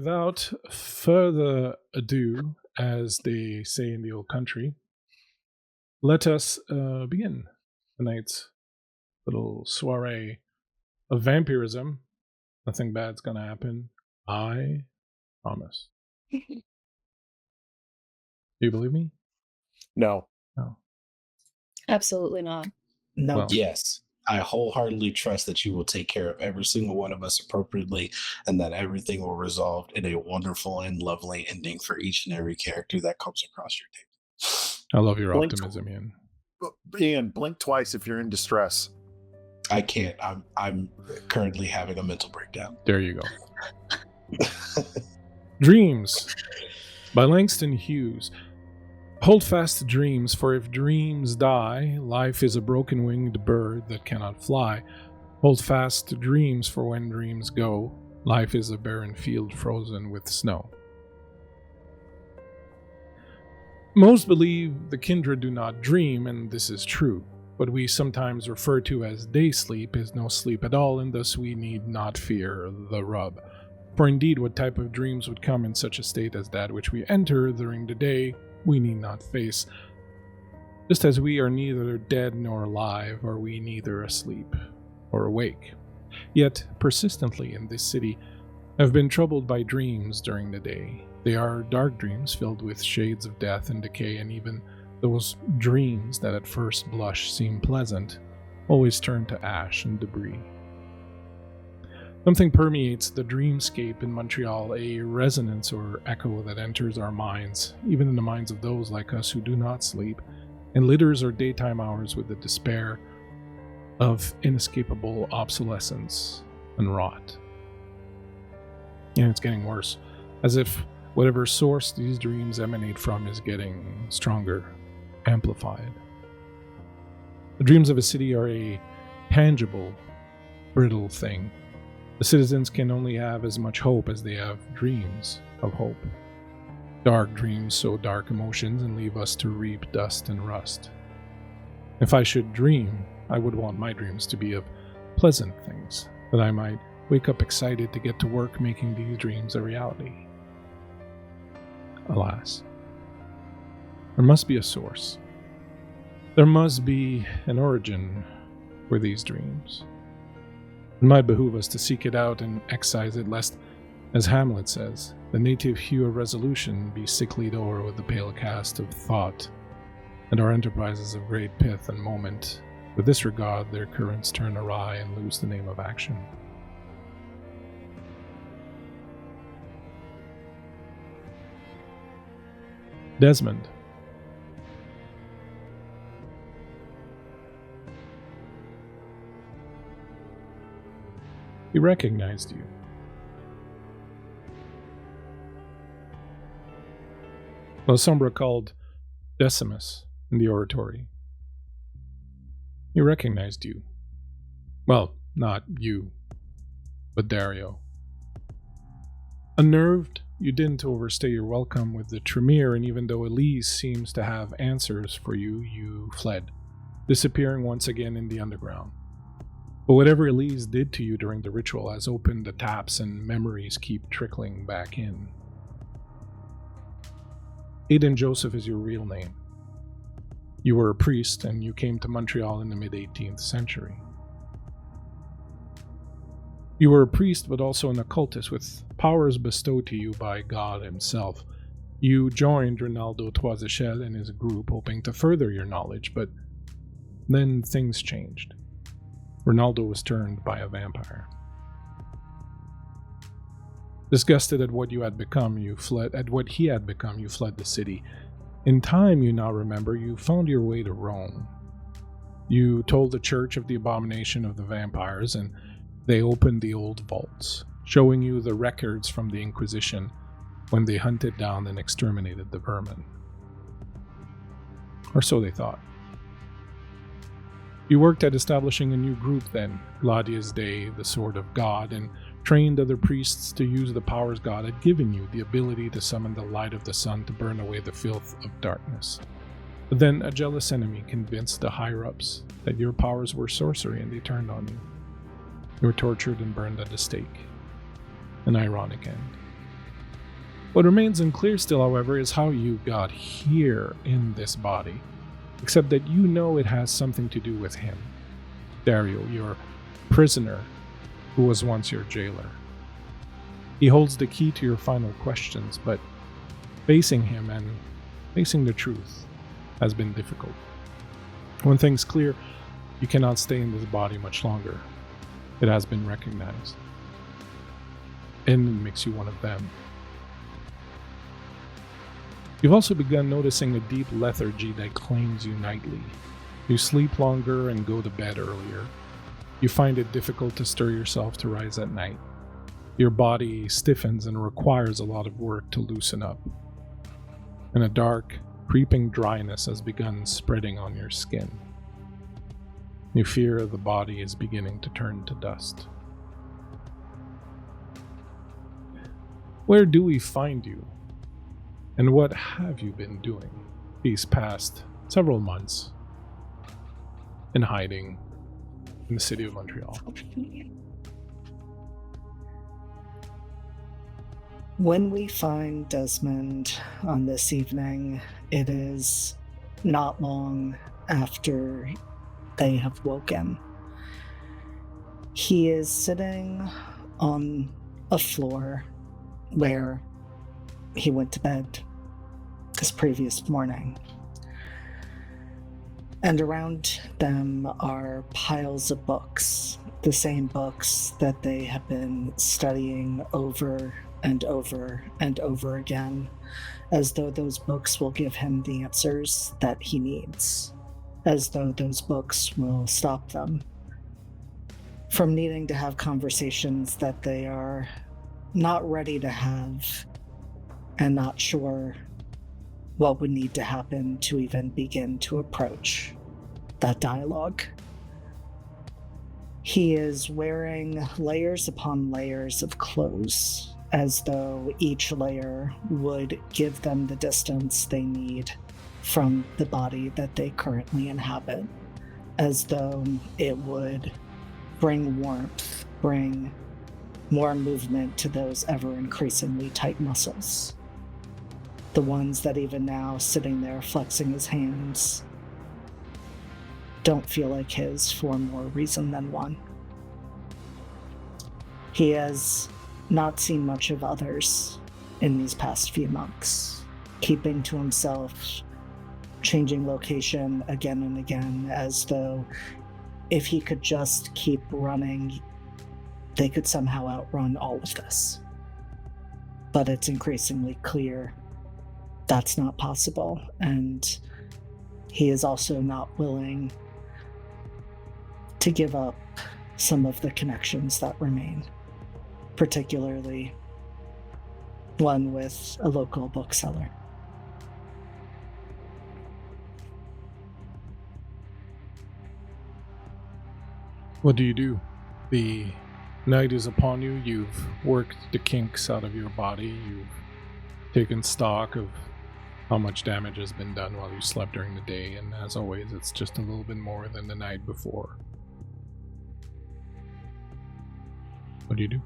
without further ado, as they say in the old country, let us begin tonight's little soiree of vampirism. Nothing bad's gonna happen. I promise. Do you believe me? No. No. Absolutely not. No. Well. Yes. I wholeheartedly trust that you will take care of every single one of us appropriately and that everything will resolve in a wonderful and lovely ending for each and every character that comes across your table. I love your Blink optimism, Ian. Ian, blink twice if you're in distress. I can't. I'm currently having a mental breakdown. There you go. Dreams by Langston Hughes. Hold fast to dreams, for if dreams die, life is a broken-winged bird that cannot fly. Hold fast to dreams, for when dreams go, life is a barren field frozen with snow. Most believe the kindred do not dream, and this is true. What we sometimes refer to as day sleep is no sleep at all, and thus we need not fear the rub. For indeed, what type of dreams would come in such a state as that which we enter during the day, we need not face. Just as we are neither dead nor alive, are we neither asleep or awake. Yet, persistently in this city, have been troubled by dreams during the day. They are dark dreams filled with shades of death and decay, and even those dreams that at first blush seem pleasant always turn to ash and debris. Something permeates the dreamscape in Montreal, a resonance or echo that enters our minds, even in the minds of those like us who do not sleep, and litters our daytime hours with the despair of inescapable obsolescence and rot. And it's getting worse, as if whatever source these dreams emanate from is getting stronger, amplified. The dreams of a city are a tangible, brittle thing. The citizens can only have as much hope as they have dreams of hope. Dark dreams sow dark emotions and leave us to reap dust and rust. If I should dream, I would want my dreams to be of pleasant things, that I might wake up excited to get to work making these dreams a reality. Alas, there must be a source. There must be an origin for these dreams. It might behoove us to seek it out and excise it, lest, as Hamlet says, the native hue of resolution be sicklied o'er with the pale cast of thought, and our enterprises of great pith and moment, with this regard their currents turn awry and lose the name of action. Desmond. He recognized you. Well, Sombra called Decimus in the oratory. He recognized you. Well, not you, but Dario. Unnerved, you didn't overstay your welcome with the Tremere, and even though Elise seems to have answers for you, you fled, disappearing once again in the underground. But whatever Elise did to you during the ritual has opened the taps and memories keep trickling back in. Aidan Joseph is your real name. You were a priest and you came to Montreal in the mid-18th century. You were a priest but also an occultist with powers bestowed to you by God himself. You joined Ronaldo Toisechel and his group hoping to further your knowledge, but then things changed. Ronaldo was turned by a vampire. Disgusted at what you had become, you fled. At what he had become, you fled the city. In time, you now remember, you found your way to Rome. You told the church of the abomination of the vampires, and they opened the old vaults, showing you the records from the Inquisition when they hunted down and exterminated the vermin. Or so they thought. You worked at establishing a new group then, Claudia's Day, the Sword of God, and trained other priests to use the powers God had given you, the ability to summon the light of the sun to burn away the filth of darkness. But then a jealous enemy convinced the higher-ups that your powers were sorcery and they turned on you. You were tortured and burned at the stake. An ironic end. What remains unclear still, however, is how you got here in this body, except that you know it has something to do with him, Dario, your prisoner, who was once your jailer. He holds the key to your final questions, but facing him and facing the truth has been difficult. One thing's clear, you cannot stay in this body much longer. It has been recognized. And it makes you one of them. You've also begun noticing a deep lethargy that claims you nightly. You sleep longer and go to bed earlier. You find it difficult to stir yourself to rise at night. Your body stiffens and requires a lot of work to loosen up. And a dark, creeping dryness has begun spreading on your skin. You fear the body is beginning to turn to dust. Where do we find you? And what have you been doing these past several months in hiding in the city of Montreal? When we find Desmond on this evening, it is not long after they have woken. He is sitting on a floor where he went to bed this previous morning. And around them are piles of books, the same books that they have been studying over and over and over again, as though those books will give him the answers that he needs, as though those books will stop them from needing to have conversations that they are not ready to have and not sure what would need to happen to even begin to approach that dialogue. He is wearing layers upon layers of clothes, as though each layer would give them the distance they need from the body that they currently inhabit, as though it would bring warmth, bring more movement to those ever increasingly tight muscles. The ones that even now, sitting there flexing his hands, don't feel like his for more reason than one. He has not seen much of others in these past few months, keeping to himself, changing location again and again, as though if he could just keep running, they could somehow outrun all of this. But it's increasingly clear that's not possible, and he is also not willing to give up some of the connections that remain, particularly one with a local bookseller. What do you do? The night is upon you. You've worked the kinks out of your body. You've taken stock of how much damage has been done while you slept during the day, and as always, it's just a little bit more than the night before. What do you do?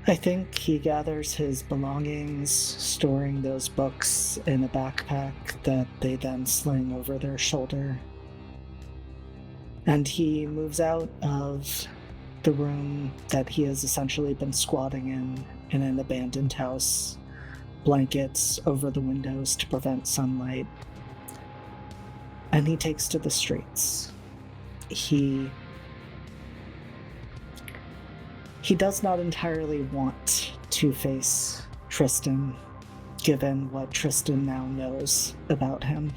I think he gathers his belongings, storing those books in a backpack that they then sling over their shoulder. And he moves out of the room that he has essentially been squatting in an abandoned house, blankets over the windows to prevent sunlight. And he takes to the streets. He does not entirely want to face Tristan, given what Tristan now knows about him.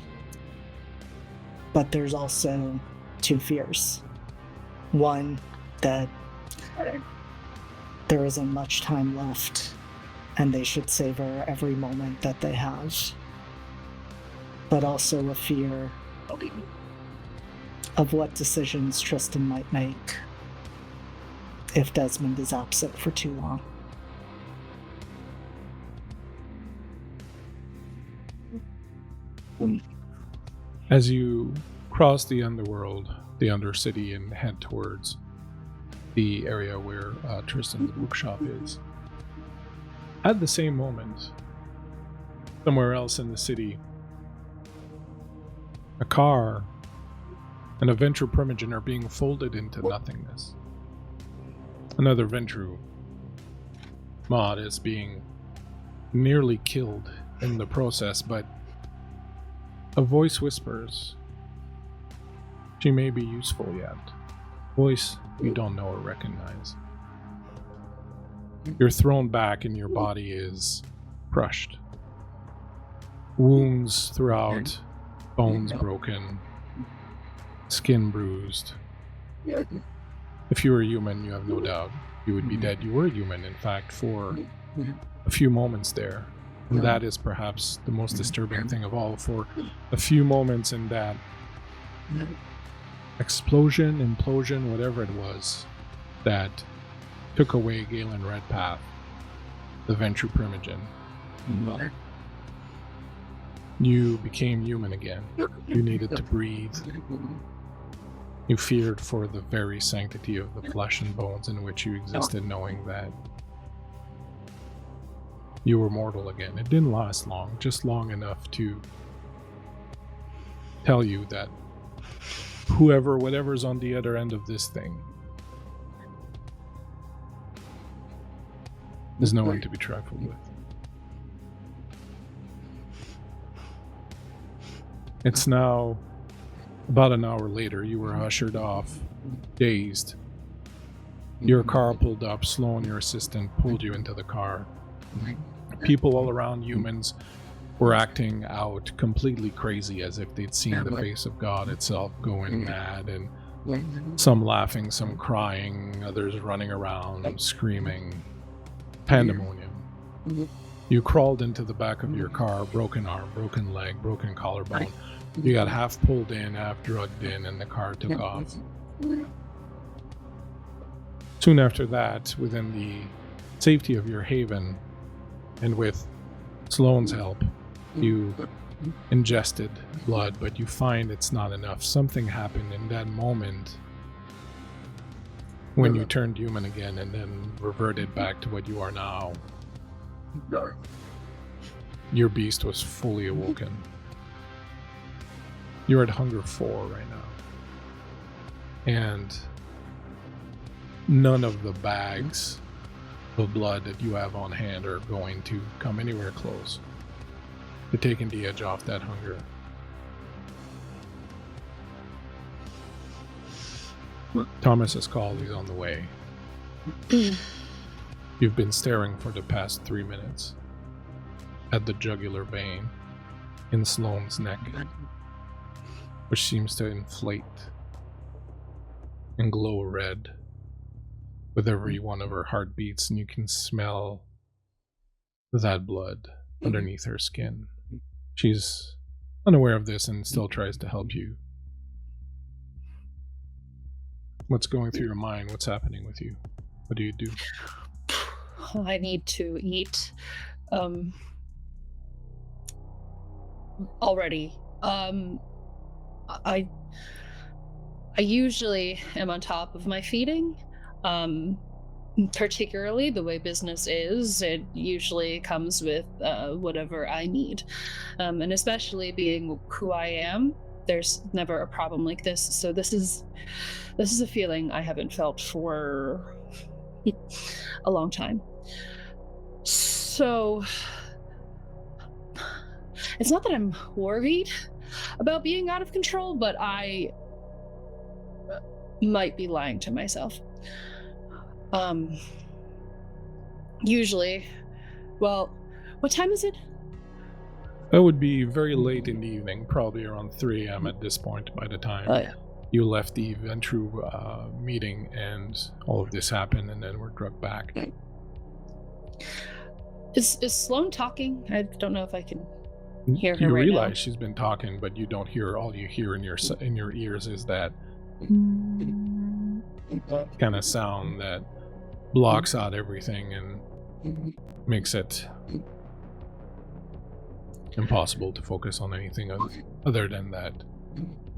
But there's also two fears. One, that there isn't much time left, and they should savor every moment that they have. But also a fear of what decisions Tristan might make if Desmond is absent for too long. As you cross the underworld, the Undercity, and head towards the area where Tristan's bookshop is. At the same moment, somewhere else in the city, a car and a Ventru Primogen are being folded into nothingness. Another Ventru, Maud, is being nearly killed in the process, but a voice whispers, she may be useful yet. Voice you don't know or recognize. You're thrown back and your body is crushed. Wounds throughout, bones broken, skin bruised. If you were human, you have no doubt you would be dead. You were human, in fact, for a few moments there. And that is perhaps the most disturbing thing of all. For a few moments in that explosion, implosion, whatever it was, that took away Galen Redpath, the Ventru Primogen. You became human again. You needed to breathe. You feared for the very sanctity of the flesh and bones in which you existed, knowing that you were mortal again. It didn't last long, just long enough to tell you that whatever's on the other end of this thing is no one to be trifled with. It's now about an hour later. You were ushered off, dazed. Your car pulled up. Sloan, your assistant, pulled you into the car. People all around, humans, were acting out completely crazy, as if they'd seen the face of God itself going mad, and some laughing, some crying, others running around, screaming. Pandemonium. You crawled into the back of your car, broken arm, broken leg, broken collarbone. You got half pulled in, half drugged in, and the car took off. Soon after that, within the safety of your haven, and with Sloane's help, you ingested blood, but you find it's not enough. Something happened in that moment when you turned human again and then reverted back to what you are now. Your beast was fully awoken. You're at hunger 4 right now. And none of the bags of blood that you have on hand are going to come anywhere close to taking the edge off that hunger. Thomas has called. He's on the way. You've been staring for the past 3 minutes at the jugular vein in Sloane's neck, which seems to inflate and glow red with every one of her heartbeats, and you can smell that blood underneath her skin. She's unaware of this and still tries to help you. What's going through your mind? What's happening with you? What do you do? I need to eat. Already. I usually am on top of my feeding. Particularly the way business is, it usually comes with whatever I need. And especially being who I am, there's never a problem like this. So this is a feeling I haven't felt for a long time. So it's not that I'm worried about being out of control, but I might be lying to myself. Usually, well, what time is it? It would be very late in the evening, probably around 3 a.m. at this point by the time you left the Ventru meeting and all of this happened, and then were drugged back. Is Sloane talking? I don't know if I can hear her You right realize now. she's been talking, but you don't hear. All you hear in your ears is that kind of sound that blocks out everything and makes it impossible to focus on anything other than that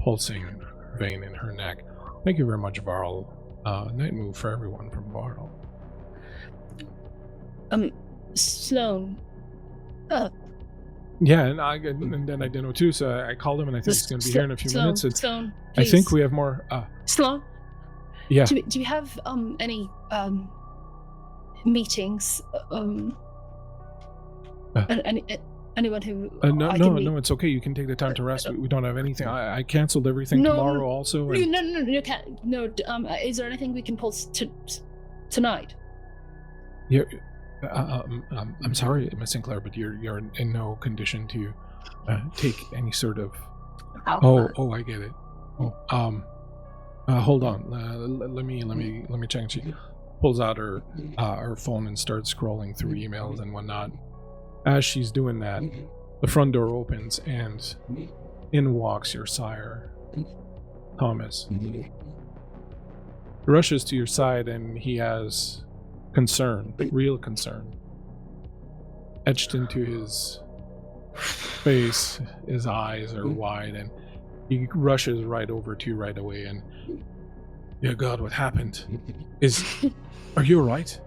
pulsing vein in her neck. Thank you very much, Varl. night move for everyone from Varl. Sloan. Yeah, and then I didn't know too, so I called him and I think he's going to be here in a few minutes. Sloan, I think we have more. Sloan. Yeah. Do you have any meetings? Anyone who? No, it's okay. You can take the time to rest. We don't have anything. I canceled everything tomorrow also. And... No. Is there anything we can pull tonight? Yeah. I'm sorry, Miss Sinclair, but you're in no condition to take any sort of. Oh, I get it. Hold on. Let me check. She pulls out her phone and starts scrolling through emails and whatnot. As she's doing that, the front door opens and in walks your sire, Thomas. He rushes to your side and he has concern, real concern, etched into his face. His eyes are wide and he rushes right over to you right away and, dear God, what happened? Are you alright?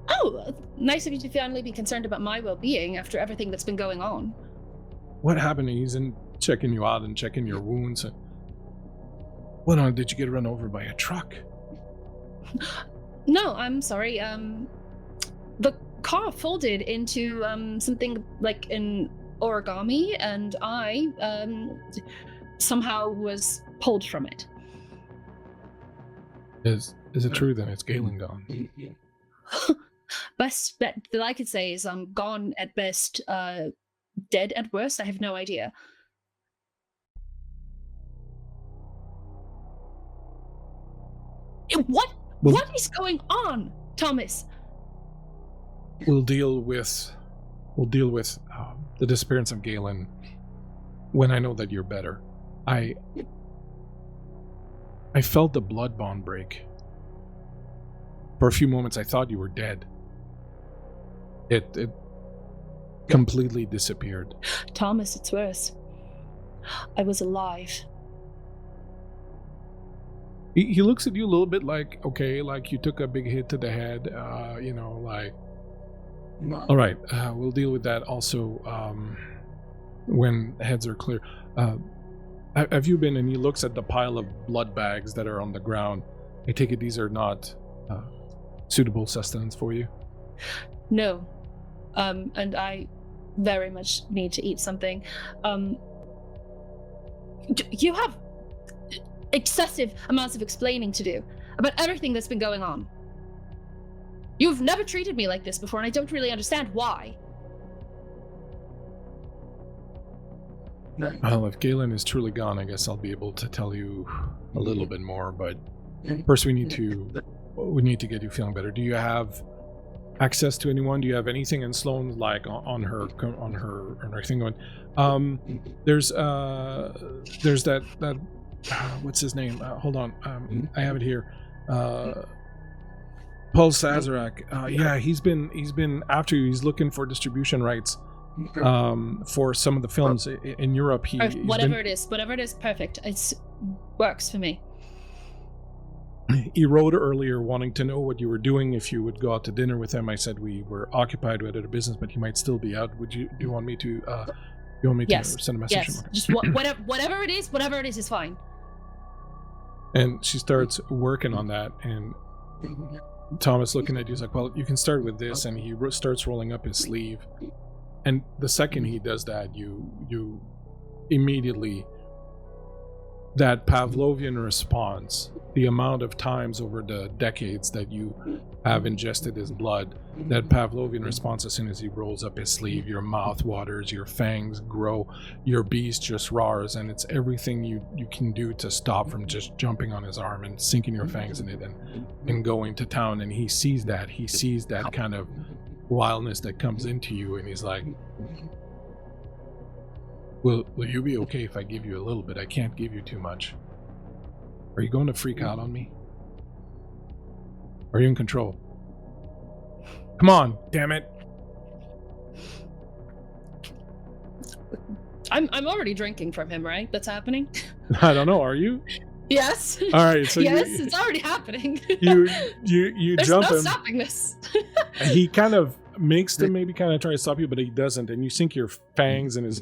Oh, nice of you to finally be concerned about my well-being after everything that's been going on. What happened? He's checking you out and checking your wounds. What on? Did you get run over by a truck? No, I'm sorry. The car folded into something like an origami, and I somehow was pulled from it. Is it true then? It's Galen gone. Best bet that I could say is I'm gone at best, dead at worst. I have no idea. What is going on, Thomas? We'll deal with the disappearance of Galen when I know that you're better. I felt the blood bond break. For a few moments, I thought you were dead. It completely disappeared. Thomas, it's worse. I was alive. He looks at you a little bit like, okay, like you took a big hit to the head, like... All right, we'll deal with that also when heads are clear. Have you been, and he looks at the pile of blood bags that are on the ground. I take it these are not suitable sustenance for you? No. And I very much need to eat something. You have excessive amounts of explaining to do about everything that's been going on. You've never treated me like this before, and I don't really understand why. Well, if Galen is truly gone, I guess I'll be able to tell you a little bit more, but first we need to get you feeling better. Do you have access to anyone? Do you have anything in Sloan, like on her thing going? There's that what's his name? Hold on, I have it here. Paul Sazerac. Yeah, he's been after you. He's looking for distribution rights for some of the films in Europe. Whatever it is, perfect. It works for me. He wrote earlier wanting to know what you were doing, if you would go out to dinner with him. I said we were occupied with other business, but he might still be out. Do you want me to Yes. to send a message? Yes. Just whatever it is is fine. And she starts working on that, and Thomas looking at you is like, well, you can start with this, and he starts rolling up his sleeve. And the second he does that, you immediately, that Pavlovian response, the amount of times over the decades that you have ingested his blood, that Pavlovian response, as soon as he rolls up his sleeve, your mouth waters, your fangs grow, your beast just roars, and it's everything you can do to stop from just jumping on his arm and sinking your fangs in it and going to town. And he sees that kind of wildness that comes into you, and he's like, Will you be okay if I give you a little bit? I can't give you too much. Are you going to freak out on me? Are you in control? Come on, damn it. I'm already drinking from him, right? That's happening? I don't know, are you? Yes. All right, so yes, it's already happening. you There's jump no him. stopping this. He kind of makes to maybe kind of try to stop you, but he doesn't. And you sink your fangs in his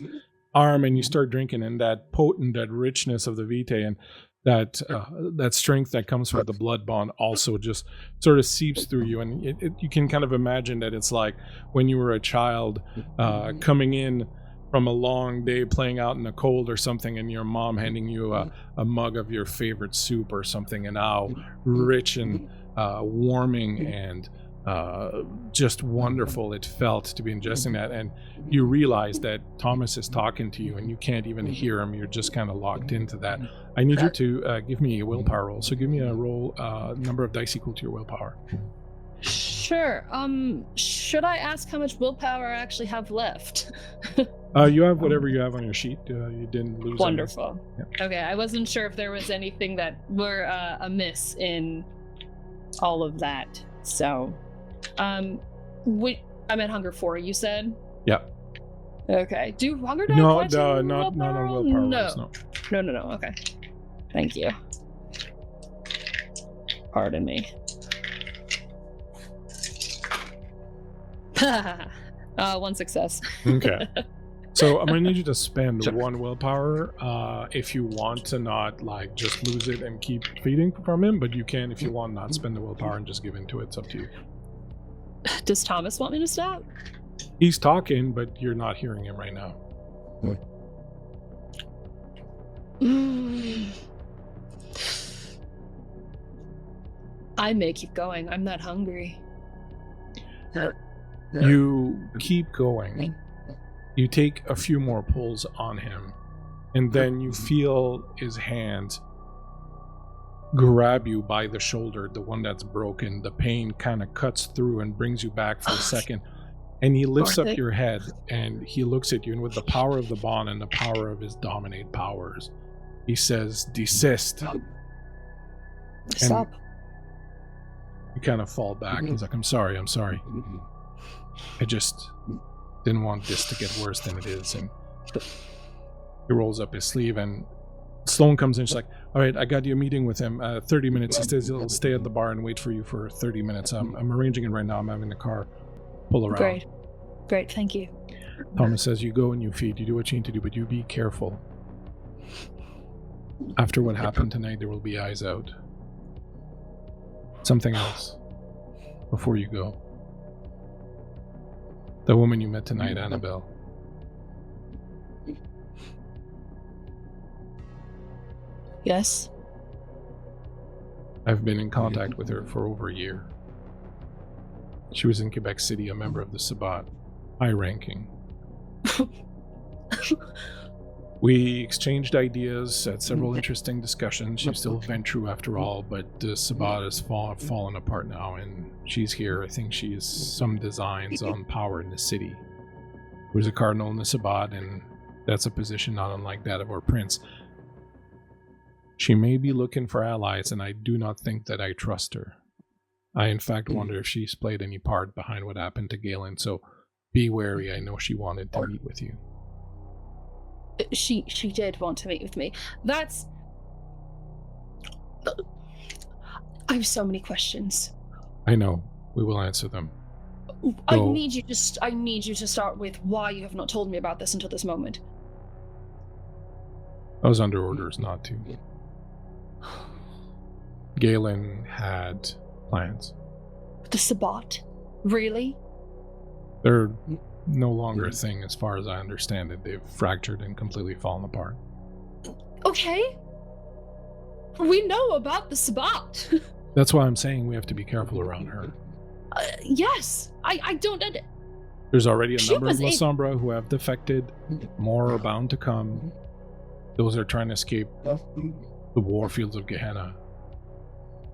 arm, and you start drinking, and that potent, that richness of the Vitae, and that strength that comes from the blood bond also just sort of seeps through you. And you can kind of imagine that it's like when you were a child coming in from a long day playing out in the cold or something, and your mom handing you a mug of your favorite soup or something, and how rich and warming and just wonderful it felt to be ingesting that. And you realize that Thomas is talking to you and you can't even hear him. You're just kind of locked into that. I need you to give me a willpower roll. So give me a roll, number of dice equal to your willpower. Sure. Should I ask how much willpower I actually have left? You have whatever you have on your sheet. You didn't lose. Wonderful. Yeah. Okay, I wasn't sure if there was anything that were amiss in all of that. So, I'm at hunger 4. You said. Yeah. Okay. Do hunger die? No, points in not on willpower rolls, no. No. Okay. Thank you. Pardon me. One success. Okay. So I'm gonna need you to spend 1 willpower if you want to not like just lose it and keep feeding from him, but you can if you want not spend the willpower and just give into it. It's up to you. Does Thomas want me to stop? He's talking, but you're not hearing him right now. I may keep going. I'm not hungry. You keep going. You take a few more pulls on him, and then you feel his hand grab you by the shoulder, the one that's broken. The pain kind of cuts through and brings you back for a second. And he lifts up your head and he looks at you, and with the power of the bond and the power of his dominate powers, he says, "Desist." Stop. You kind of fall back. He's like, I'm sorry. I just didn't want this to get worse than it is. And he rolls up his sleeve, and Sloan comes in. She's like, all right, I got you a meeting with him. 30 minutes. He says he'll stay at the bar and wait for you for 30 minutes. I'm arranging it right now. I'm having the car pull around. Great, thank you. Thomas says, you go and you feed. You do what you need to do, but you be careful. After what happened tonight, there will be eyes out. Something else before you go. The woman you met tonight, Annabelle. Yes? I've been in contact with her for over a year. She was in Quebec City, a member of the Sabbat, high ranking. We exchanged ideas, had several interesting discussions. She's still Ventru after all, but the Sabbat has fallen apart now, and she's here. I think she has some designs on power in the city. There's a cardinal in the Sabbat, and that's a position not unlike that of our prince. She may be looking for allies, and I do not think that I trust her. I in fact wonder if she's played any part behind what happened to Galen, so be wary. I know she wanted to meet with you. She did want to meet with me. That's... I have so many questions. I know. We will answer them. I need you to start with why you have not told me about this until this moment. I was under orders not to. Galen had plans. The Sabbat? Really? They're no longer a thing as far as I understand it. They've fractured and completely fallen apart. Okay. We know about the Sabbat. That's why I'm saying we have to be careful around her. Yes. I don't... There's already a number of La Sombra who have defected. More are bound to come. Those are trying to escape the war fields of Gehenna.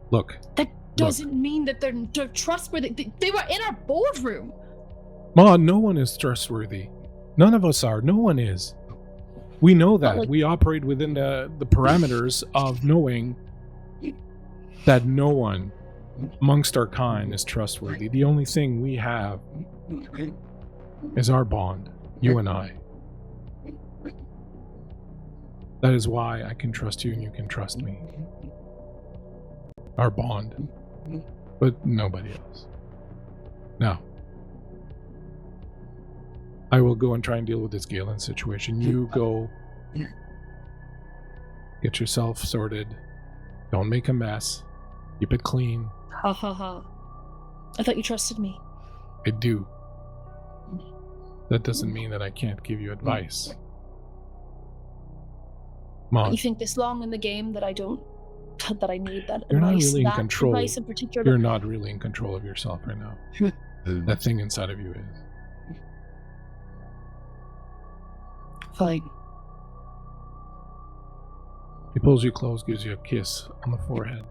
Look. That doesn't mean that they're trustworthy. They were in our boardroom. Maud, no one is trustworthy. None of us are. No one is. We know that. We operate within the parameters of knowing that no one amongst our kind is trustworthy. The only thing we have is our bond, you and I. That is why I can trust you and you can trust me. Our bond. But nobody else. Now, I will go and try and deal with this Galen situation. You go get yourself sorted. Don't make a mess. Keep it clean. Ha ha ha. I thought you trusted me. I do. That doesn't mean that I can't give you advice. Maud, You think this long in the game that I need that you're not advice, really in that control. advice in particular? You're not really in control of yourself right now. That thing inside of you is. Fine. He pulls you close, gives you a kiss on the forehead.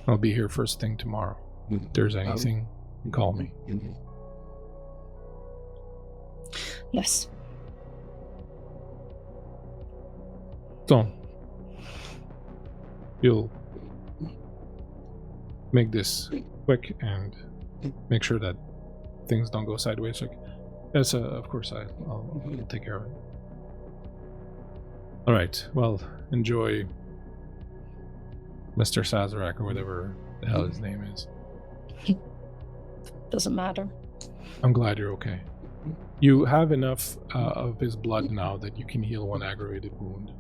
I'll be here first thing tomorrow. If there's anything, call me. Yes. So, you'll make this quick and make sure that things don't go sideways. Like, yes, of course, I'll take care of it. All right. Well, enjoy Mr. Sazerac or whatever the hell his name is. Doesn't matter. I'm glad you're okay. You have enough of his blood now that you can heal one aggravated wound.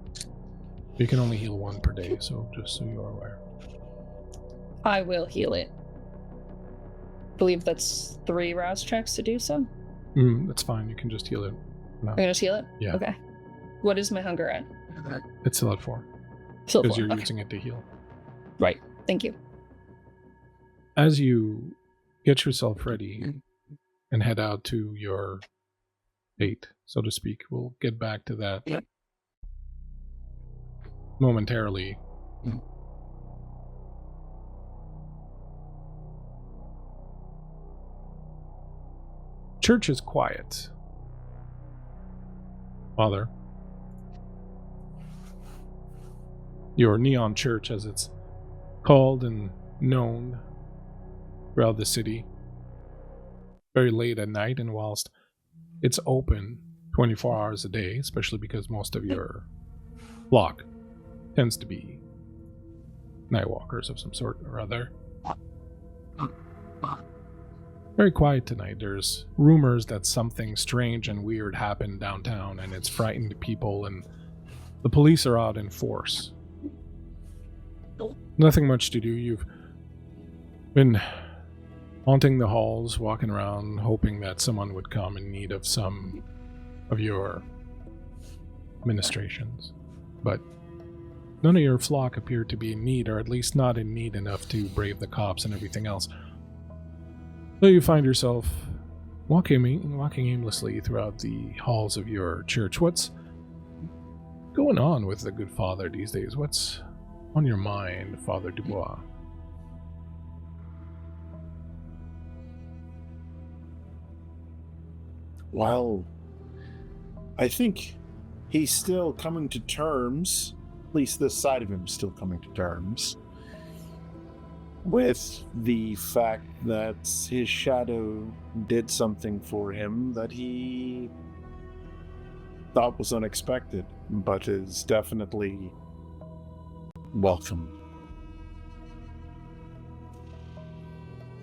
You can only heal one per day, so just so you're aware. I will heal it. Believe that's 3 rouse checks to do so. That's fine. You can just heal it. No. I'm gonna just heal it? Yeah. Okay. What is my hunger at? It's still at 4. Still Because 4. you're Okay. using it to heal. Right. Thank you. As you get yourself ready and head out to your fate, so to speak, we'll get back to that momentarily. Church is quiet. Father, your neon church, as it's called and known throughout the city, very late at night, and whilst it's open 24 hours a day, especially because most of your flock tends to be nightwalkers of some sort or other. Very quiet tonight. There's rumors that something strange and weird happened downtown, and it's frightened people, and the police are out in force. Nothing much to do. You've been haunting the halls, walking around, hoping that someone would come in need of some of your ministrations. But none of your flock appear to be in need, or at least not in need enough to brave the cops and everything else. So you find yourself walking aimlessly throughout the halls of your church. What's going on with the good father these days? What's on your mind, Father Dubois? Well, I think he's still coming to terms, at least this side of him is still coming to terms, with the fact that his shadow did something for him that he thought was unexpected, but is definitely welcome.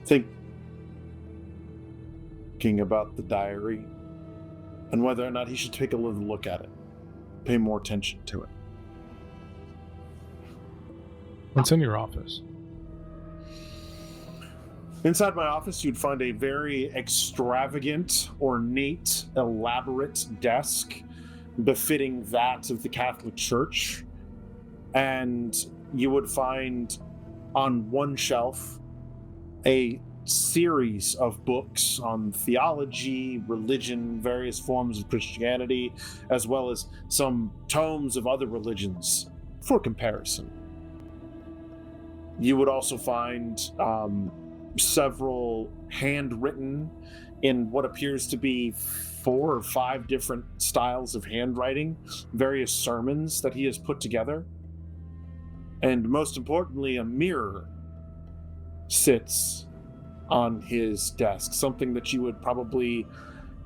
Thinking about the diary and whether or not he should take a little look at it, pay more attention to it. What's in your office? Inside my office, you'd find a very extravagant, ornate, elaborate desk befitting that of the Catholic Church. And you would find on one shelf a series of books on theology, religion, various forms of Christianity, as well as some tomes of other religions for comparison. You would also find several handwritten in what appears to be 4 or 5 different styles of handwriting, various sermons that he has put together. And most importantly, a mirror sits on his desk, something that you would probably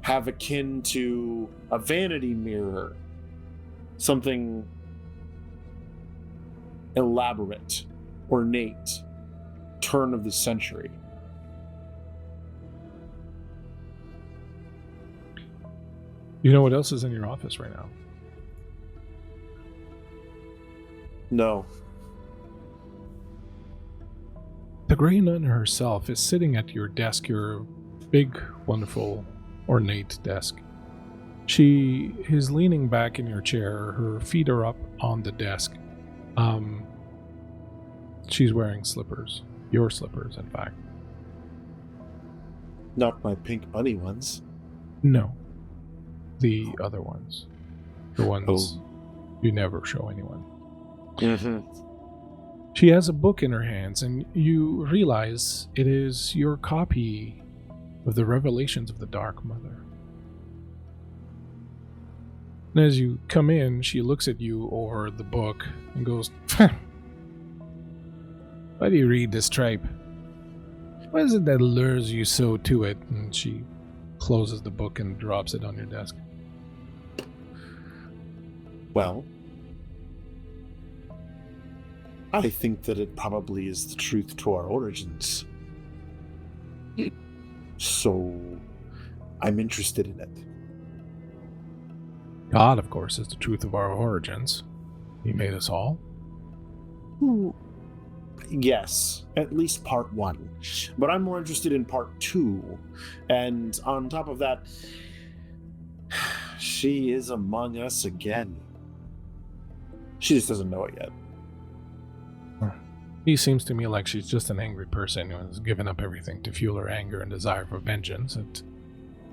have akin to a vanity mirror something elaborate, ornate, turn of the century. You know what else is in your office right now? No. The Grey Nun herself is sitting at your desk, your big, wonderful, ornate desk. She is leaning back in your chair. Her feet are up on the desk. She's wearing slippers. Your slippers, in fact. Not my pink bunny ones. No. The other ones. The ones you never show anyone. Mm-hmm. She has a book in her hands, and you realize it is your copy of the Revelations of the Dark Mother. And as you come in, she looks at you over the book and goes, "Why do you read this tripe? What is it that lures you so to it?" And she closes the book and drops it on your desk. Well, I think that it probably is the truth to our origins. So, I'm interested in it. God, of course, is the truth of our origins. He made us all. Yes, at least part 1. But I'm more interested in part 2. And on top of that, she is among us again. She just doesn't know it yet. He seems to me like she's just an angry person who has given up everything to fuel her anger and desire for vengeance. It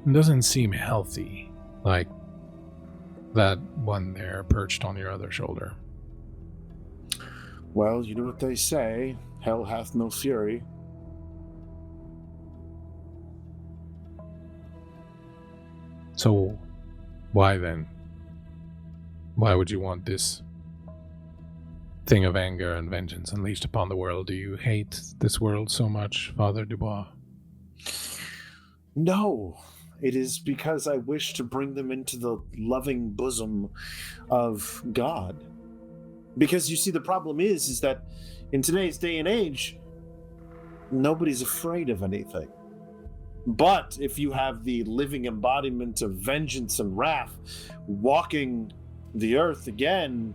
doesn't seem healthy, like that one there perched on your other shoulder. Well, you know what they say, hell hath no fury. So, why then? Why would you want this thing of anger and vengeance unleashed upon the world? Do you hate this world so much, Father Dubois? No, it is because I wish to bring them into the loving bosom of God. Because you see, the problem is that in today's day and age, nobody's afraid of anything. But if you have the living embodiment of vengeance and wrath walking the earth again,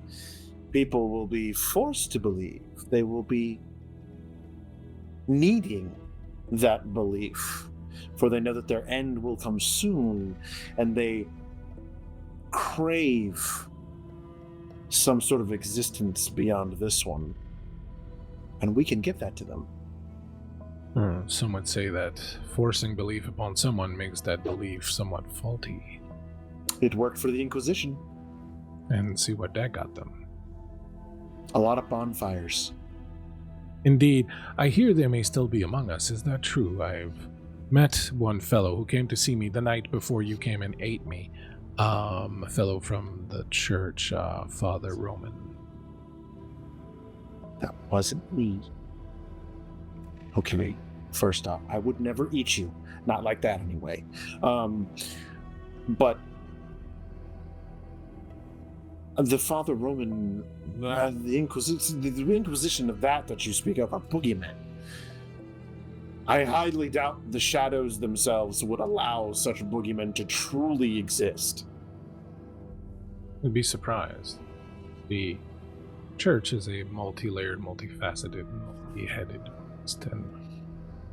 people will be forced to believe. They will be needing that belief, for they know that their end will come soon, and they crave some sort of existence beyond this one. And we can give that to them. Some would say that forcing belief upon someone makes that belief somewhat faulty. It worked for the Inquisition. And see what that got them. A lot of bonfires. Indeed, I hear they may still be among us. Is that true? I've met one fellow who came to see me the night before you came and ate me. A fellow from the church, Father Roman. That wasn't me. Okay, first off, I would never eat you. Not like that, anyway. But the Father Roman, the Inquisition of that you speak of are boogeymen. I highly doubt the shadows themselves would allow such boogeymen to truly exist. I'd be surprised. The church is a multi-layered, multifaceted, multi-headed beast, and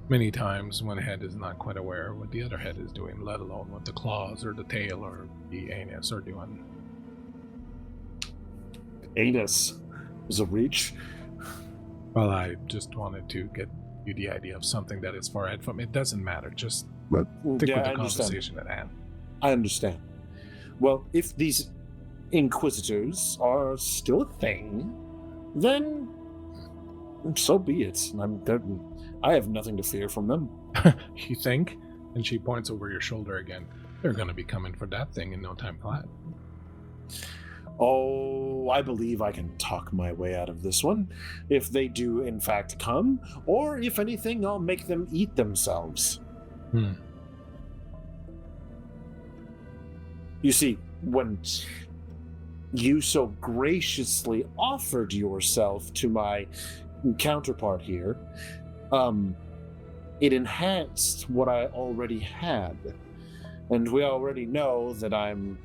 many times one head is not quite aware of what the other head is doing, let alone what the claws or the tail or the anus are doing. Anus was a reach. Well, I just wanted to get you the idea of something that is far ahead from it. Doesn't matter, just stick with the conversation at hand. I understand. Well, if these Inquisitors are still a thing, then so be it. I have nothing to fear from them. You think? And she points over your shoulder again. They're going to be coming for that thing in no time flat. Oh, I believe I can talk my way out of this one. If they do, in fact, come, or if anything, I'll make them eat themselves. You see, when you so graciously offered yourself to my counterpart here, it enhanced what I already had. And we already know that I'm,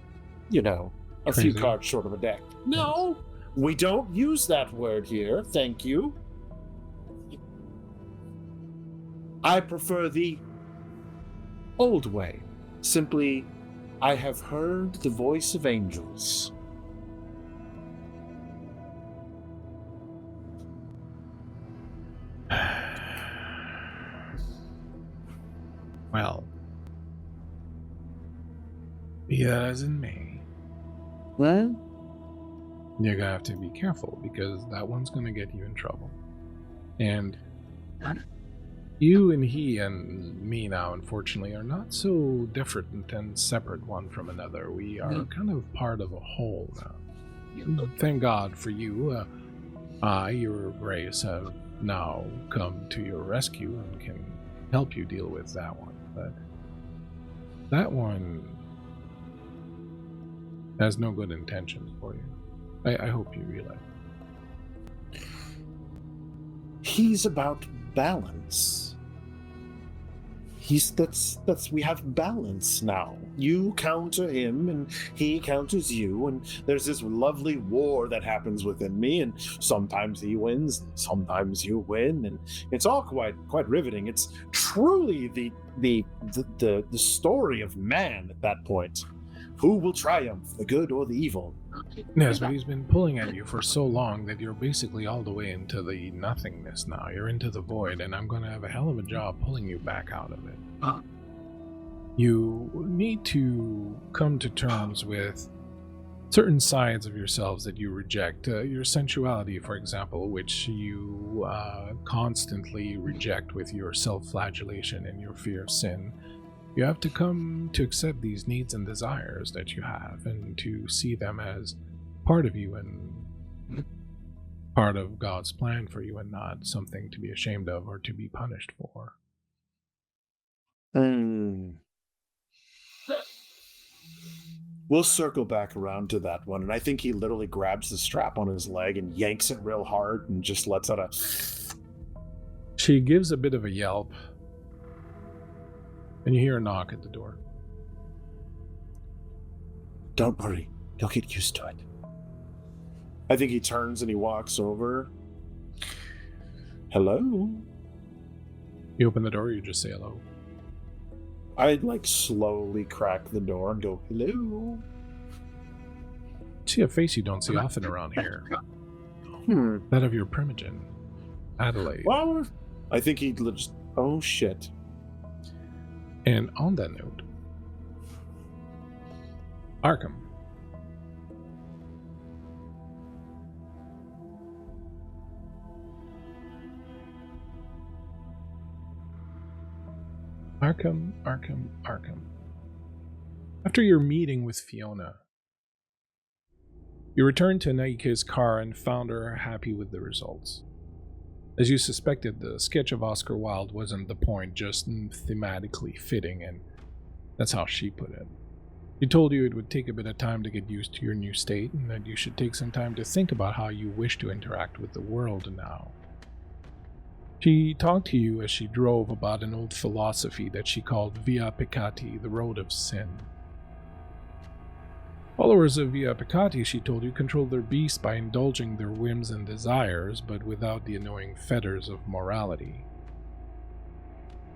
a few cards short of a deck. No, we don't use that word here, thank you. I prefer the old way. Simply, I have heard the voice of angels. Well, be that as it may. Well, you're gonna have to be careful because that one's gonna get you in trouble. And you and he and me now, unfortunately, are not so different and separate one from another. We are kind of part of a whole now. Thank God for you. I, your grace, have now come to your rescue and can help you deal with that one. But that one has no good intentions for you. I hope you realize. He's about balance. We have balance now. You counter him and he counters you, and there's this lovely war that happens within me, and sometimes he wins and sometimes you win, and it's all quite riveting. It's truly the story of man at that point. Who will triumph, the good or the evil? Yes, but he's been pulling at you for so long that you're basically all the way into the nothingness now. You're into the void, and I'm going to have a hell of a job pulling you back out of it. You need to come to terms with certain sides of yourselves that you reject. Your sensuality, for example, which you constantly reject with your self-flagellation and your fear of sin. You have to come to accept these needs and desires that you have and to see them as part of you and part of God's plan for you and not something to be ashamed of or to be punished for. We'll circle back around to that one, and I think he literally grabs the strap on his leg and yanks it real hard and just lets out a... She gives a bit of a yelp. And you hear a knock at the door. Don't worry, you'll get used to it. I think he turns and he walks over. Hello? You open the door, or you just say hello? I'd slowly crack the door and go, hello? See a face you don't see often around here. That of your Primogen, Adelaide. Well, I think he'd just... Oh, shit. And on that note, Arkham. Arkham. After your meeting with Fiona, you returned to Naika's car and found her happy with the results. As you suspected, the sketch of Oscar Wilde wasn't the point, just thematically fitting, and that's how she put it. She told you it would take a bit of time to get used to your new state, and that you should take some time to think about how you wish to interact with the world now. She talked to you as she drove about an old philosophy that she called Via Peccati, the road of sin. Followers of Via Peccati, she told you, control their beasts by indulging their whims and desires, but without the annoying fetters of morality.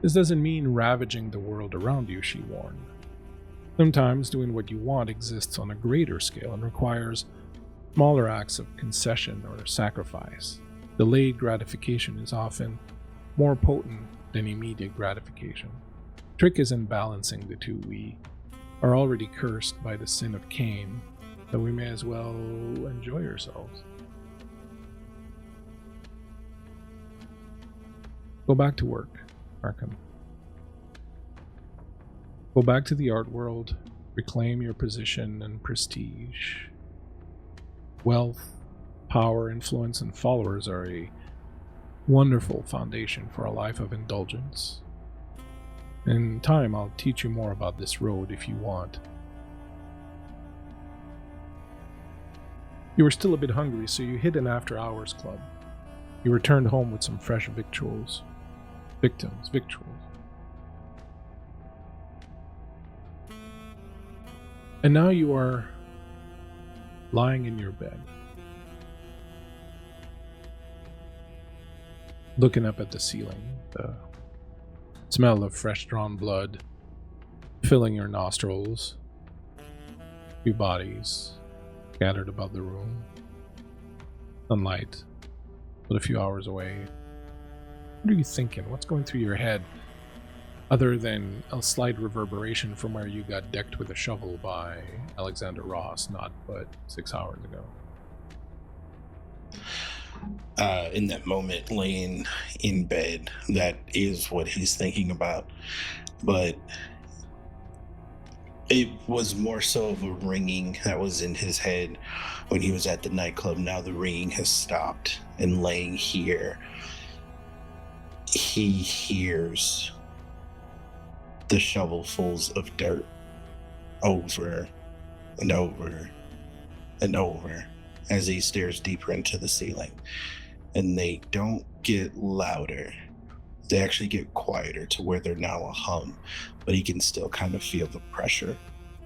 This doesn't mean ravaging the world around you, she warned. Sometimes doing what you want exists on a greater scale and requires smaller acts of concession or sacrifice. Delayed gratification is often more potent than immediate gratification. The trick is in balancing the two. We are already cursed by the sin of Cain, so we may as well enjoy ourselves. Go back to work, Arkham. Go back to the art world, reclaim your position and prestige. Wealth, power, influence, and followers are a wonderful foundation for a life of indulgence. In time, I'll teach you more about this road if you want. You were still a bit hungry, so you hit an after-hours club. You returned home with some fresh victuals. Victims, victuals. And now you are lying in your bed, looking up at the ceiling, the smell of fresh drawn blood filling your nostrils, few bodies scattered about the room, sunlight but a few hours away. What are you thinking? What's going through your head other than a slight reverberation from where you got decked with a shovel by Alexander Ross not but 6 hours ago? In that moment, laying in bed, that is what he's thinking about. But it was more so of a ringing that was in his head when he was at the nightclub. Now the ringing has stopped, and laying here, he hears the shovelfuls of dirt over and over and over as he stares deeper into the ceiling. And they don't get louder. They actually get quieter to where they're now a hum, but he can still kind of feel the pressure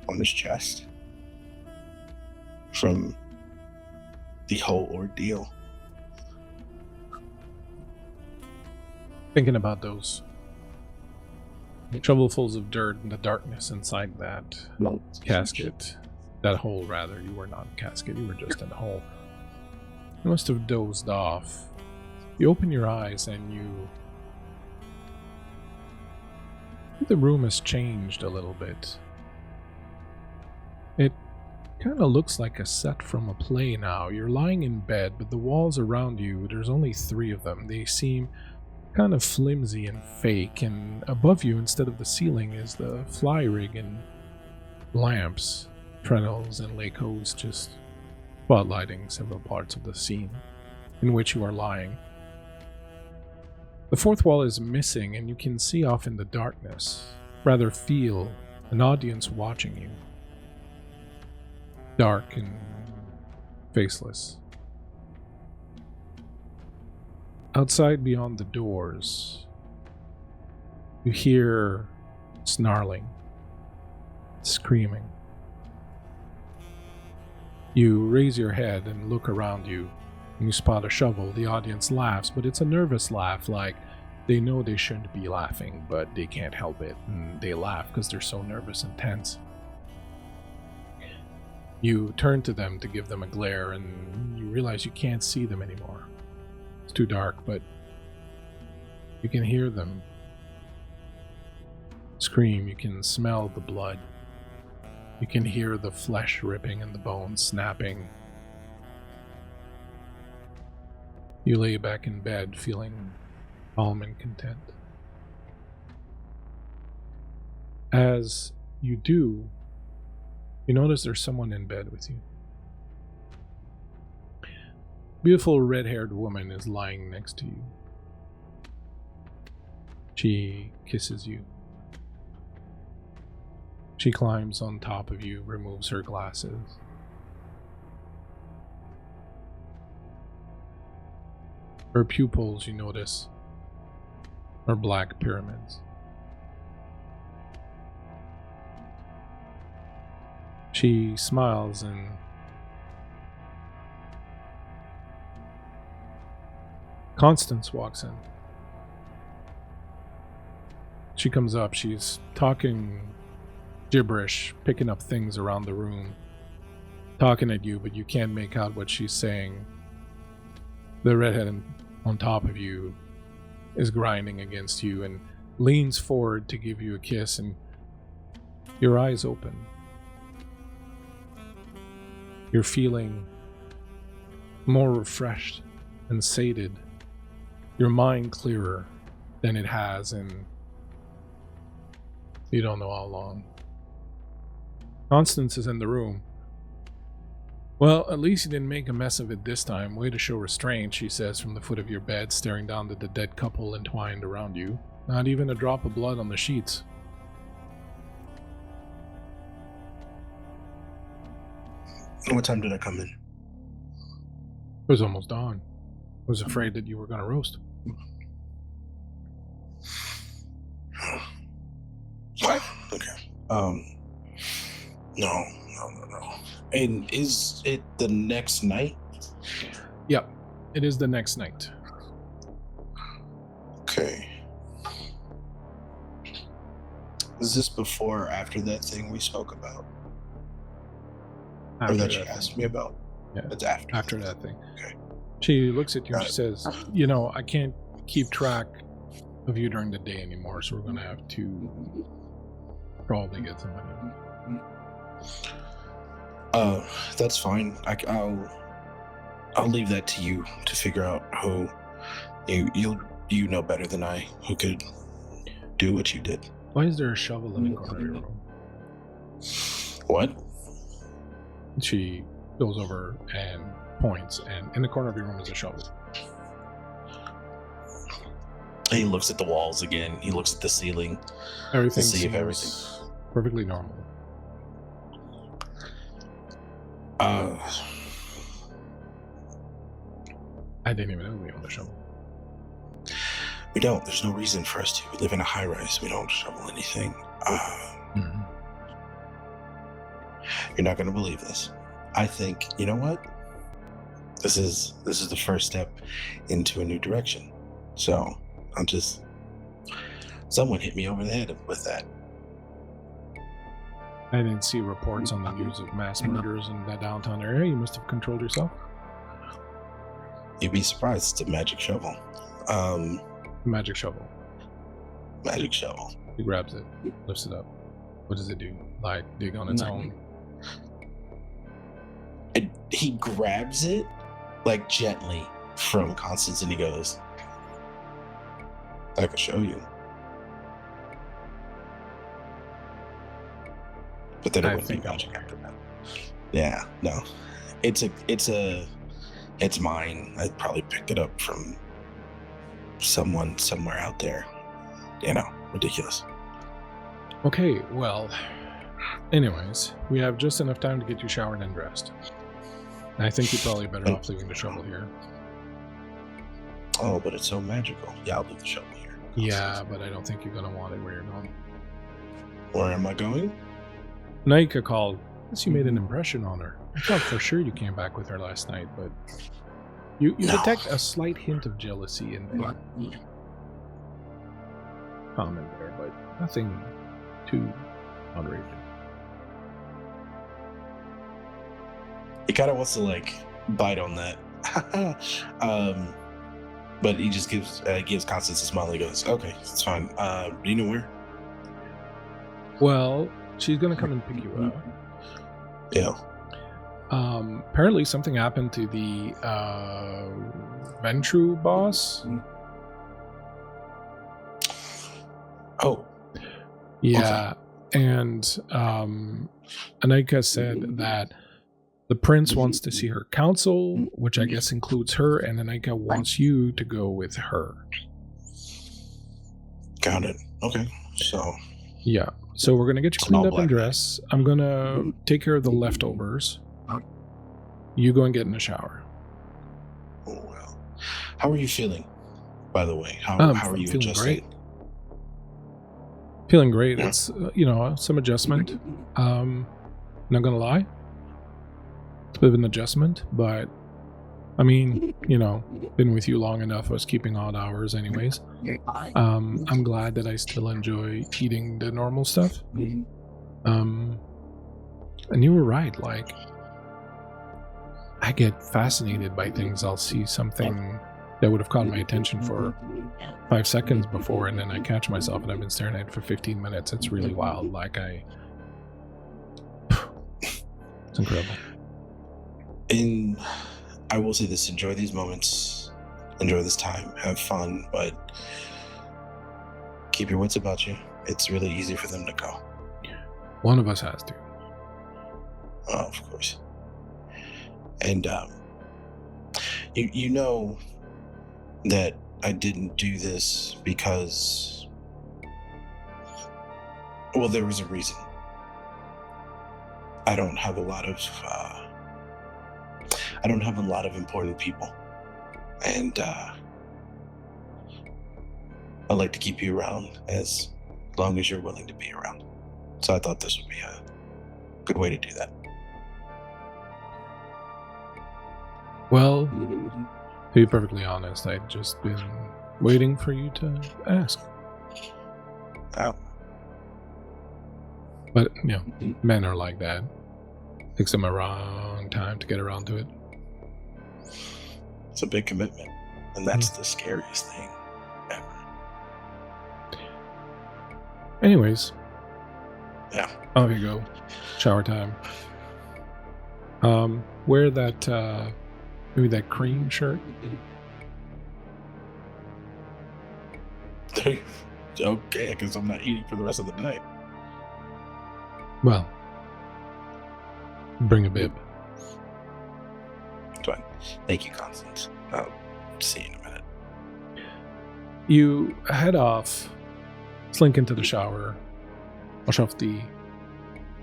on his chest from the whole ordeal. Thinking about those shovelfuls of dirt and the darkness inside that casket, that hole rather. You were not a casket, you were just in a hole. You must have dozed off. You open your eyes and the room has changed a little bit. It kind of looks like a set from a play now. You're lying in bed, but the walls around you, there's only 3 of them. They seem kind of flimsy and fake, and above you, instead of the ceiling, is the fly rig and lamps, treadles, and lacos just spotlighting several parts of the scene in which you are lying. The 4th wall is missing, and you can see off in the darkness, rather feel an audience watching you. Dark and faceless. Outside beyond the doors, you hear snarling, screaming. You raise your head and look around you. You spot a shovel. The audience laughs, but it's a nervous laugh, like they know they shouldn't be laughing, but they can't help it, and they laugh because they're so nervous and tense. You turn to them to give them a glare, and you realize you can't see them anymore. It's too dark, but you can hear them scream. You can smell the blood. You can hear the flesh ripping and the bones snapping. You lay back in bed, feeling calm and content. As you do, you notice there's someone in bed with you. Beautiful red-haired woman is lying next to you. She kisses you. She climbs on top of you, removes her glasses. Her pupils, you notice, are black pyramids. She smiles and Constance walks in. She comes up, she's talking gibberish, picking up things around the room, talking at you, but you can't make out what she's saying. The redhead on top of you is grinding against you and leans forward to give you a kiss, and your eyes open. You're feeling more refreshed and sated, your mind clearer than it has in you don't know how long. Constance is in the room. Well, at least you didn't make a mess of it this time. Way to show restraint, she says from the foot of your bed, staring down at the dead couple entwined around you. Not even a drop of blood on the sheets. What time did I come in? It was almost dawn. I was afraid that you were going to roast. What? Okay. No. And is it the next night? Yep. It is the next night. Okay. Is this before or after that thing we spoke about? Or that you asked me about? Yeah. It's after. After that thing. Okay. She looks at you and she says, I can't keep track of you during the day anymore, so we're going to have to probably get somebody. That's fine. I'll leave that to you to figure out who you know better than I who could do what you did. Why is there a shovel in the corner of your room? What? She goes over and points, and in the corner of your room is a shovel. He looks at the walls again. He looks at the ceiling. Everything to see if seems everything perfectly normal. I didn't even know we owned a shovel. We don't. There's no reason for us to. We live in a high-rise. We don't shovel anything. You're not going to believe this. I think, you know what? This is the first step into a new direction. So someone hit me over the head with that. I didn't see reports on the news of mass murders in that downtown area. You must have controlled yourself. You'd be surprised. It's a magic shovel. Magic shovel. Magic shovel. He grabs it, lifts it up. What does it do? Like dig on its own? He grabs it like gently from Constance and he goes, I could show you. But then it wouldn't be magic after that. Yeah, no. It's mine. I probably picked it up from someone somewhere out there. Ridiculous. Okay, well, anyways, we have just enough time to get you showered and dressed. I think you're probably better off leaving the shovel here. Oh, but it's so magical. Yeah, I'll leave the shovel here. Yeah, but I don't think you're going to want it where you're going. Where am I going? Naika called. Guess you made an impression on her. I thought for sure you came back with her last night, but you detect a slight hint of jealousy in the comment there, but nothing too outrageous. He kind of wants to bite on that, but he just gives Constance a smile. He goes, "Okay, it's fine. Do you know where?" Well, she's gonna come and pick you up. Yeah. Apparently something happened to the Ventru boss. Oh. Yeah. Okay. And Anika said that the prince wants to see her council, which I guess includes her, and Anika wants you to go with her. Got it. Okay. So. Yeah. So we're going to get you cleaned up and dressed. I'm going to take care of the leftovers. You go and get in the shower. Oh, well. How are you feeling, by the way? How are you feeling adjusting? Great. Feeling great. It's, some adjustment. Not going to lie. It's a bit of an adjustment, but I mean, been with you long enough. I was keeping odd hours anyways. I'm glad that I still enjoy eating the normal stuff. And you were right, I get fascinated by things. I'll see something that would have caught my attention for 5 seconds before, and then I catch myself and I've been staring at it for 15 minutes. It's really wild. It's incredible. And I will say this, enjoy these moments, enjoy this time, have fun, but keep your wits about you. It's really easy for them to go. One of us has to. Oh, of course. And you know that I didn't do this because, well, there was a reason. I don't have a lot of I don't have a lot of important people. And I'd like to keep you around as long as you're willing to be around. So I thought this would be a good way to do that. Well, to be perfectly honest, I'd just been waiting for you to ask. Oh. But, men are like that. Takes them a long time to get around to it. It's a big commitment, and that's the scariest thing ever. Anyways. Yeah. Off you go. Shower time. Wear that, maybe that cream shirt. Okay, because I'm not eating for the rest of the night. Well, bring a bib. Fine. Thank you, Constance. I'll see you in a minute. You head off, slink into the shower, wash off the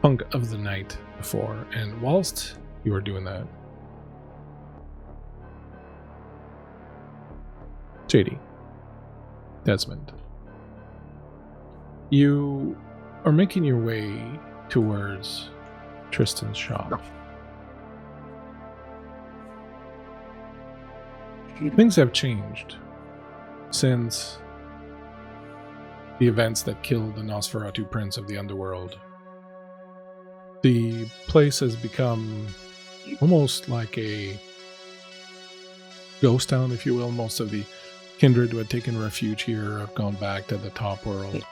funk of the night before, and whilst you are doing that, JD, Desmond, you are making your way towards Tristan's shop. Things have changed since the events that killed the Nosferatu Prince of the Underworld. The place has become almost like a ghost town, if you will. Most of the kindred who had taken refuge here have gone back to the top world.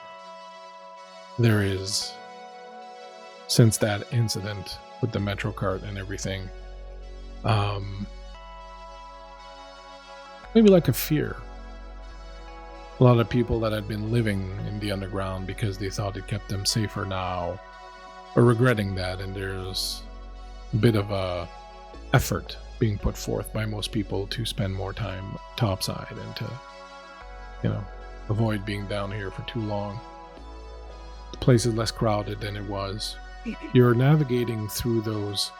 There is, since that incident with the Metro cart and everything, maybe like a fear. A lot of people that had been living in the underground because they thought it kept them safer now are regretting that, and there's a bit of a effort being put forth by most people to spend more time topside and to, avoid being down here for too long. The place is less crowded than it was. You're navigating through those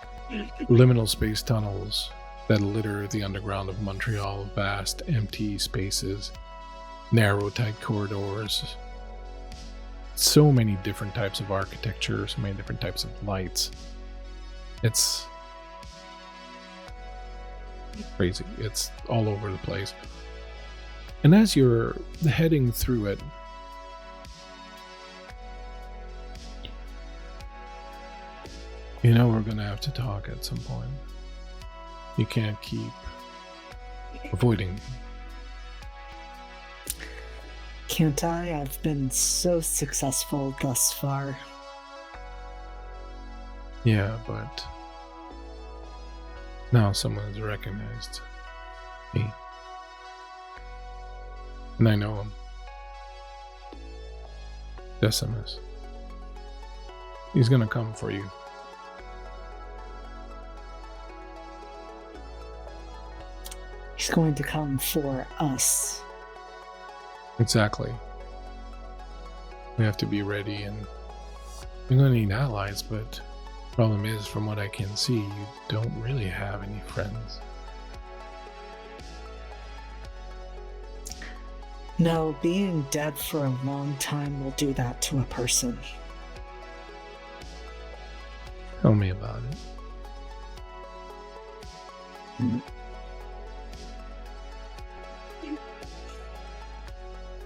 liminal space tunnels that litter the underground of Montreal, vast, empty spaces, narrow, tight corridors, so many different types of architecture, so many different types of lights. It's crazy. It's all over the place. And as you're heading through it, we're gonna have to talk at some point. You can't keep avoiding me. Can't I? I've been so successful thus far. Yeah, but now someone has recognized me. And I know him. Decimus. He's gonna come for you. He's going to come for us. Exactly. We have to be ready, and we're going to need allies, but the problem is, from what I can see, you don't really have any friends. No, being dead for a long time will do that to a person. Tell me about it.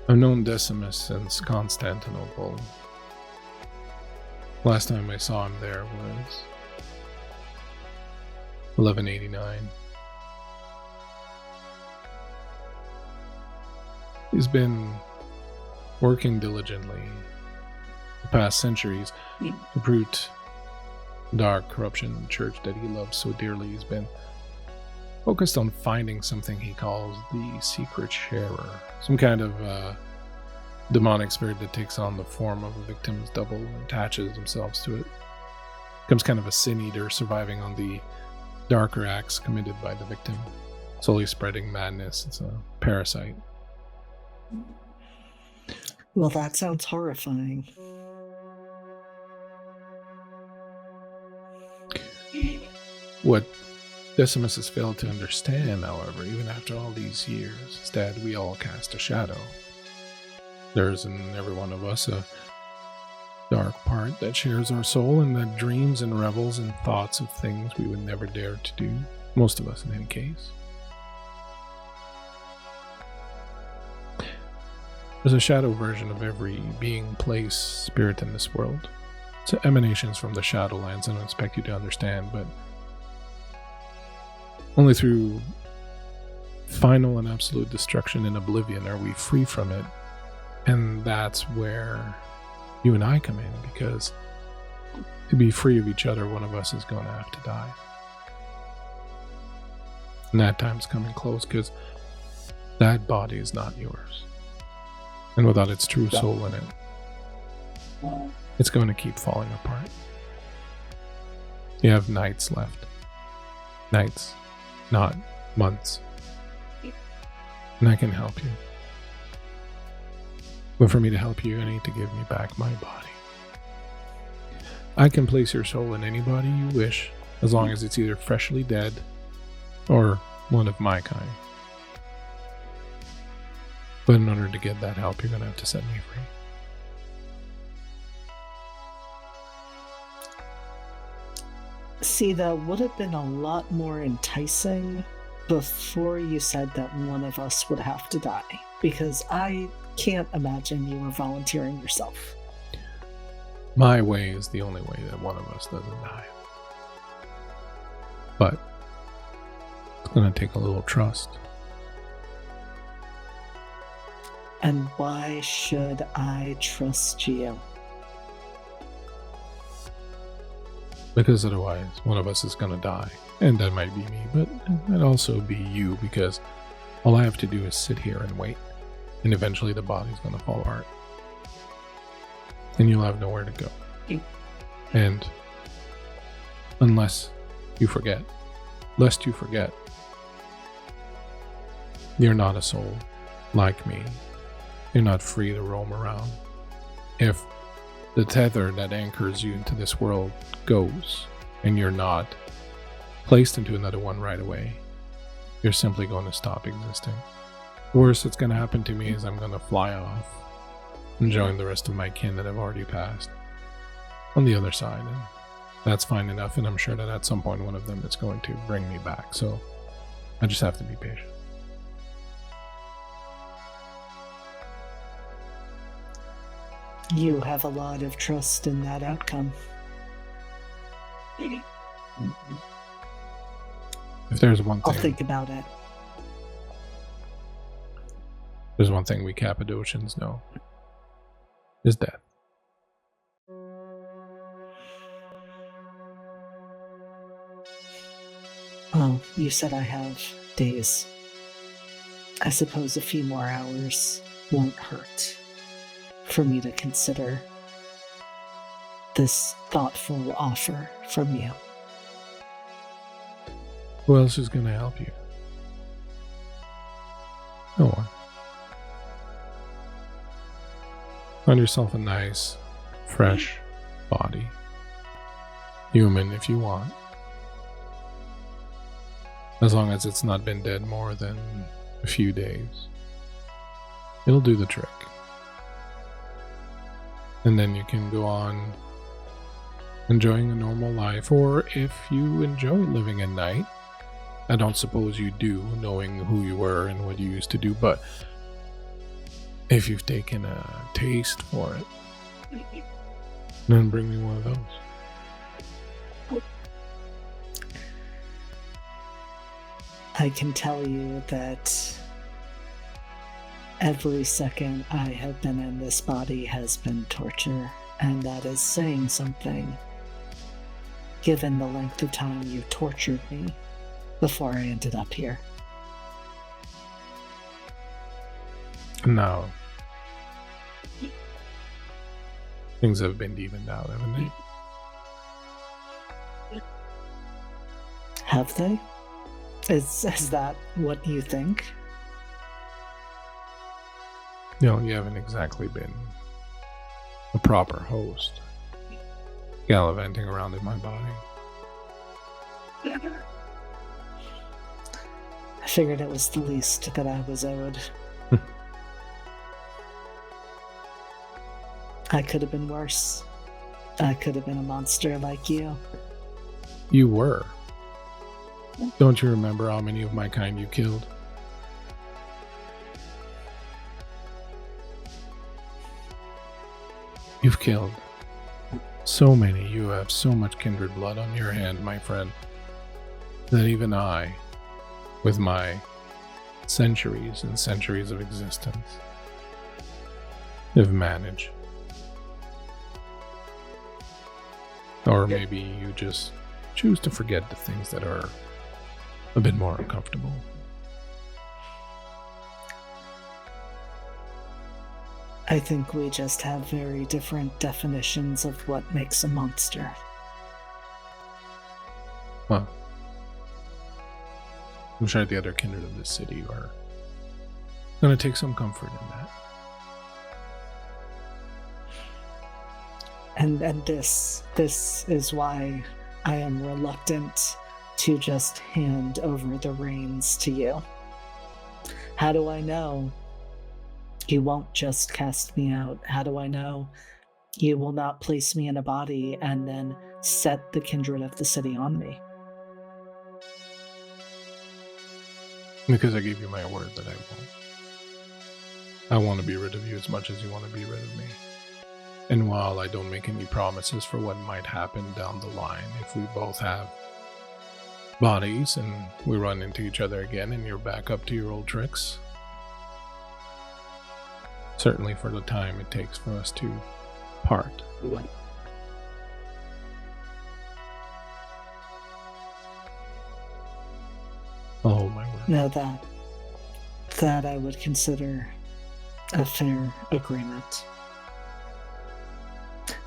I've known Decimus since Constantinople. Last time I saw him there was 1189. He's been working diligently the past centuries to uproot dark corruption in the church that he loves so dearly. He's been focused on finding something he calls the secret sharer, some kind of demonic spirit that takes on the form of a victim's double and attaches themselves to it. Becomes kind of a sin eater, surviving on the darker acts committed by the victim, slowly spreading madness. It's a parasite. Well, that sounds horrifying. What Decimus has failed to understand, however, even after all these years, is that we all cast a shadow. There's in every one of us a dark part that shares our soul and that dreams and revels in thoughts of things we would never dare to do, most of us in any case. There's a shadow version of every being, place, spirit in this world. It's emanations from the Shadowlands. I don't expect you to understand, but only through final and absolute destruction and oblivion are we free from it. And that's where you and I come in, because to be free of each other, one of us is going to have to die. And that time's coming close, because that body is not yours. And without its true soul in it, it's going to keep falling apart. You have nights left. Nights, not months. And I can help you. But for me to help you, I need to give me back my body. I can place your soul in any body you wish, as long as it's either freshly dead or one of my kind. But in order to get that help, you're going to have to set me free. See, that would have been a lot more enticing before you said that one of us would have to die, because I can't imagine you were volunteering yourself. My way is the only way that one of us doesn't die. But it's going to take a little trust. And why should I trust you? Because otherwise, one of us is going to die. And that might be me, but it might also be you, because all I have to do is sit here and wait. And eventually the body's going to fall apart. And you'll have nowhere to go. And unless you forget, lest you forget, you're not a soul like me. You're not free to roam around. If the tether that anchors you into this world goes, and you're not placed into another one right away, you're simply going to stop existing. The worst that's going to happen to me is I'm going to fly off and join the rest of my kin that have already passed on the other side, and that's fine enough, and I'm sure that at some point one of them is going to bring me back, so I just have to be patient. You have a lot of trust in that outcome. If there's one thing, I'll think about it. There's one thing we Cappadocians know, is death. Well, you said I have days. I suppose a few more hours won't hurt for me to consider this thoughtful offer from you. Who else is going to help you? No one. Find yourself a nice, fresh body. Human if you want. As long as it's not been dead more than a few days. It'll do the trick. And then you can go on enjoying a normal life, or if you enjoy living at night, I don't suppose you do, knowing who you were and what you used to do, but if you've taken a taste for it, then bring me one of those. I can tell you that every second I have been in this body has been torture, and that is saying something, given the length of time you tortured me before I ended up here. Now, things have been evened out, haven't they? Have they? Is that what you think? You know, you haven't exactly been a proper host, gallivanting around in my body. I figured it was the least that I was owed. I could have been worse. I could have been a monster like you. You were. Don't you remember how many of my kind you killed? You've killed so many. You have so much kindred blood on your hand, my friend, that even I, with my centuries and centuries of existence, have managed. Or maybe you just choose to forget the things that are a bit more uncomfortable. I think we just have very different definitions of what makes a monster. Well, I'm sure the other kindred of this city are going to take some comfort in that. And this is why I am reluctant to just hand over the reins to you. How do I know you won't just cast me out? How do I know you will not place me in a body and then set the kindred of the city on me? Because I gave you my word that I won't. I want to be rid of you as much as you want to be rid of me. And while I don't make any promises for what might happen down the line, if we both have bodies and we run into each other again and you're back up to your old tricks, certainly for the time it takes for us to part. I'll hold my word. Now that I would consider a fair agreement.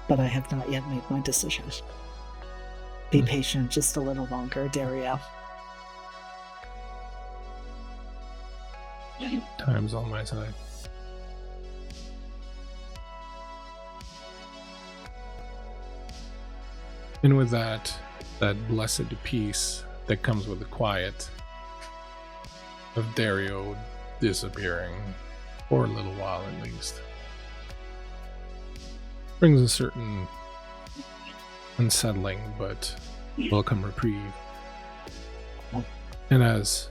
But I have not yet made my decision. Be patient just a little longer, Dario. Time's on my side. And with that blessed peace that comes with the quiet of Dario disappearing, for a little while at least, brings a certain unsettling but welcome reprieve. And as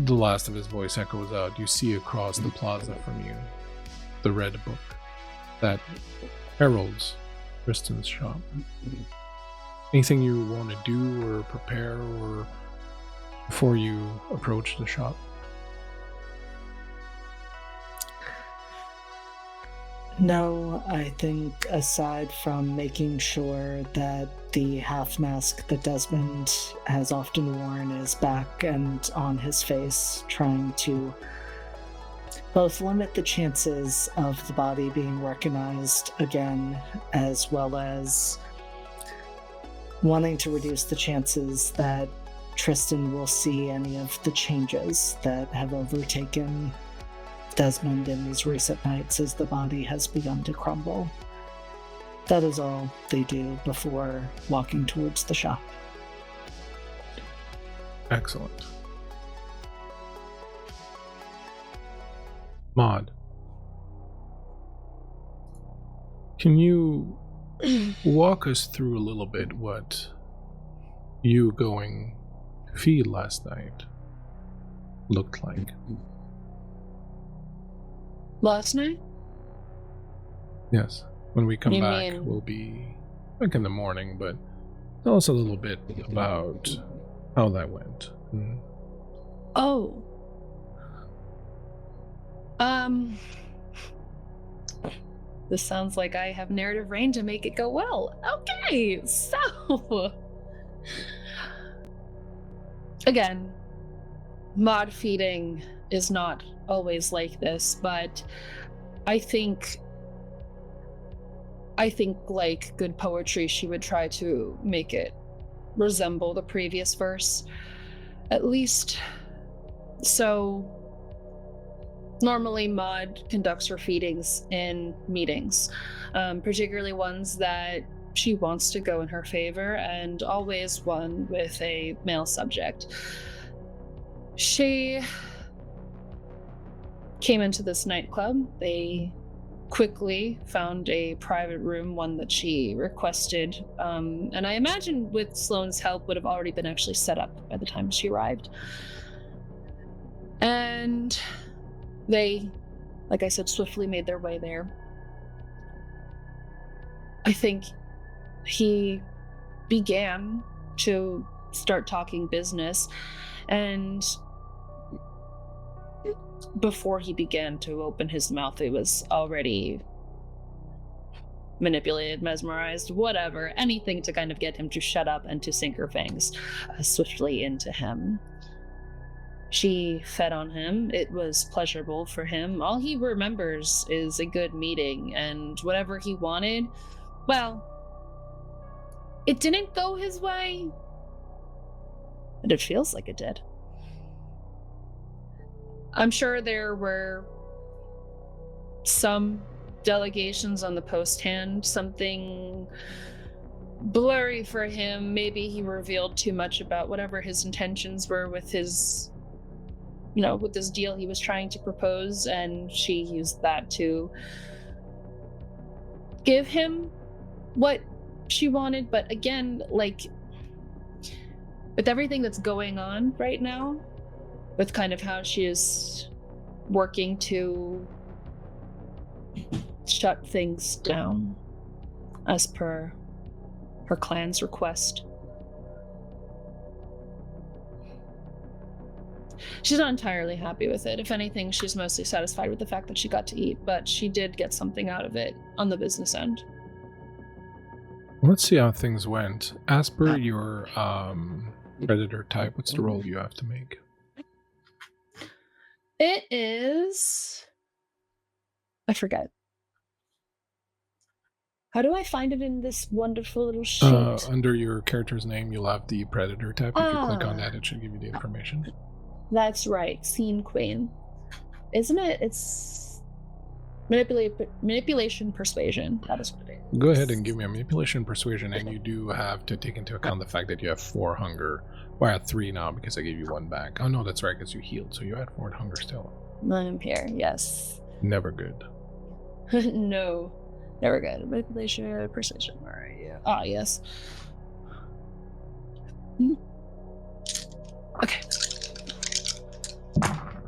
the last of his voice echoes out, you see across the plaza from you the red book that heralds Tristan's shop. Anything you want to do or prepare or before you approach the shop? No, I think aside from making sure that the half mask that Desmond has often worn is back and on his face, trying to both limit the chances of the body being recognized again, as well as wanting to reduce the chances that Tristan will see any of the changes that have overtaken Desmond in these recent nights as the body has begun to crumble. That is all they do before walking towards the shop. Excellent. Maud, can you walk us through a little bit what you going to feed last night looked like? Last night? Yes. When we come You back, mean- we'll be back in the morning, but tell us a little bit about how that went. Oh. This sounds like I have narrative reign to make it go well. Okay, so again, mod feeding is not always like this, but I think like good poetry, she would try to make it resemble the previous verse, at least. So normally Maud conducts her feedings in meetings, particularly ones that she wants to go in her favor, and always one with a male subject. She came into this nightclub. They quickly found a private room, one that she requested, and I imagine with Sloane's help would have already been actually set up by the time she arrived. And they, like I said, swiftly made their way there. I think he began to start talking business, and before he began to open his mouth, it was already manipulated, mesmerized, whatever, anything to kind of get him to shut up and to sink her fangs swiftly into him. She fed on him. It was pleasurable for him. All he remembers is a good meeting, and whatever he wanted, well, it didn't go his way, but it feels like it did. I'm sure there were some delegations on the post hand, something blurry for him. Maybe he revealed too much about whatever his intentions were with his, with this deal he was trying to propose, and she used that to give him what she wanted. But again, like, with everything that's going on right now, with kind of how she is working to shut things down as per her clan's request, she's not entirely happy with it. If anything, she's mostly satisfied with the fact that she got to eat, but she did get something out of it on the business end. Let's see how things went. As per your predator type, what's the roll you have to make? It is... I forget. How do I find it in this wonderful little sheet? Under your character's name, you'll have the predator type. If you click on that, it should give you the information. That's right. Scene Queen. Isn't it? It's manipulation persuasion. That is what it is. Go ahead and give me a manipulation persuasion, and you do have to take into account the fact that you have 4 hunger. Well, I have 3 now because I gave you 1 back. Oh no, that's right, because you healed, so you had 4 hunger still. I'm here, yes. Never good. No, never good. Manipulation, persuasion. Where are you? Ah, yes. Okay.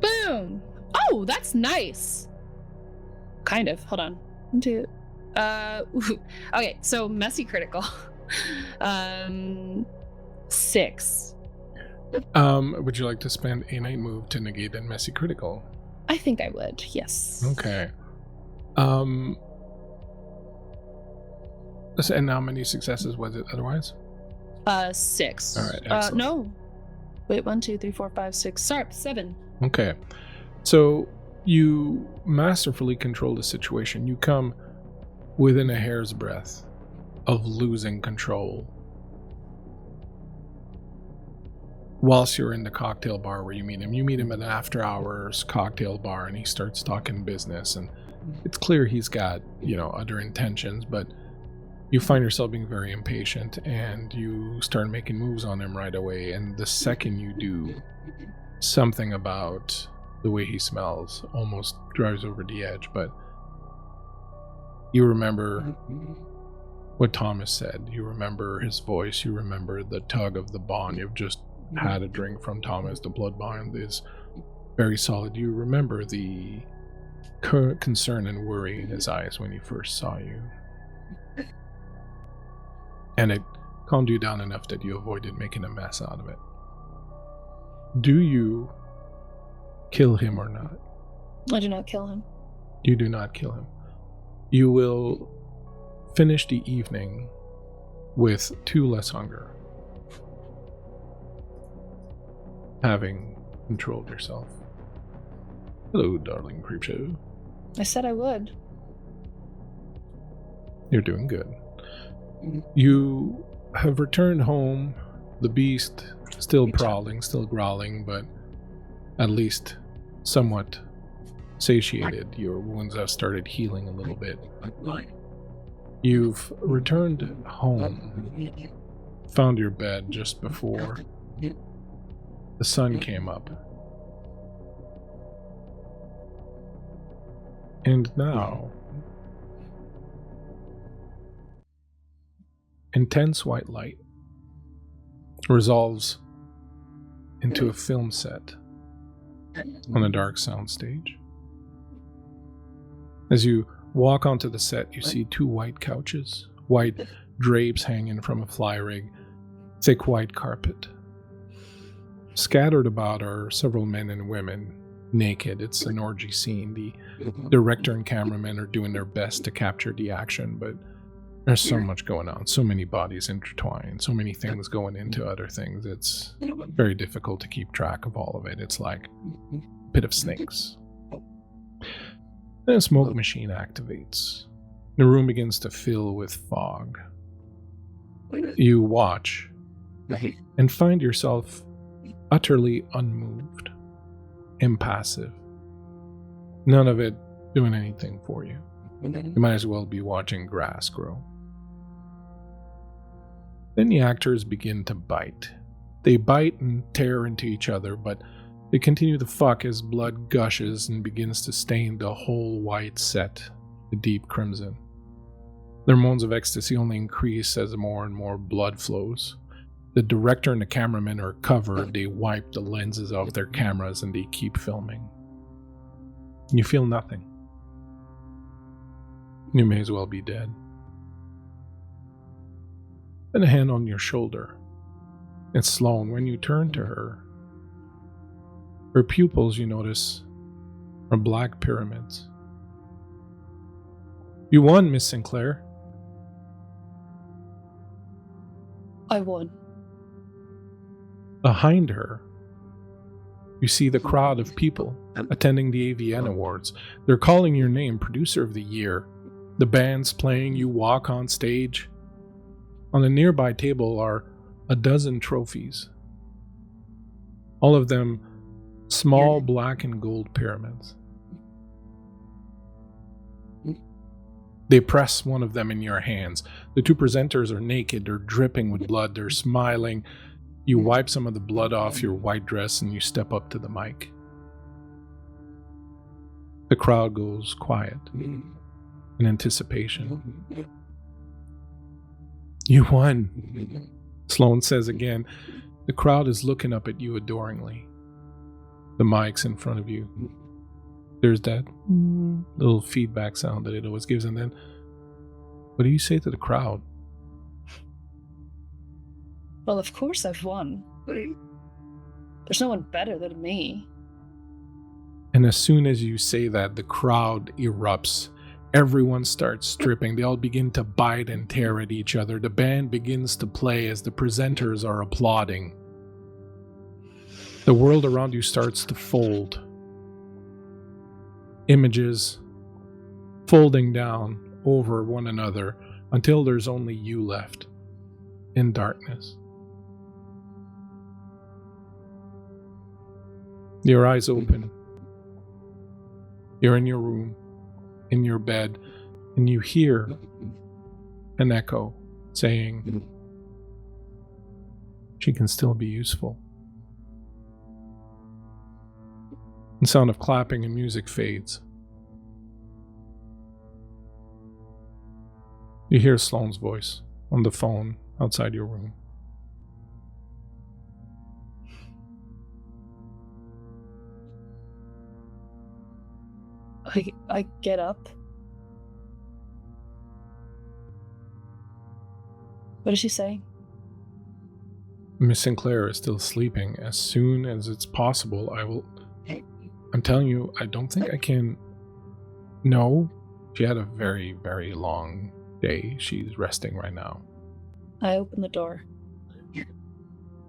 Boom! Oh, that's nice. Kind of. Hold on. 1, 2. Okay, so messy critical. 6. Would you like to spend a night move to negate that messy critical? I think I would, yes. Okay. And how many successes was it otherwise? 6. All right, excellent. No. Wait, 1, 2, 3, 4, 5, 6. Sorry, 7. Okay. So you masterfully control the situation. You come within a hair's breadth of losing control whilst you're in the cocktail bar where you meet him. You meet him at an after hours cocktail bar, and he starts talking business, and it's clear he's got, other intentions, but you find yourself being very impatient, and you start making moves on him right away. And the second you do, something about the way he smells almost drives over the edge. But you remember what Thomas said. You remember his voice. You remember the tug of the bond. You've just had a drink from Thomas. The blood bond is very solid. You remember the concern and worry in his eyes when he first saw you. And it calmed you down enough that you avoided making a mess out of it. Do you kill him or not? I do not kill him. You do not kill him. You will finish the evening with 2 less hunger, having controlled yourself. Hello, darling Creepshow. I said I would. You're doing good. You have returned home. The beast still prowling, still growling, but at least somewhat satiated. Your wounds have started healing a little bit. You've returned home, found your bed just before the sun came up, And now, intense white light resolves into a film set on a dark soundstage. As you walk onto the set, you see 2 white couches, white drapes hanging from a fly rig, thick white carpet. Scattered about are several men and women, naked. It's an orgy scene. The director and cameraman are doing their best to capture the action, but there's so much going on, so many bodies intertwined, so many things going into other things. It's very difficult to keep track of all of it. It's like a pit of snakes. Then a smoke machine activates. The room begins to fill with fog. You watch and find yourself utterly unmoved, impassive. None of it doing anything for you. You might as well be watching grass grow. Then the actors begin to bite. They bite and tear into each other, but they continue to fuck as blood gushes and begins to stain the whole white set a deep crimson. Their moans of ecstasy only increase as more and more blood flows. The director and the cameraman are covered. They wipe the lenses off their cameras and they keep filming. You feel nothing. You may as well be dead. Then a hand on your shoulder. It's Sloane. When you turn to her, her pupils, you notice, are black pyramids. You won, Miss Sinclair. I won. Behind her, you see the crowd of people attending the AVN Awards. They're calling your name Producer of the Year. The band's playing, you walk on stage. On a nearby table are a dozen trophies. All of them small black and gold pyramids. They press one of them in your hands. The 2 presenters are naked, they're dripping with blood, they're smiling. You wipe some of the blood off your white dress and you step up to the mic. The crowd goes quiet in anticipation. You won, Sloane says again. The crowd is looking up at you adoringly. The mic's in front of you. There's that little feedback sound that it always gives, and then, what do you say to the crowd? Well, of course I've won. There's no one better than me. And as soon as you say that, the crowd erupts. Everyone starts stripping. They all begin to bite and tear at each other. The band begins to play as the presenters are applauding. The world around you starts to fold. Images folding down over one another until there's only you left in darkness. Your eyes open. You're in your room, in your bed, and you hear an echo saying, "She can still be useful." The sound of clapping and music fades. You hear Sloane's voice on the phone outside your room. I get up. What is she saying? Miss Sinclair is still sleeping. As soon as it's possible, I'm telling you, I don't think I can. No, she had a very, very long day. She's resting right now. I open the door. She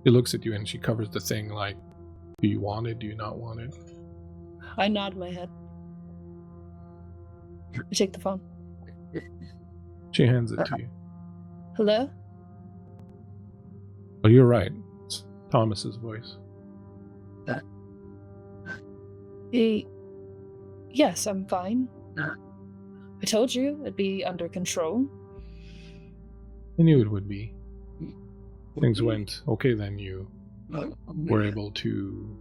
looks at you and she covers the thing like, do you want it? Do you not want it? I nod my head. I take the phone. She hands it to you. Hello? Oh, you're right. It's Thomas's voice. Yes, I'm fine. I told you it'd be under control. I knew it would be. Things went okay then. You were able to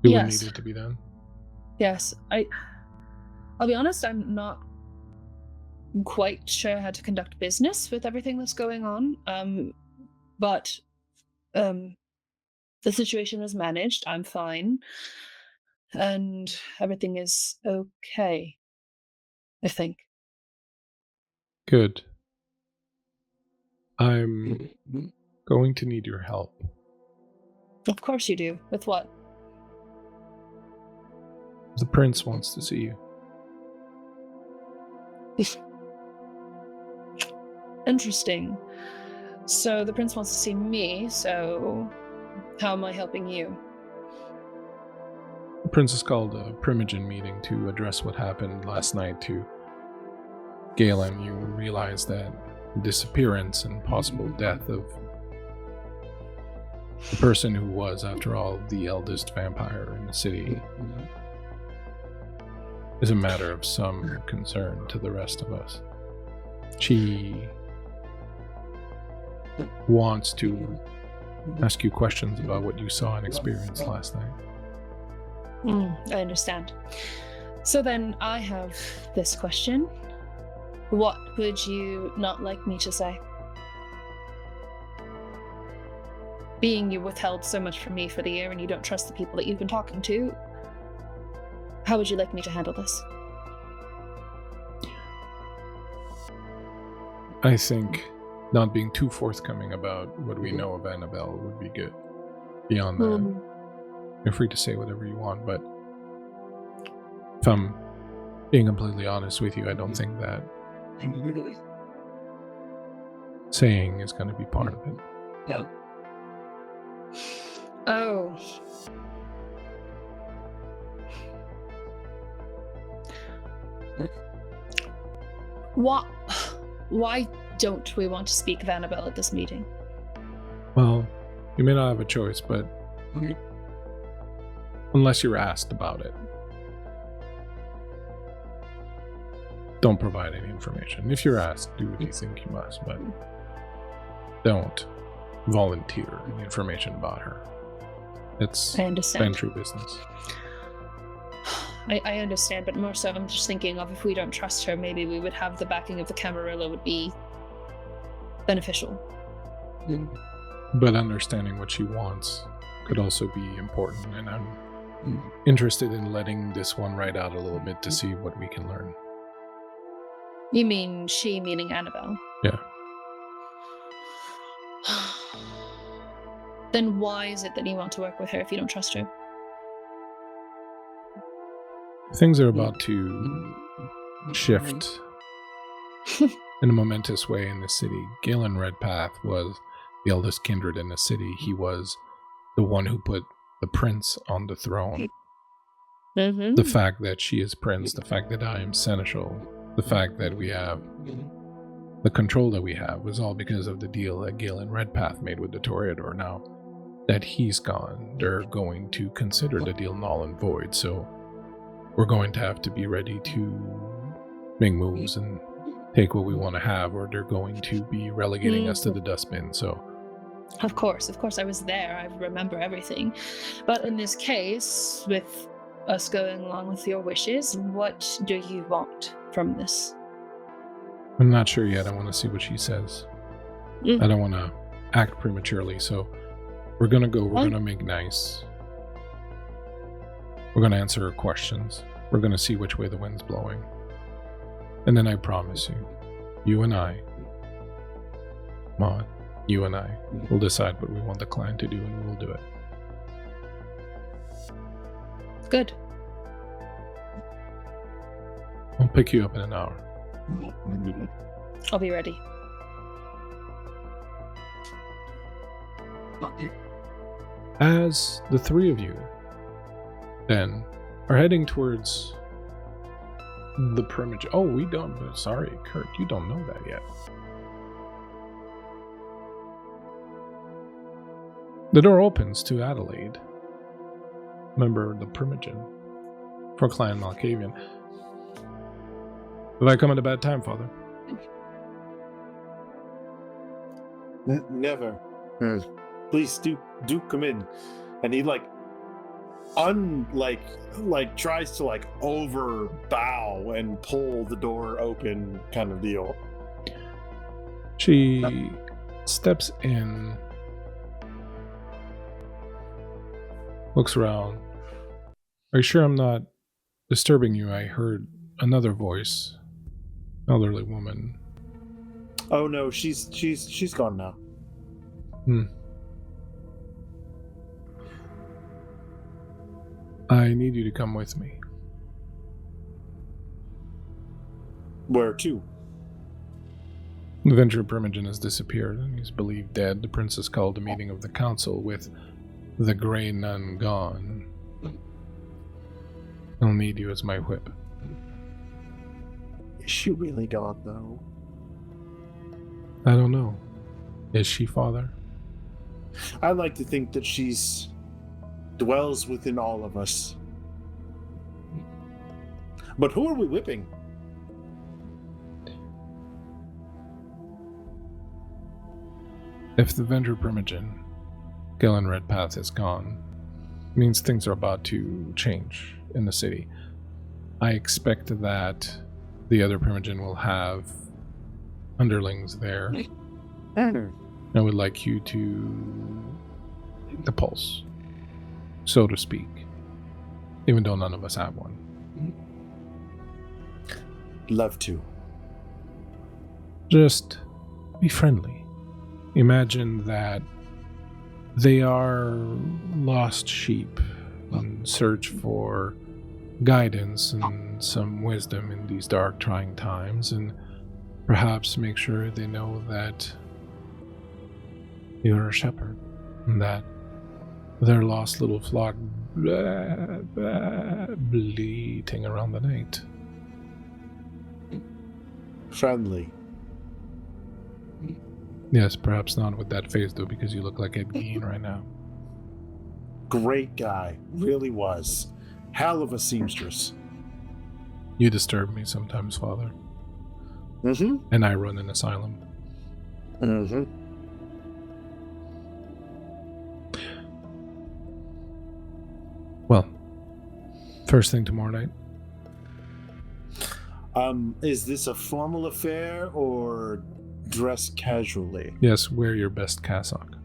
Do Yes. what needed to be done? Yes, I'll be honest, I'm not quite sure how to conduct business with everything that's going on. But the situation is managed. I'm fine. And everything is okay, I think. Good. I'm going to need your help. Of course you do. With what? The prince wants to see you. Interesting. So the prince wants to see me, so how am I helping you? The prince has called a Primogen meeting to address what happened last night to Galen. You realize that disappearance and possible death of the person who was, after all, the eldest vampire in the city is a matter of some concern to the rest of us. She wants to ask you questions about what you saw and experienced last night. I understand. So then I have this question. What would you not like me to say? Being you withheld so much from me for the year and you don't trust the people that you've been talking to, how would you like me to handle this? I think not being too forthcoming about what we know of Annabelle would be good. Beyond that, you're free to say whatever you want, but if I'm being completely honest with you, I don't think that saying is going to be part of it. Yeah. Oh. What? Why don't we want to speak of Annabelle at this meeting? Well, you may not have a choice, but unless you're asked about it, don't provide any information. If you're asked, do what you think you must, but don't volunteer any information about her. It's I understand. true business. I understand, but more so I'm just thinking of if we don't trust her, maybe we would have the backing of the Camarilla would be beneficial. But understanding what she wants could also be important, and I'm interested in letting this one ride out a little bit to see what we can learn. You mean she, meaning Annabelle? Yeah. Then why is it that you want to work with her if you don't trust her? Things are about to shift in a momentous way in the city. Galen Redpath was the eldest kindred in the city. He was the one who put the prince on the throne. The fact that she is prince, the fact that I am seneschal, the fact that we have the control that we have was all because of the deal that Galen Redpath made with the Toreador. Now that he's gone, they're going to consider the deal null and void, so we're going to have to be ready to make moves and take what we want to have, or they're going to be relegating us to the dustbin. So Of course, I was there. I remember everything. But in this case, with us going along with your wishes, what do you want from this? I'm not sure yet. I want to see what she says. I don't want to act prematurely, so we're going to go. We're going to make nice. We're going to answer her questions. We're going to see which way the wind's blowing. And then I promise you, you and I, Maud, you and I will decide what we want the clan to do, and we will do it. Good. I'll pick you up in an hour. I'll be ready. As the three of you then are heading towards the Primogen. Oh, we don't. Sorry, Kurt, you don't know that yet. The door opens to Adelaide, member of the Primogen for Clan Malkavian. Have I come at a bad time, Father? Never. Please do come in. And he tries to over bow and pull the door open kind of deal. She steps in, looks around. Are you sure I'm not disturbing you? I heard another voice, elderly woman. Oh no, she's gone now. I need you to come with me. Where to? The Venture Primogen has disappeared, and he's believed dead. The princess called a meeting of the council with the Grey Nun gone. I'll need you as my whip. Is she really gone, though? I don't know. Is she, Father? I like to think that she's dwells within all of us. But who are we whipping? If the Vendor Primogen, Galen Redpath is gone, it means things are about to change in the city. I expect that the other Primogen will have underlings there. I would like you to take the pulse, so to speak, even though none of us have one. Love to. Just be friendly. Imagine that they are lost sheep in search for guidance and some wisdom in these dark, trying times, and perhaps make sure they know that you're a shepherd and that their lost little flock bleating around the night. Friendly. Yes, perhaps not with that face, though, because you look like Ed Gein right now. Great guy. Really was. Hell of a seamstress. You disturb me sometimes, Father. Mm-hmm. And I run an asylum. Mm-hmm. Well, first thing tomorrow night. Is this a formal affair or dress casually? Yes, wear your best cassock.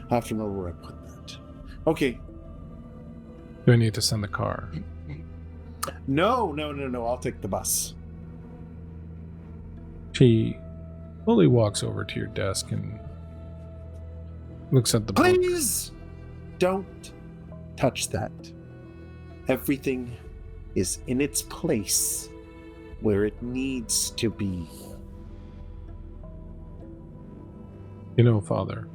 I have to know where I put that. Okay. Do I need to send the car? No. I'll take the bus. She slowly walks over to your desk and looks at the book. Please don't touch that. Everything is in its place where it needs to be. You know, Father,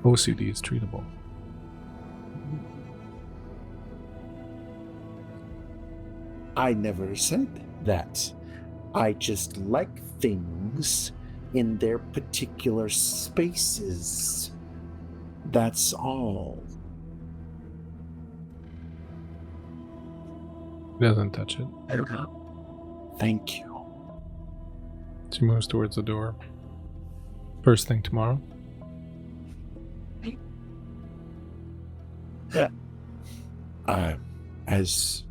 OCD is treatable. I never said that. I just like things in their particular spaces. That's all. Doesn't touch it. Thank you. She moves towards the door. First thing tomorrow. Yeah. As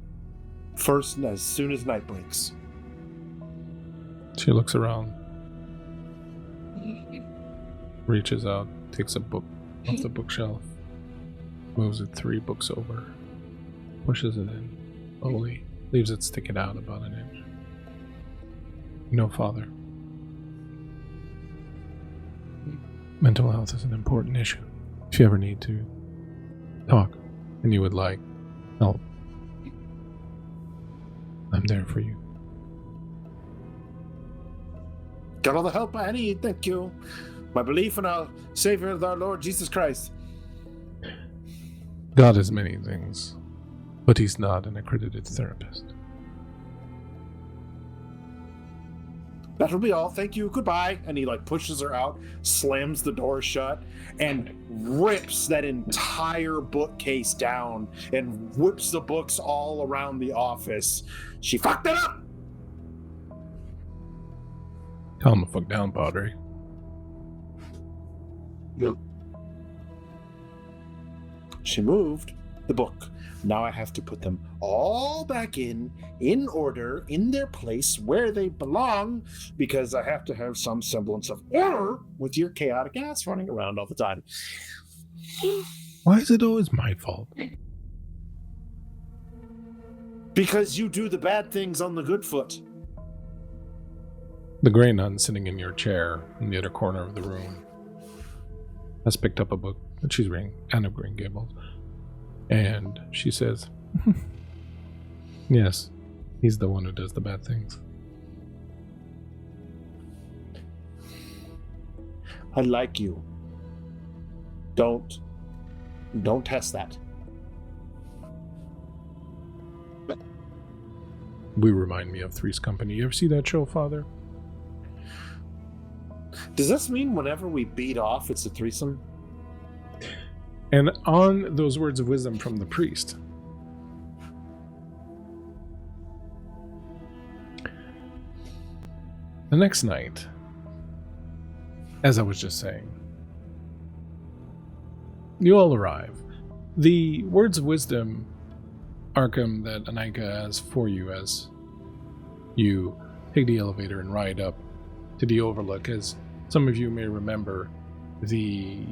soon as night breaks. She looks around, reaches out, takes a book off the bookshelf, moves it 3 books over, pushes it in, slowly, leaves it sticking out about an inch. You know, Father, mental health is an important issue. If you ever need to talk and you would like help, I'm there for you. Got all the help I need, thank you. My belief in our Savior, our Lord Jesus Christ. God is many things, but he's not an accredited therapist. That'll be all. Thank you. Goodbye. And he pushes her out, slams the door shut, and rips that entire bookcase down and whips the books all around the office. She fucked it up. Calm the fuck down, Padre. She moved the book. Now I have to put them all back in order, in their place, where they belong, because I have to have some semblance of order with your chaotic ass running around all the time. Why is it always my fault? Because you do the bad things on the good foot. The Grey Nun sitting in your chair in the other corner of the room has picked up a book that she's reading, Anne of Green Gables, and she says, yes, he's the one who does the bad things. I like you. Don't test that. We remind me of Three's Company. You ever see that show, Father? Does this mean whenever we beat off, it's a threesome? And on those words of wisdom from the priest, the next night, as I was just saying, you all arrive. The words of wisdom, Arkham, that Anika has for you as you take the elevator and ride up to the Overlook. As some of you may remember, the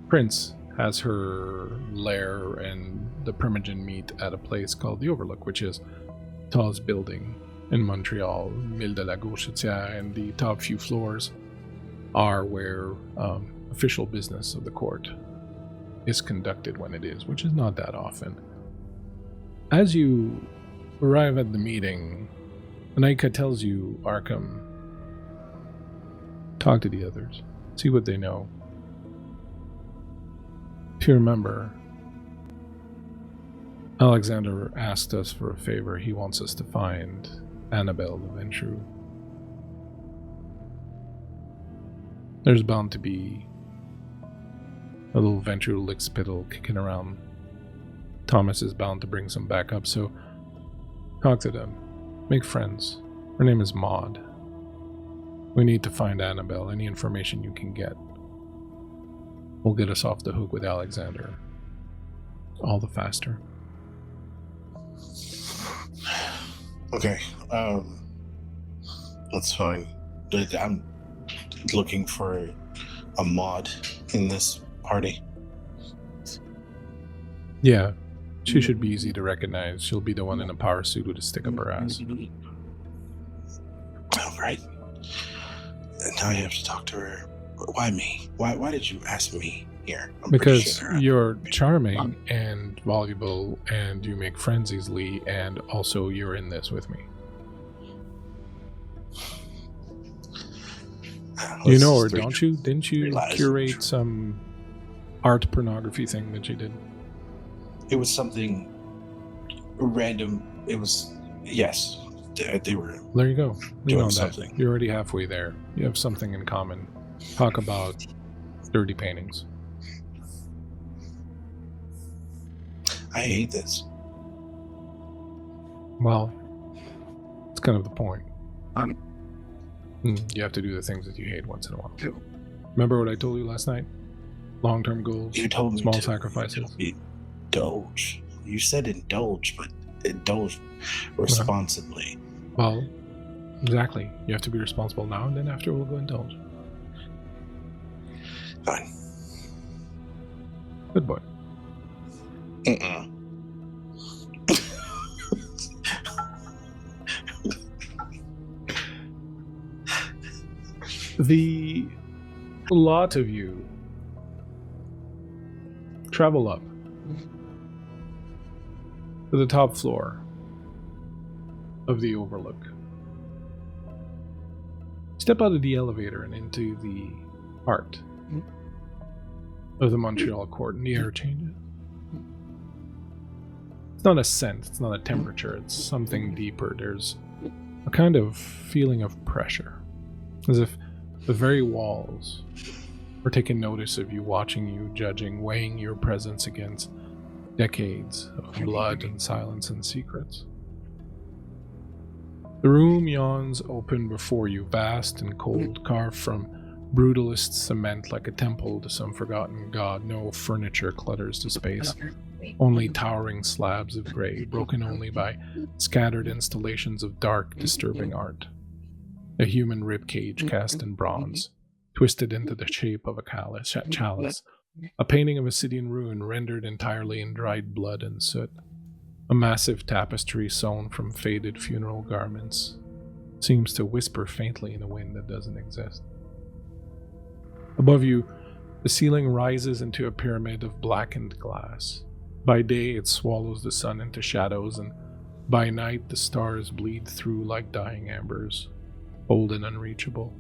prince has her lair and the Primogen meet at a place called the Overlook, which is the tallest building in Montreal, Ville de la Gauchetière, and the top few floors are where official business of the court is conducted when it is, which is not that often. As you arrive at the meeting, Anika tells you, Arkham, talk to the others, see what they know. If you remember, Alexander asked us for a favor. He wants us to find Annabelle the Ventrue. There's bound to be a little Ventrue lickspittle kicking around. Thomas is bound to bring some back up, so talk to them. Make friends. Her name is Maud. We need to find Annabelle. Any information you can get will get us off the hook with Alexander. All the faster. Okay, that's fine. I'm looking for a Maud in this party. Yeah, she should be easy to recognize. She'll be the one in a power suit with a stick up her ass. All right. Now I have to talk to her. Why me? Why did you ask me here? Because you're charming and voluble, and you make friends easily, and also you're in this with me. You know her, don't you? Didn't you curate some art pornography thing that you did? It was something random. It was, yes. They were. There you go. You know something. that. You're already halfway there. You have something in common. Talk about dirty paintings. I hate this. Well, it's kind of the point. You have to do the things that you hate once in a while. Remember what I told you last night? Long-term goals, You told me small to sacrifices. indulge. You said indulge, but indulge responsibly. Well, exactly. You have to be responsible now, and then after we'll go indulge. Fine. Good boy. The lot of you travel up to the top floor of the Overlook. Step out of the elevator and into the heart of the Montreal court, and the air changes. It's not a scent, it's not a temperature, it's something deeper. There's a kind of feeling of pressure, as if the very walls are taking notice of you, watching you, judging, weighing your presence against decades of blood and silence and secrets. The room yawns open before you, vast and cold, carved from Brutalist cement like a temple to some forgotten god. No furniture clutters the space. Only towering slabs of grey, broken only by scattered installations of dark, disturbing art. A human ribcage cast in bronze, twisted into the shape of a chalice. A painting of a city in ruin rendered entirely in dried blood and soot. A massive tapestry sewn from faded funeral garments. Seems to whisper faintly in a wind that doesn't exist. Above you, the ceiling rises into a pyramid of blackened glass. By day, it swallows the sun into shadows, and by night, the stars bleed through like dying embers, old and unreachable.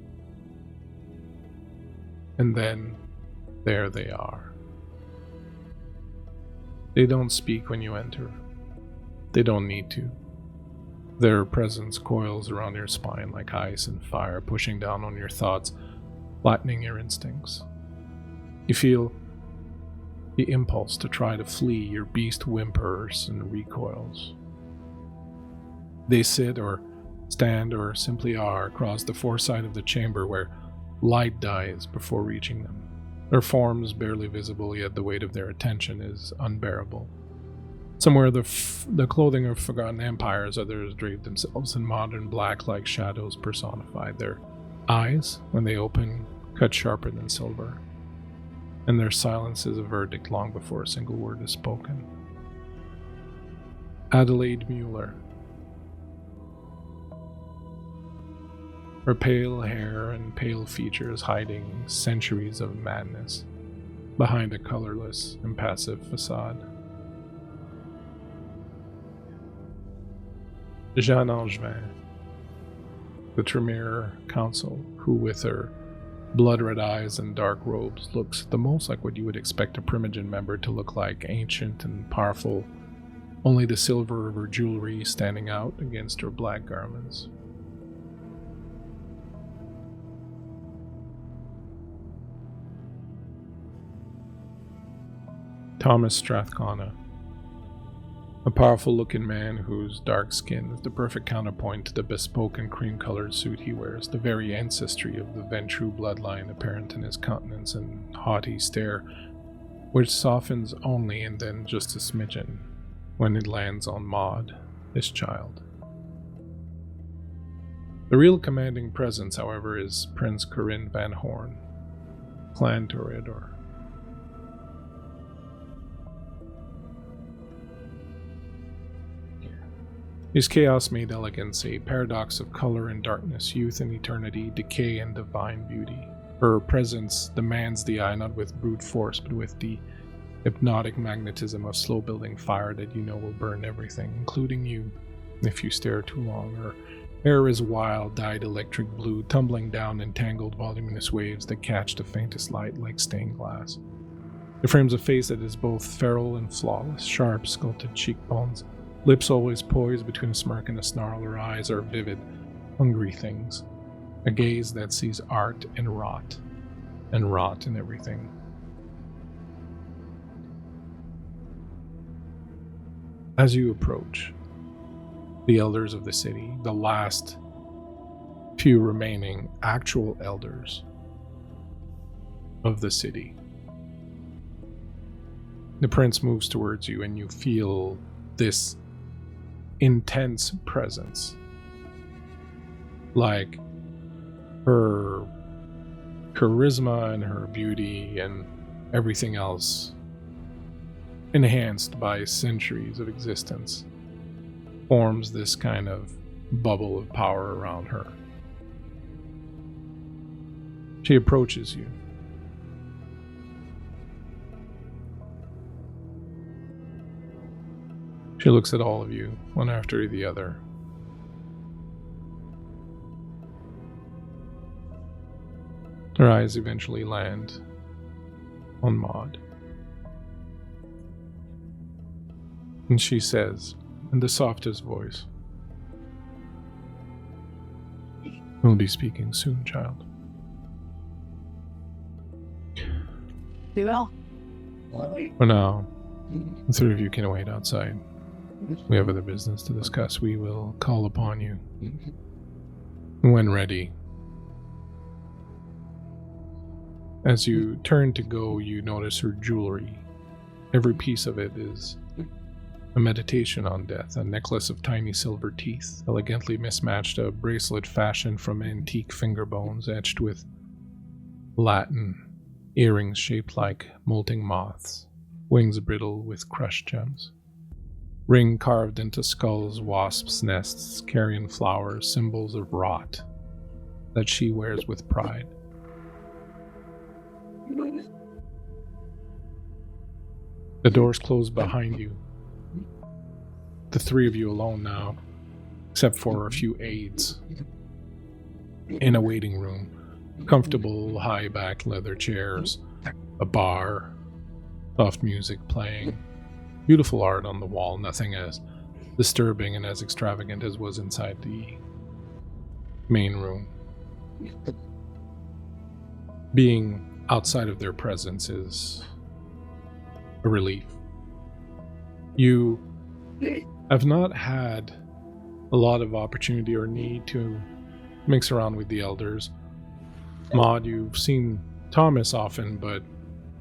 And then, there they are. They don't speak when you enter. They don't need to. Their presence coils around your spine like ice and fire, pushing down on your thoughts, flattening your instincts. You feel the impulse to try to flee. Your beast whimpers and recoils. They sit or stand or simply are across the foresight of the chamber where light dies before reaching them. Their forms barely visible, yet the weight of their attention is unbearable. Somewhere the clothing of forgotten empires, others drape themselves in modern black like shadows personified. Their eyes, when they open, cut sharper than silver, and their silence is a verdict long before a single word is spoken. Adelaide Mueller. Her pale hair and pale features hiding centuries of madness behind a colorless, impassive facade. Jeanne Angevin, the Tremere Council, who with her blood-red eyes and dark robes looks the most like what you would expect a Primogen member to look like, ancient and powerful, only the silver of her jewelry standing out against her black garments. Thomas Strathcona, a powerful-looking man whose dark skin is the perfect counterpoint to the bespoke and cream-colored suit he wears, the very ancestry of the Ventrue bloodline apparent in his countenance and haughty stare, which softens only and then just a smidgen when it lands on Maud, his child. The real commanding presence, however, is Prince Corinne Van Horn, Clan Toreador. His chaos-made elegance, a paradox of color and darkness, youth and eternity, decay and divine beauty. Her presence demands the eye not with brute force, but with the hypnotic magnetism of slow-building fire that you know will burn everything, including you, if you stare too long. Her hair is wild, dyed electric blue, tumbling down in tangled, voluminous waves that catch the faintest light like stained glass. It frames a face that is both feral and flawless, sharp, sculpted cheekbones, lips always poised between a smirk and a snarl. Her eyes are vivid, hungry things. A gaze that sees art and rot in everything. As you approach, the elders of the city, the last few remaining actual elders of the city, the prince moves towards you and you feel this intense presence, like her charisma and her beauty and everything else enhanced by centuries of existence forms this kind of bubble of power around her. She approaches you. She looks at all of you, one after the other. Her eyes eventually land on Maud. And she says, in the softest voice, "We'll be speaking soon, child." We will. For now, the three of you can wait outside. We have other business to discuss. We will call upon you when ready. As you turn to go, you notice her jewelry. Every piece of it is a meditation on death, a necklace of tiny silver teeth, elegantly mismatched, a bracelet fashioned from antique finger bones etched with Latin, earrings shaped like molting moths, wings brittle with crushed gems, ring carved into skulls, wasps' nests, carrion flowers, symbols of rot that she wears with pride. The doors close behind you. The three of you alone now, except for a few aides, in a waiting room. Comfortable, high-backed leather chairs, a bar, soft music playing, beautiful art on the wall, nothing as disturbing and as extravagant as was inside the main room. Being outside of their presence is a relief. You have not had a lot of opportunity or need to mix around with the elders. Maud, you've seen Thomas often, but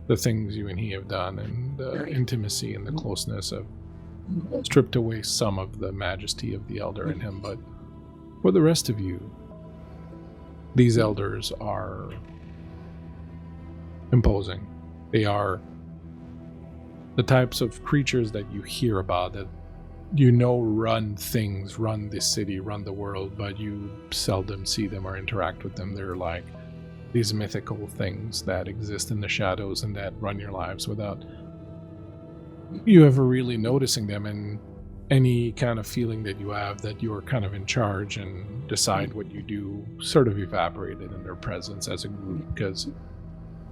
the things you and he have done and the intimacy and the closeness have stripped away some of the majesty of the elder in him. But for the rest of you, these elders are imposing. They are the types of creatures that you hear about, that you know run things, run this city, run the world, but you seldom see them or interact with them. They're like these mythical things that exist in the shadows and that run your lives without you ever really noticing them, and any kind of feeling that you have that you're kind of in charge and decide what you do sort of evaporated in their presence as a group, because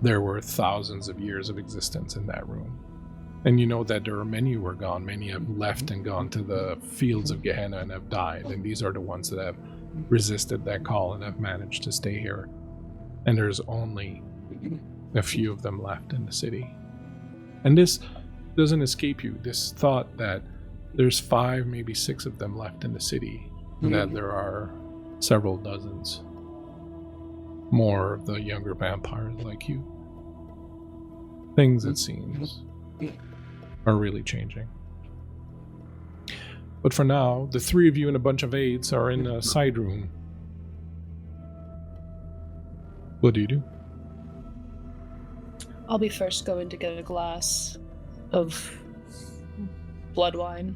there were thousands of years of existence in that room. And you know that there are many who are gone, many have left and gone to the fields of Gehenna and have died, and these are the ones that have resisted that call and have managed to stay here. And there's only a few of them left in the city. And this doesn't escape you, this thought that there's 5, maybe 6 of them left in the city, and that there are several dozens more of the younger vampires like you. Things, it seems, are really changing. But for now, the 3 of you and a bunch of aides are in a side room. What do you do? I'll be first going to get a glass of blood wine.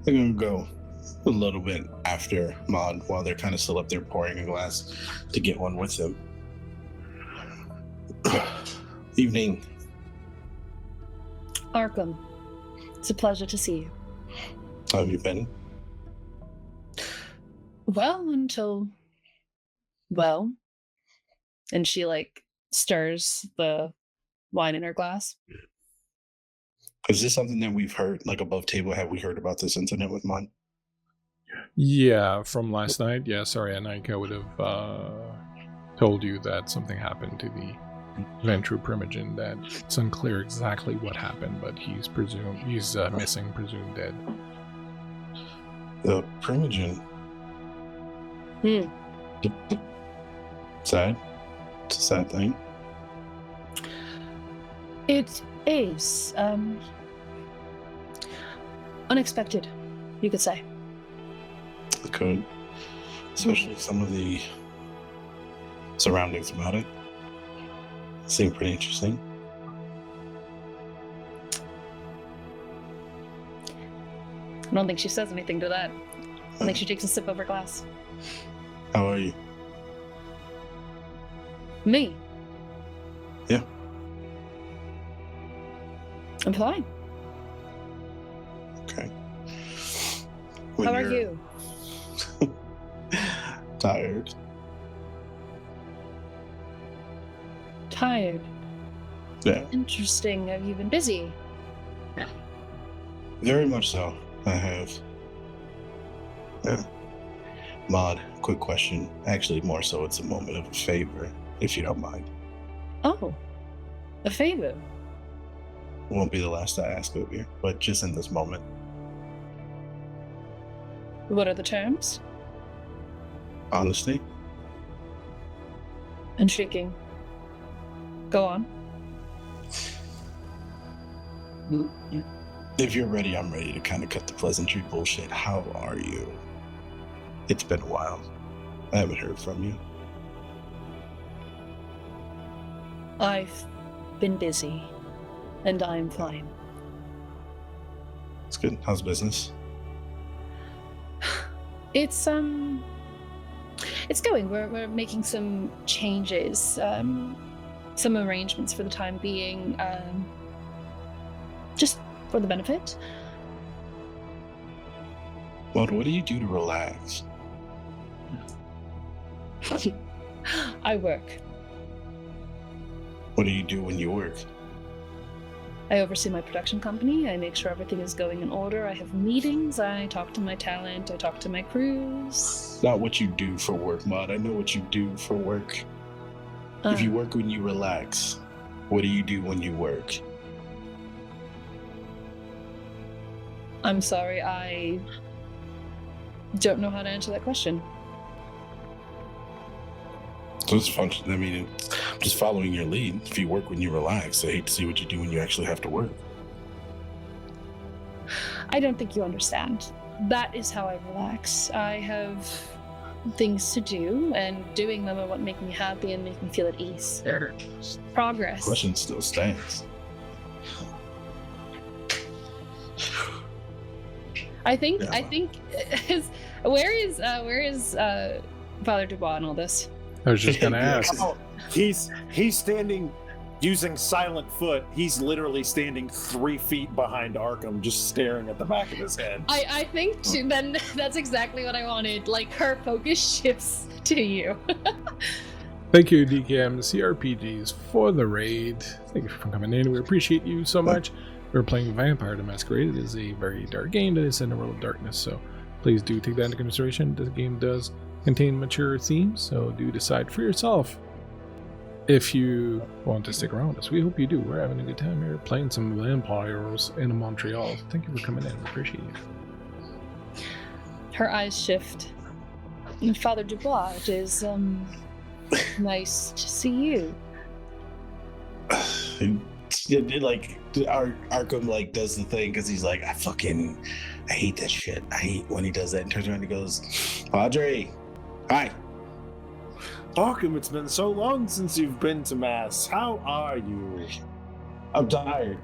I'm gonna go a little bit after Maud while they're kind of still up there pouring a glass to get one with them. Evening. Arkham, it's a pleasure to see you. How have you been? Well, and she stirs the wine in her glass. Is this something that we've heard, above table? Have we heard about this incident with Maud? Yeah, from last night. Yeah, sorry, Anika would have told you that something happened to the Ventru Primogen. That it's unclear exactly what happened, but he's missing, presumed dead. The Primogen. Sad. It's a sad thing. It is unexpected, you could say. It could. Especially some of the surroundings about it. Seem pretty interesting. I don't think she says anything to that. I think she takes a sip of her glass. How are you? Me? Yeah. I'm fine. Okay. How are you? Tired. Tired? Yeah. Interesting. Have you been busy? Very much so. I have. Yeah. Maud, quick question. Actually, more so it's a moment of a favor, if you don't mind. Oh, a favor? It won't be the last I ask of you, but just in this moment. What are the terms? Honestly, Intriguing. Go on. If you're ready, I'm ready to kind of cut the pleasantry bullshit. How are you? It's been a while. I haven't heard from you. I've been busy, and I'm fine. It's good. How's business? It's going. We're making some changes, some arrangements for the time being, just for the benefit. Well, what do you do to relax? I work. What do you do when you work? I oversee my production company. I make sure everything is going in order. I have meetings. I talk to my talent. I talk to my crews. Not what you do for work, Maud. I know what you do for work. If you work when you relax, what do you do when you work? I'm sorry, I don't know how to answer that question. So it's function. I mean, I'm just following your lead. If you work when you relax, I hate to see what you do when you actually have to work. I don't think you understand. That is how I relax. I have things to do, and doing them are what make me happy and make me feel at ease. Progress. Question still stands. I think where is Father Dubois in all this? I was just gonna ask. Oh, he's standing using silent foot. He's literally standing 3 feet behind Arkham, just staring at the back of his head. I think then that's exactly what I wanted. Like, her focus shifts to you. Thank you, DKM CRPGs, for the raid. Thank you for coming in. We appreciate you so much. We're playing Vampire the Masquerade. It is a very dark game that is in a world of darkness, so please do take that into consideration. This game does contain mature themes, so do decide for yourself if you want to stick around with us. We hope you do. We're having a good time here playing some vampires in Montreal. Thank you for coming in. We appreciate you. Her eyes shift. Father Dubois, it is nice to see you. Arkham does the thing because he's like, I hate that shit. I hate when he does that and turns around and he goes, Padre, hi. Arkham, it's been so long since you've been to Mass. How are you? I'm tired.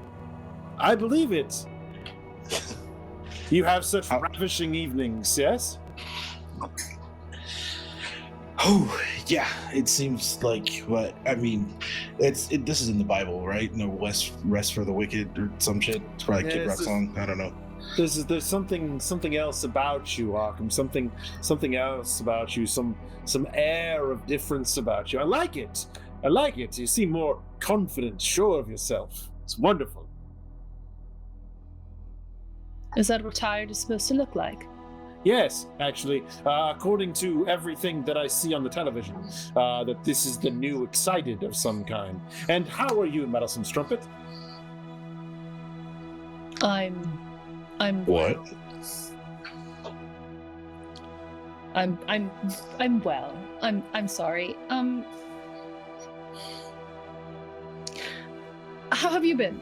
I believe it. You have such ravishing evenings, yes? Oh, yeah, it seems like, but I mean, this is in the Bible, right? No rest for the wicked or some shit. It's probably a Kid Rock song. I don't know. There's something else about you, Arkham. Something else about you. Some air of difference about you. I like it. You seem more confident, sure of yourself. It's wonderful. Is that what tired is supposed to look like? Yes, actually, according to everything that I see on the television, that this is the new excited of some kind. And how are you, Meddlesome Strumpet? I'm what? I'm well. I'm sorry. How have you been?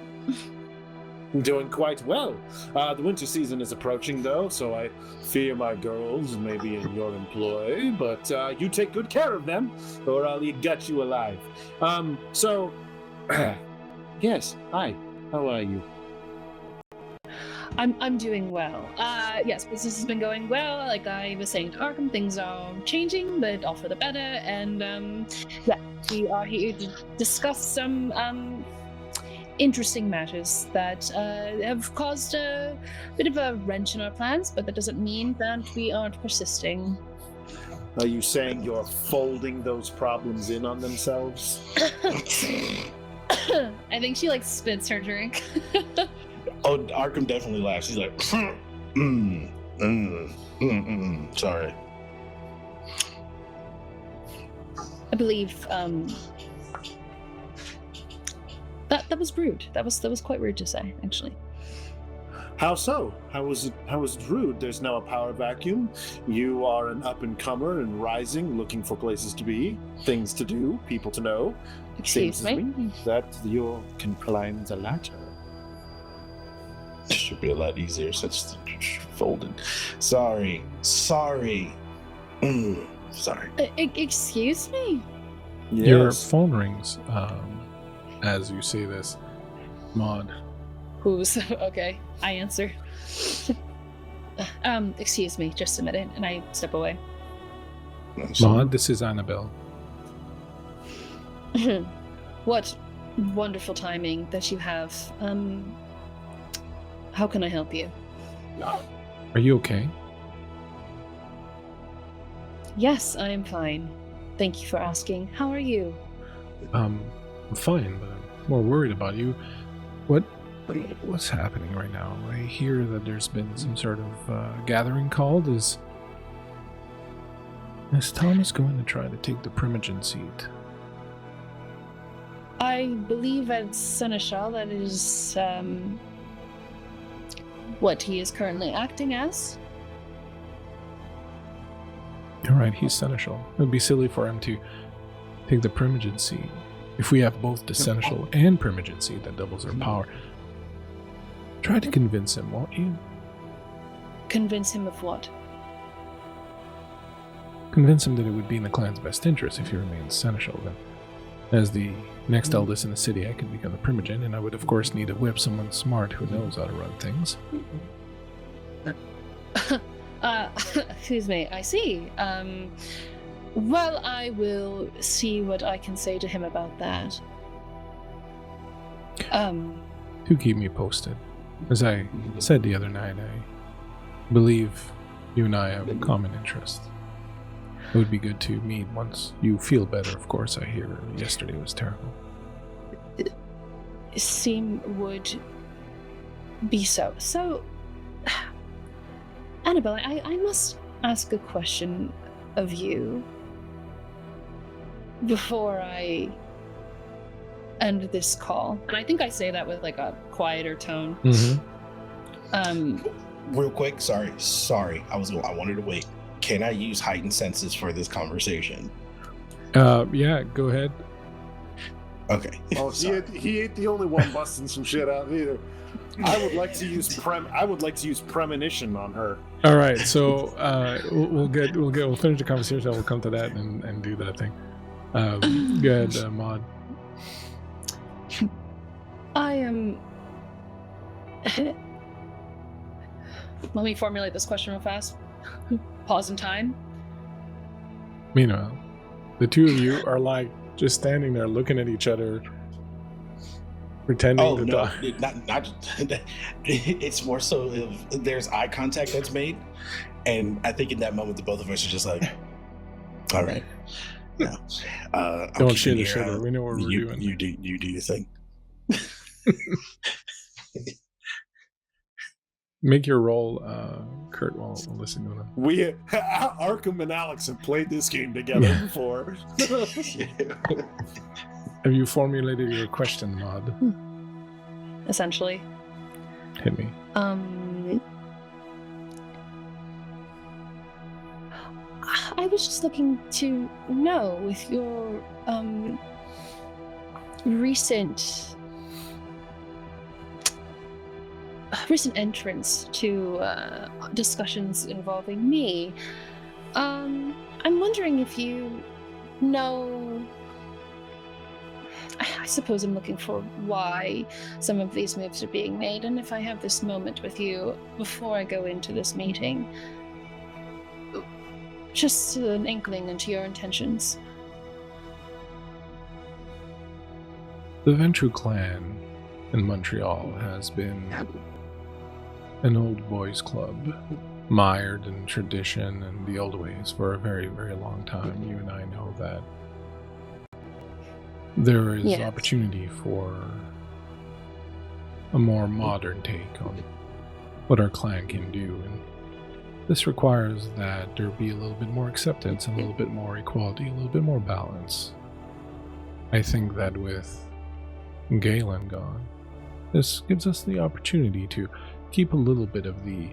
I'm doing quite well. The winter season is approaching, though, so I fear my girls may be in your employ, but you take good care of them, or I'll gut you alive. Yes, hi. How are you? I'm doing well. Yes, business has been going well. Like I was saying to Arkham, things are changing, but all for the better. And yeah, we are here to discuss some interesting matters that have caused a bit of a wrench in our plans, but that doesn't mean that we aren't persisting. Are you saying you're folding those problems in on themselves? I think she spits her drink. Oh, Arkham definitely laughs. He's like, sorry. I believe that was rude. That was quite rude to say, actually. How so? How is it rude? There's now a power vacuum. You are an up-and-comer and rising, looking for places to be, things to do, people to know. Excuse Seems me? to me that you can climb the ladder. It should be a lot easier since it's folded. Sorry. Sorry. Excuse me? Your phone rings as you say this. Maud. Who's okay? I answer. Excuse me, just a minute, and I step away. Maud, this is Annabelle. What wonderful timing that you have. How can I help you? Are you okay? Yes, I am fine. Thank you for asking. How are you? I'm fine, but I'm more worried about you. What's happening right now? I hear that there's been some sort of gathering called. Is Thomas going to try to take the Primogen seat? I believe as Seneschal that is what he is currently acting as. You're right, he's Seneschal. It would be silly for him to take the Primogen seat. If we have both the Seneschal and Primogen seat, that doubles our power. Try to convince him, won't you? Convince him of what? Convince him that it would be in the clan's best interest if he remains Seneschal. Then, as the next eldest in the city, I could become the Primogen, and I would of course need to whip someone smart who knows how to run things. Excuse me, I see. Well, I will see what I can say to him about that. Do keep me posted. As I said the other night, I believe you and I have a common interest. It would be good to meet once you feel better, of course. I hear yesterday was terrible. Seem would be so. So, Annabelle, I must ask a question of you before I end this call. And I think I say that with like a quieter tone. Real quick, sorry. I wanted to wait. Can I use heightened senses for this conversation? Yeah, go ahead. Okay. Oh, he ain't the only one busting some shit out either. I would like to use premonition on her. All right, so we'll finish the conversation. We'll come to that and do that thing. Go ahead, Maud. I am. Let me formulate this question real fast. Pause in time. Meanwhile, the two of you are like just standing there looking at each other, pretending to talk. Not it's more so if there's eye contact that's made, and I think in that moment the both of us are just like, all right, yeah. Don't share the shoulder. We know what we're doing. You do your thing. Make your roll, Kurt, while listening to them. Arkham and Alex have played this game together before. Have you formulated your question, Maud? Essentially. Hit me. I was just looking to know with your recent entrance to discussions involving me. I'm wondering if you know. I suppose I'm looking for why some of these moves are being made, and if I have this moment with you before I go into this meeting, just an inkling into your intentions. The Ventru clan in Montreal has been an old boys club, mired in tradition and the old ways for a very, very long time. You and I know that. There is opportunity for a more modern take on what our clan can do, and this requires that there be a little bit more acceptance and a little bit more equality, a little bit more balance. I think that with Galen gone, this gives us the opportunity to keep a little bit of the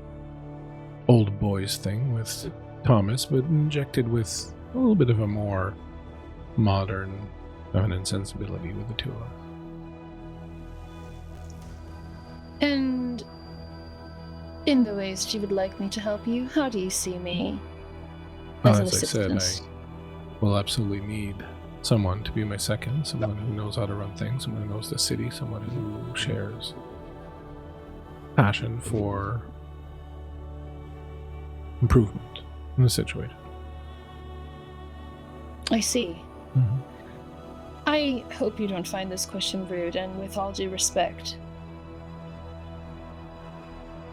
old boys thing with Thomas, but injected with a little bit of a more modern feminine sensibility with the two of us. And in the ways she would like me to help you, how do you see me Well, as an as I said, assistance? I will absolutely need someone to be my second, someone who knows how to run things, someone who knows the city, someone who shares passion for improvement in the situation. I see. Mm-hmm. I hope you don't find this question rude, and with all due respect,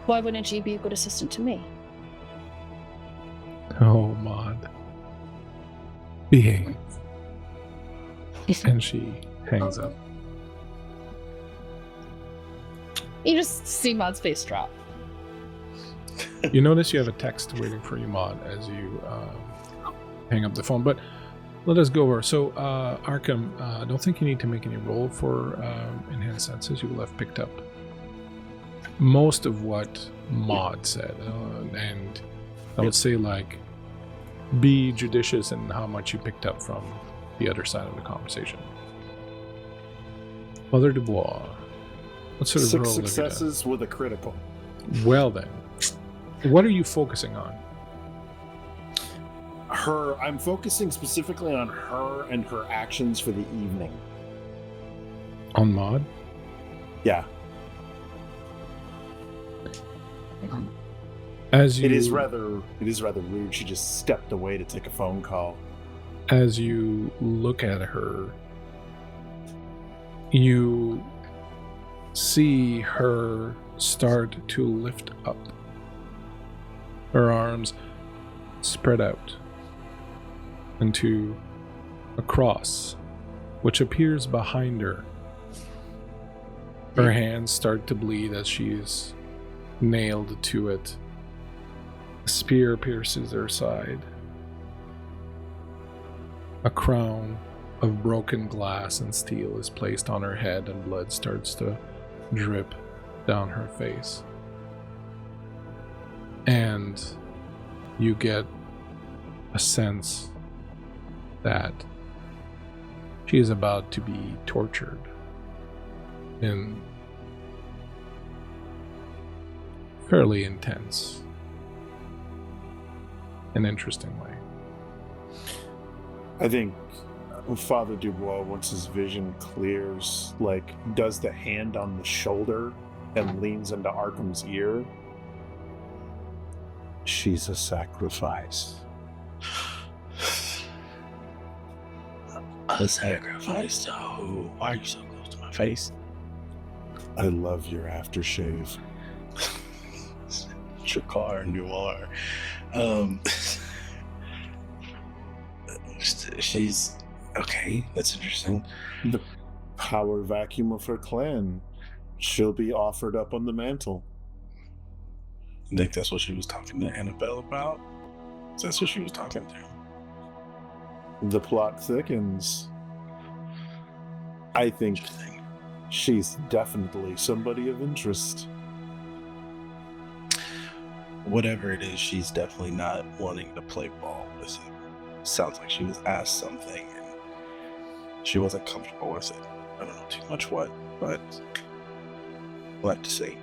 why wouldn't you be a good assistant to me? Oh, Maud. Behave. And she hangs up. You just see Maud's face drop. You notice you have a text waiting for you, Maud, as you hang up the phone. But let us go over. So, Arkham, I don't think you need to make any roll for enhanced senses. You will have picked up most of what Maud said. And I would say, like, be judicious in how much you picked up from the other side of the conversation. Mother Dubois, what sort of 6 role have you done? successes with a critical. Well then, what are you focusing on? I'm focusing specifically on her and her actions for the evening. On Maud? Yeah. As you, It is rather rude. She just stepped away to take a phone call. As you look at her, you see her start to lift up. Her arms spread out into a cross, which appears behind her. Her hands start to bleed as she's nailed to it. A spear pierces her side. A crown of broken glass and steel is placed on her head, and blood starts to drip down her face. And you get a sense that she is about to be tortured in fairly intense and interesting way. I think Father Dubois, once his vision clears, like, does the hand on the shoulder and leans into Arkham's ear. She's a sacrifice. A sacrifice to who? Why are you so close to my face? I love your aftershave. Chakar Noir. She's okay. That's interesting. The power vacuum of her clan. She'll be offered up on the mantle. I think that's what she was talking to Annabelle about. That's what she was talking to. The plot thickens. I think she's definitely somebody of interest. Whatever it is, she's definitely not wanting to play ball with it. Sounds like she was asked something and she wasn't comfortable with it. I don't know too much what, but we'll have to see.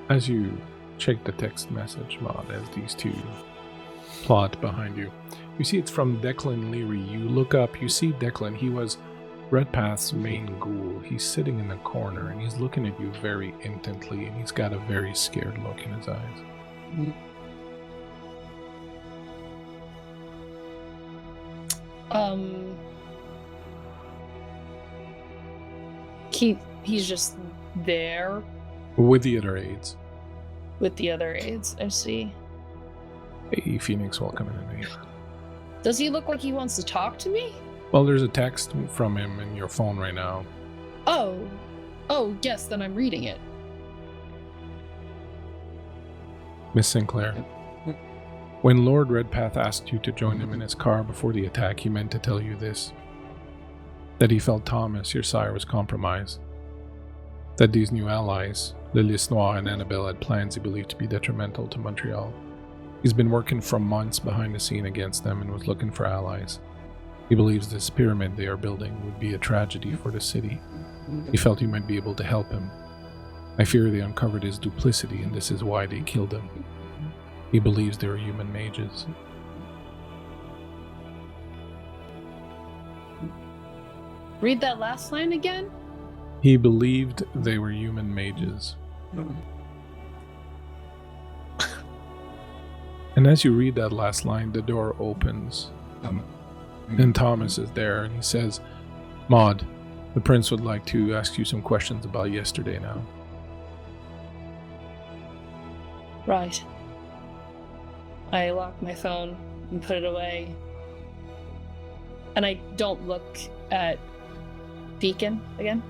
As you check the text message, Maud, as these two plot behind you, you see it's from Declan Leary. You look up, you see Declan. He was Redpath's main ghoul. He's sitting in the corner and he's looking at you very intently, and he's got a very scared look in his eyes. He's just there With the other aides. with the other aides. I see. Hey, Phoenix, welcome in, mate. Does he look like he wants to talk to me? Well, there's a text from him in your phone right now. Oh, yes, then I'm reading it. Miss Sinclair, when Lord Redpath asked you to join him in his car before the attack, he meant to tell you this: that he felt Thomas, your sire, was compromised. that these new allies, the Lys Noire and Annabelle, had plans he believed to be detrimental to Montreal. He's been working for months behind the scene against them and was looking for allies. He believes this pyramid they are building would be a tragedy for the city. He felt you might be able to help him. I fear they uncovered his duplicity, and this is why they killed him. He believes they are human mages. Read that last line again? He believed they were human mages. And as you read that last line, the door opens. And Thomas is there, and he says, Maud, the prince would like to ask you some questions about yesterday now. Right. I lock my phone and put it away. And I don't look at Beacon again.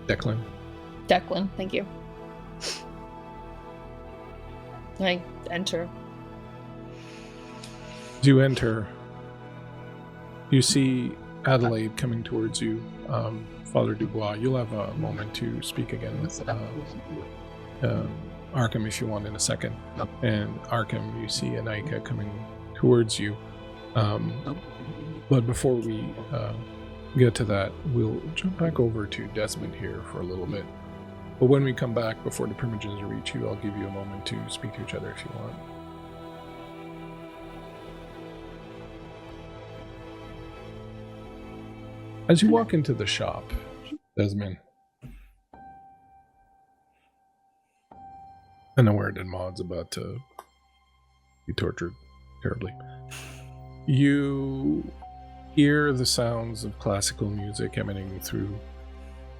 Declan, thank you. I enter. As you enter, you see Adelaide coming towards you. Father Dubois, you'll have a moment to speak again with Arkham if you want in a second. And Arkham, you see Anika coming towards you. But before we get to that, we'll jump back over to Desmond here for a little bit. But when we come back, before the Primogens reach you, I'll give you a moment to speak to each other if you want. As you walk into the shop, Desmond, unaware that Maud's about to be tortured terribly, you hear the sounds of classical music emanating through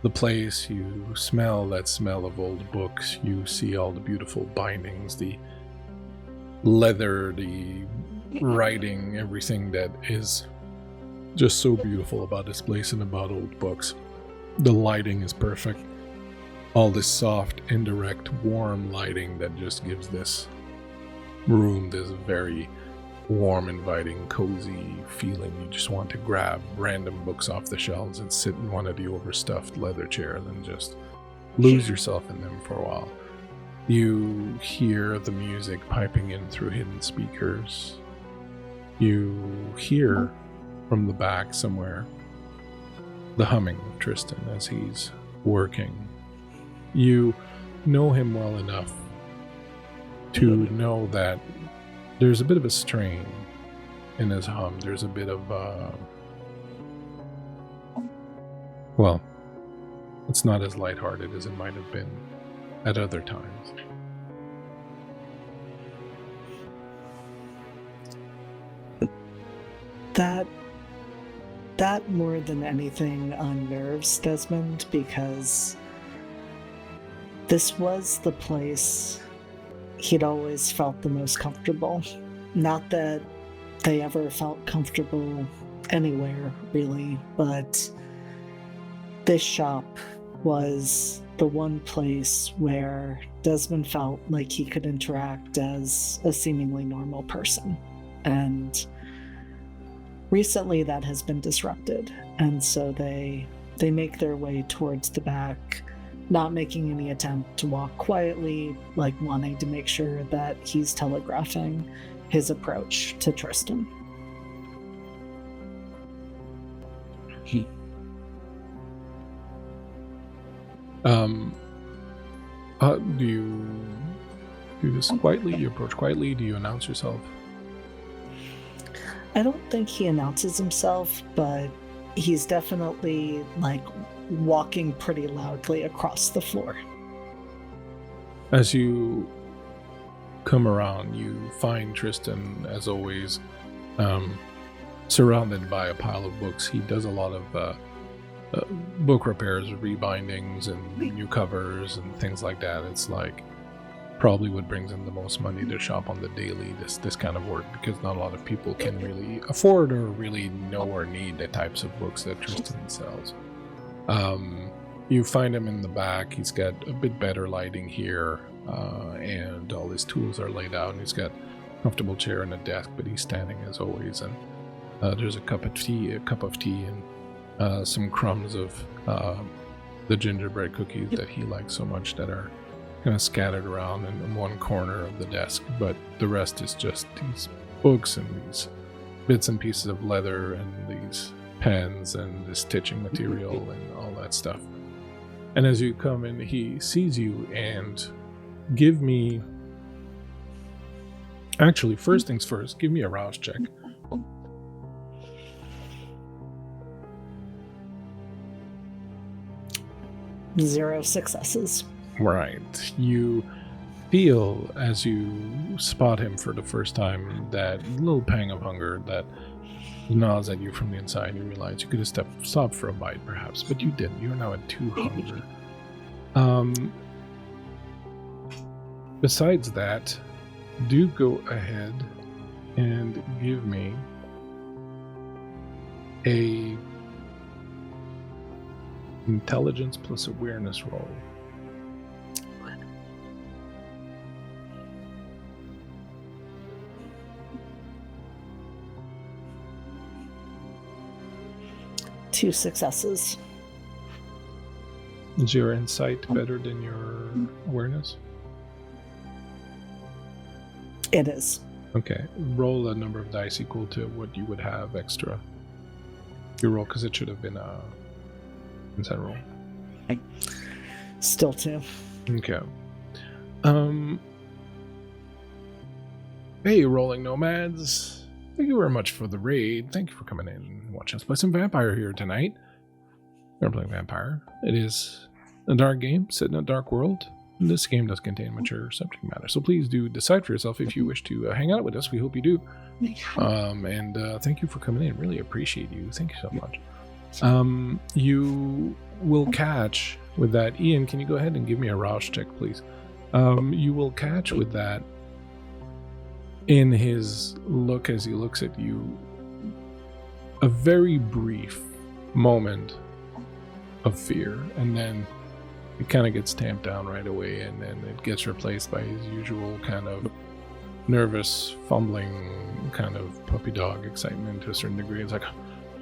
the place. You smell that smell of old books. You see all the beautiful bindings, the leather, the writing, everything that is just so beautiful about this place and about old books. The lighting is perfect. All this soft, indirect, warm lighting that just gives this room this very warm, inviting, cozy feeling. You just want to grab random books off the shelves and sit in one of the overstuffed leather chairs and just lose yourself in them for a while. You hear the music piping in through hidden speakers. You hear from the back somewhere the humming of Tristan as he's working. You know him well enough to know that there's a bit of a strain in his hum. There's a bit of, well, it's not as lighthearted as it might have been at other times. That more than anything unnerves Desmond, because this was the place he'd always felt the most comfortable. Not that they ever felt comfortable anywhere, really, but this shop was the one place where Desmond felt like he could interact as a seemingly normal person. And recently that has been disrupted, and so they make their way towards the back, not making any attempt to walk quietly, like wanting to make sure that he's telegraphing his approach to Tristan. Do you do this quietly? You approach quietly? Do you announce yourself? I don't think he announces himself, but he's definitely like walking pretty loudly across the floor. As you come around, you find Tristan, as always, surrounded by a pile of books. He does a lot of book repairs, rebindings, and new covers and things like that. It's like probably what brings in the most money to shop on the daily, this kind of work, because not a lot of people can really afford or really know or need the types of books that Tristan sells. You find him in the back. He's got a bit better lighting here, and all his tools are laid out, and he's got a comfortable chair and a desk, but he's standing as always, and there's a cup of tea and some crumbs of the gingerbread cookies that he likes so much that are kind of scattered around in one corner of the desk, but the rest is just these books and these bits and pieces of leather and these pens and the stitching material and all that stuff. And as you come in, he sees you and give me... Actually, first things first, give me a rouse check. 0 successes. Right. You feel, as you spot him for the first time, that little pang of hunger that gnaws at you from the inside. You realize you could have stopped for a bite, perhaps, but you didn't. You're now at 2 hunger. Besides that, do go ahead and give me a intelligence plus awareness roll. Two successes. Is your insight better than your awareness? It is. Okay. Roll a number of dice equal to what you would have extra. You roll, because it should have been a insight roll. Still 2. Okay. Hey, Rolling Nomads. Thank you very much for the raid. Thank you for coming in and watching us play some Vampire here tonight. We're playing Vampire. It is a dark game set in a dark world. This game does contain mature subject matter, so please do decide for yourself if you wish to hang out with us. We hope you do. And thank you for coming in. Really appreciate you. Thank you so much. You will catch with that. Ian, can you go ahead and give me a rouse check, please? You will catch with that in his look as he looks at you a very brief moment of fear, and then it kind of gets tamped down right away, and then it gets replaced by his usual kind of nervous, fumbling, kind of puppy dog excitement to a certain degree. It's like,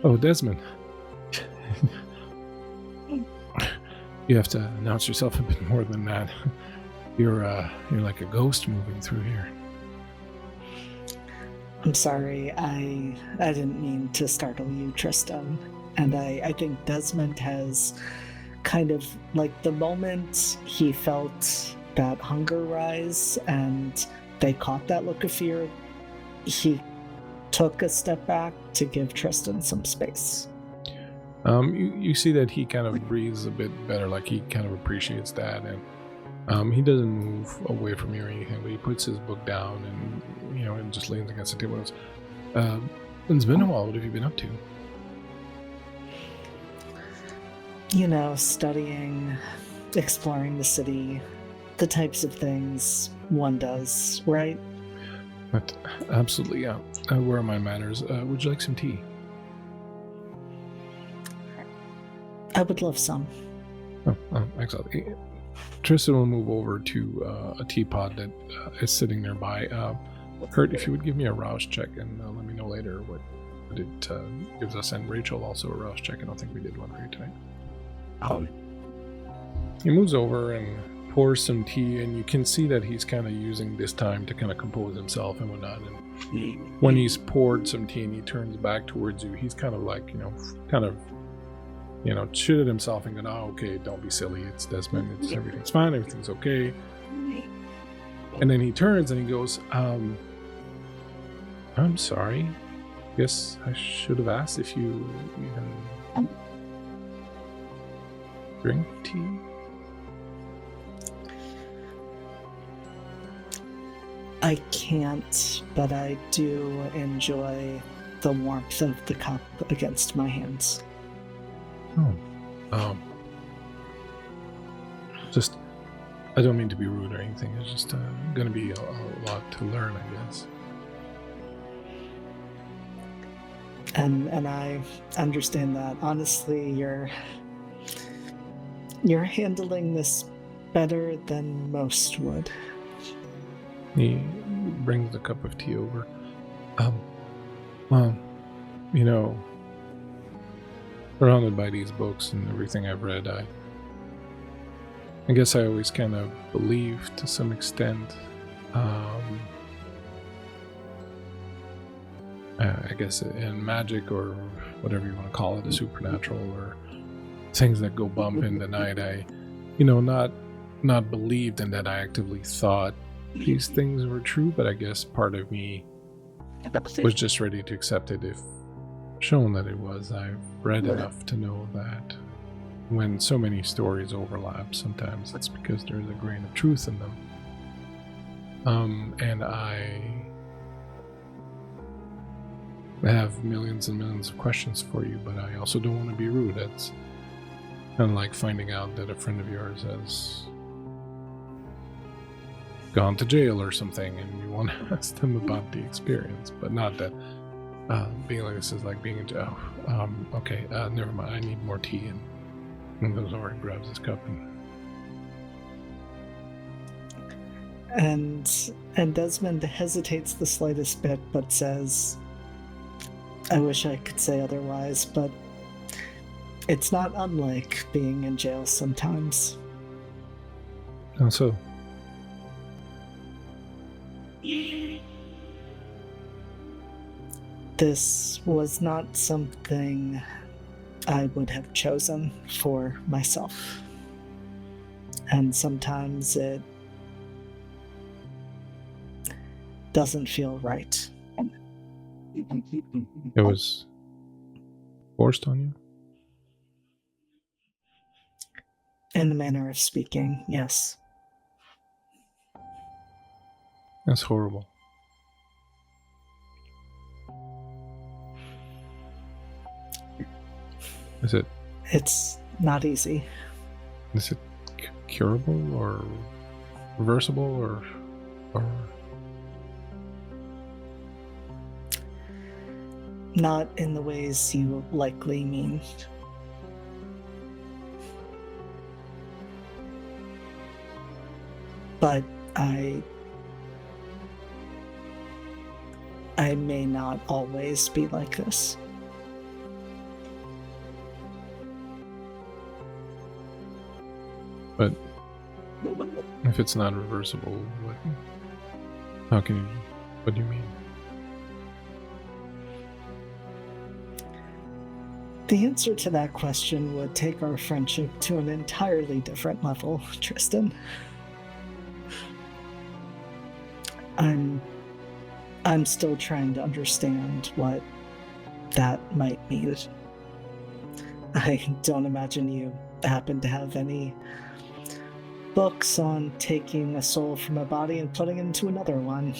oh, Desmond. You have to announce yourself a bit more than that. You're like a ghost moving through here. I'm sorry, I didn't mean to startle you, Tristan. And I think Desmond has kind of, like, the moment he felt that hunger rise and they caught that look of fear, he took a step back to give Tristan some space. You see that he kind of breathes a bit better, like he kind of appreciates that, and he doesn't move away from you or anything, but he puts his book down and, and just leans against the table. It's been a while. What have you been up to? Studying, exploring the city, the types of things one does, right? But absolutely, yeah. Where are my manners? Would you like some tea? I would love some. Oh, excellent. Tristan will move over to a teapot that is sitting nearby. Kurt, if you would give me a rouse check and let me know later what it gives us, and Rachel also a rouse check. I don't think we did one for you tonight. He moves over and pours some tea, and you can see that he's kind of using this time to kind of compose himself and whatnot. And when he's poured some tea and he turns back towards you, he's kind of like, shitted himself and going, oh, okay, don't be silly. It's Desmond. Everything's fine. Everything's okay. And then he turns and he goes, I'm sorry. Guess I should have asked if you even drink tea. I can't, but I do enjoy the warmth of the cup against my hands. Just, I don't mean to be rude or anything. It's just going to be a lot to learn, I guess. And I understand that. Honestly, you're handling this better than most would. He brings the cup of tea over. Surrounded by these books and everything I've read, I guess I always kind of believe to some extent. I guess in magic or whatever you want to call it, a supernatural or things that go bump in the night. I, not believed in that. I actively thought these things were true, but I guess part of me was just ready to accept it if shown that it was. I've read enough to know that when so many stories overlap, sometimes it's because there's a grain of truth in them. And I have millions and millions of questions for you, but I also don't want to be rude. It's kind of like finding out that a friend of yours has gone to jail or something, and you want to ask them about the experience, but not that being like this is like being in jail. Okay, never mind. I need more tea, and goes over and grabs his cup and Desmond hesitates the slightest bit, but says, "I wish I could say otherwise, but it's not unlike being in jail sometimes." How so? This was not something I would have chosen for myself. And sometimes it doesn't feel right. It was forced on you? In the manner of speaking, yes. That's horrible. Is it? It's not easy. Is it curable or reversible or? Not in the ways you likely mean. But I may not always be like this. But if it's not reversible, what do you mean? The answer to that question would take our friendship to an entirely different level, Tristan. I'm still trying to understand what that might mean. I don't imagine you happen to have any books on taking a soul from a body and putting it into another one.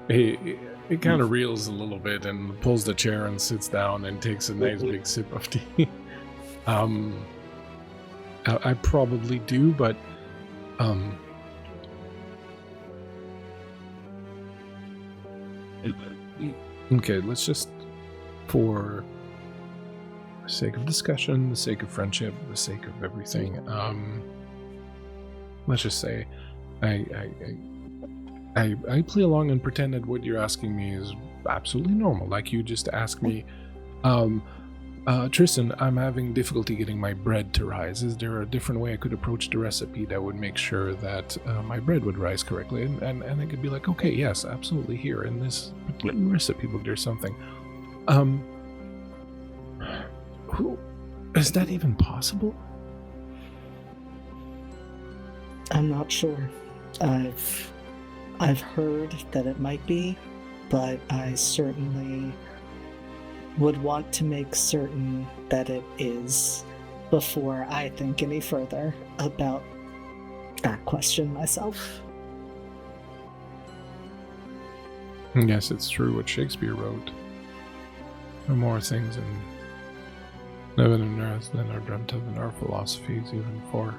He kind of reels a little bit and pulls the chair and sits down and takes a nice big sip of tea. I probably do, but okay, let's just, for the sake of discussion, the sake of friendship, the sake of everything, let's just say I play along and pretend that what you're asking me is absolutely normal. Like you just ask me, Tristan, I'm having difficulty getting my bread to rise. Is there a different way I could approach the recipe that would make sure that my bread would rise correctly? And I could be like, okay, yes, absolutely. Here in this particular recipe book, there's something. Is that even possible? I'm not sure. I've heard that it might be, but I certainly would want to make certain that it is before I think any further about that question myself. Yes, it's true what Shakespeare wrote. No more things in heaven and earth than are dreamt of in our philosophies, even for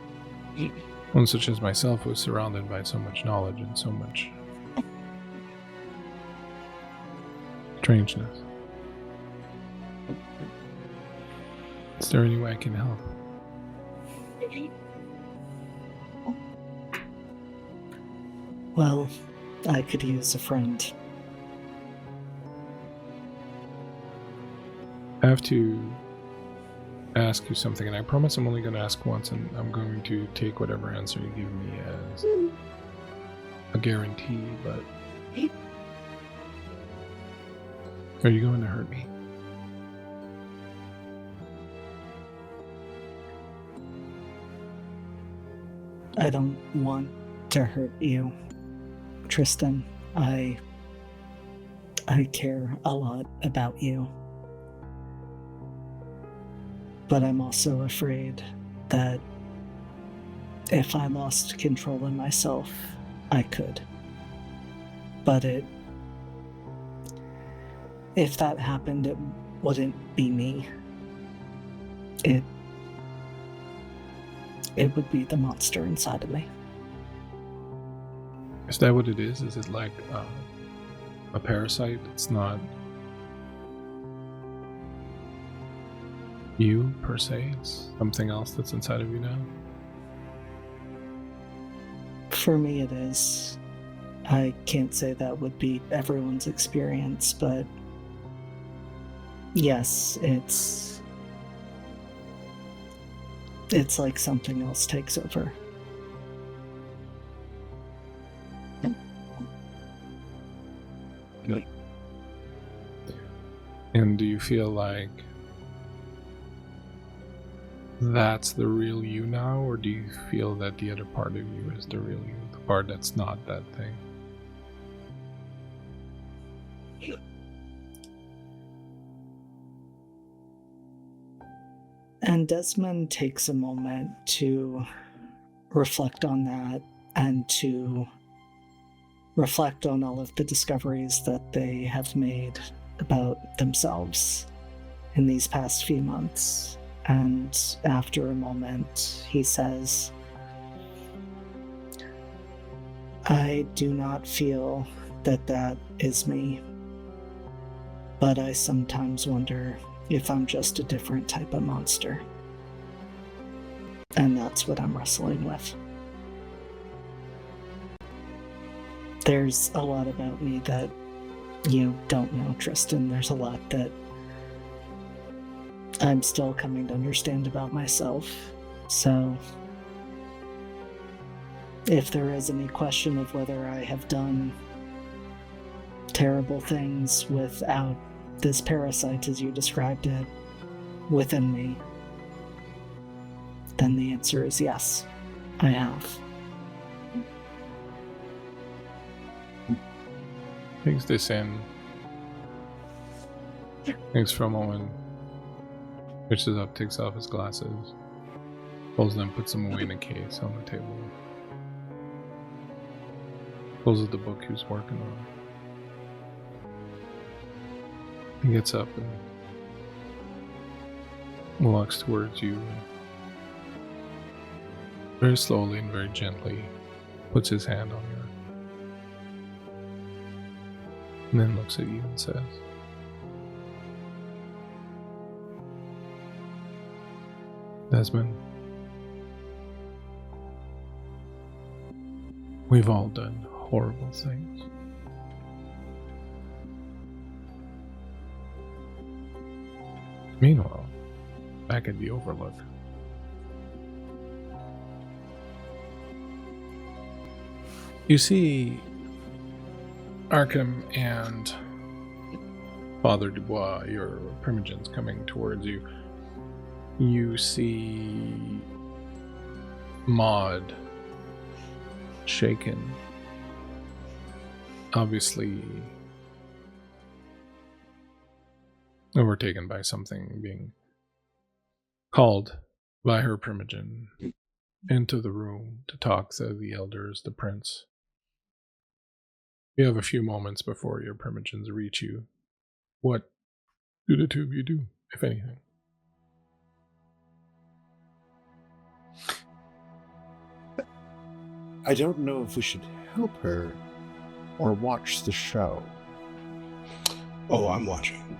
one such as myself who is surrounded by so much knowledge and so much strangeness. Is there any way I can help? Well, I could use a friend. I have to ask you something, and I promise I'm only going to ask once, and I'm going to take whatever answer you give me as a guarantee, but are you going to hurt me? I don't want to hurt you, Tristan. I care a lot about you. But I'm also afraid that if I lost control of myself, I could. But if that happened, it wouldn't be me. It would be the monster inside of me. Is that what it is? Is it like a parasite? It's not you, per se? It's something else that's inside of you now? For me, it is. I can't say that would be everyone's experience, but yes, it's like something else takes over. Good. And do you feel like that's the real you now, or do you feel that the other part of you is the real you, the part that's not that thing? And Desmond takes a moment to reflect on that and to reflect on all of the discoveries that they have made about themselves in these past few months. And after a moment, he says, I do not feel that that is me, but I sometimes wonder if I'm just a different type of monster. And that's what I'm wrestling with. There's a lot about me that you don't know, Tristan. There's a lot that I'm still coming to understand about myself. So, if there is any question of whether I have done terrible things without this parasite, as you described it, within me, then the answer is yes, I have. Takes this in. Thinks for a moment. Reaches up, takes off his glasses, pulls them, puts them away in a case on the table. Closes the book he was working on. He gets up and walks towards you. Very slowly and very gently puts his hand on your, and then looks at you and says, Desmond, we've all done horrible things. Meanwhile, back at the Overlook, you see Arkham and Father Dubois, your Primogens, coming towards you. You see Maud shaken, obviously overtaken by something, being called by her Primogen into the room to talk to the elders, the prince. You have a few moments before your Primogens reach you. What do the two of you do, if anything? I don't know if we should help her or watch the show. Oh, I'm watching.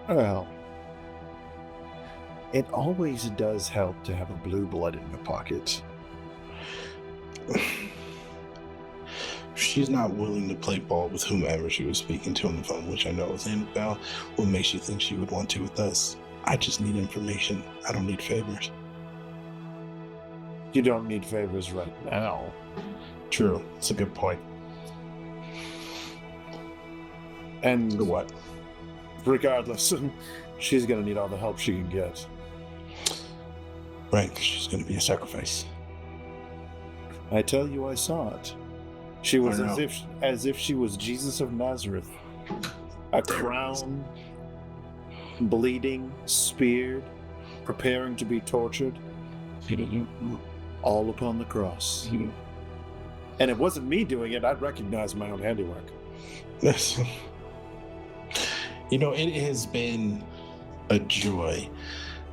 Well, it always does help to have a blue blood in the pocket. she's not willing to play ball with whomever she was speaking to on the phone, which I know is Annabelle, what makes you think she would want to with us? I just need information. I don't need favors. You don't need favors right now. True. It's a good point. And For what? regardless, she's going to need all the help she can get. Right, 'cause she's going to be a sacrifice. I tell you, I saw it. She was I know. as if she was Jesus of Nazareth. A crown, bleeding, speared, preparing to be tortured, all upon the cross. And it wasn't me doing it. I'd recognize my own handiwork. Yes. You know, it has been a joy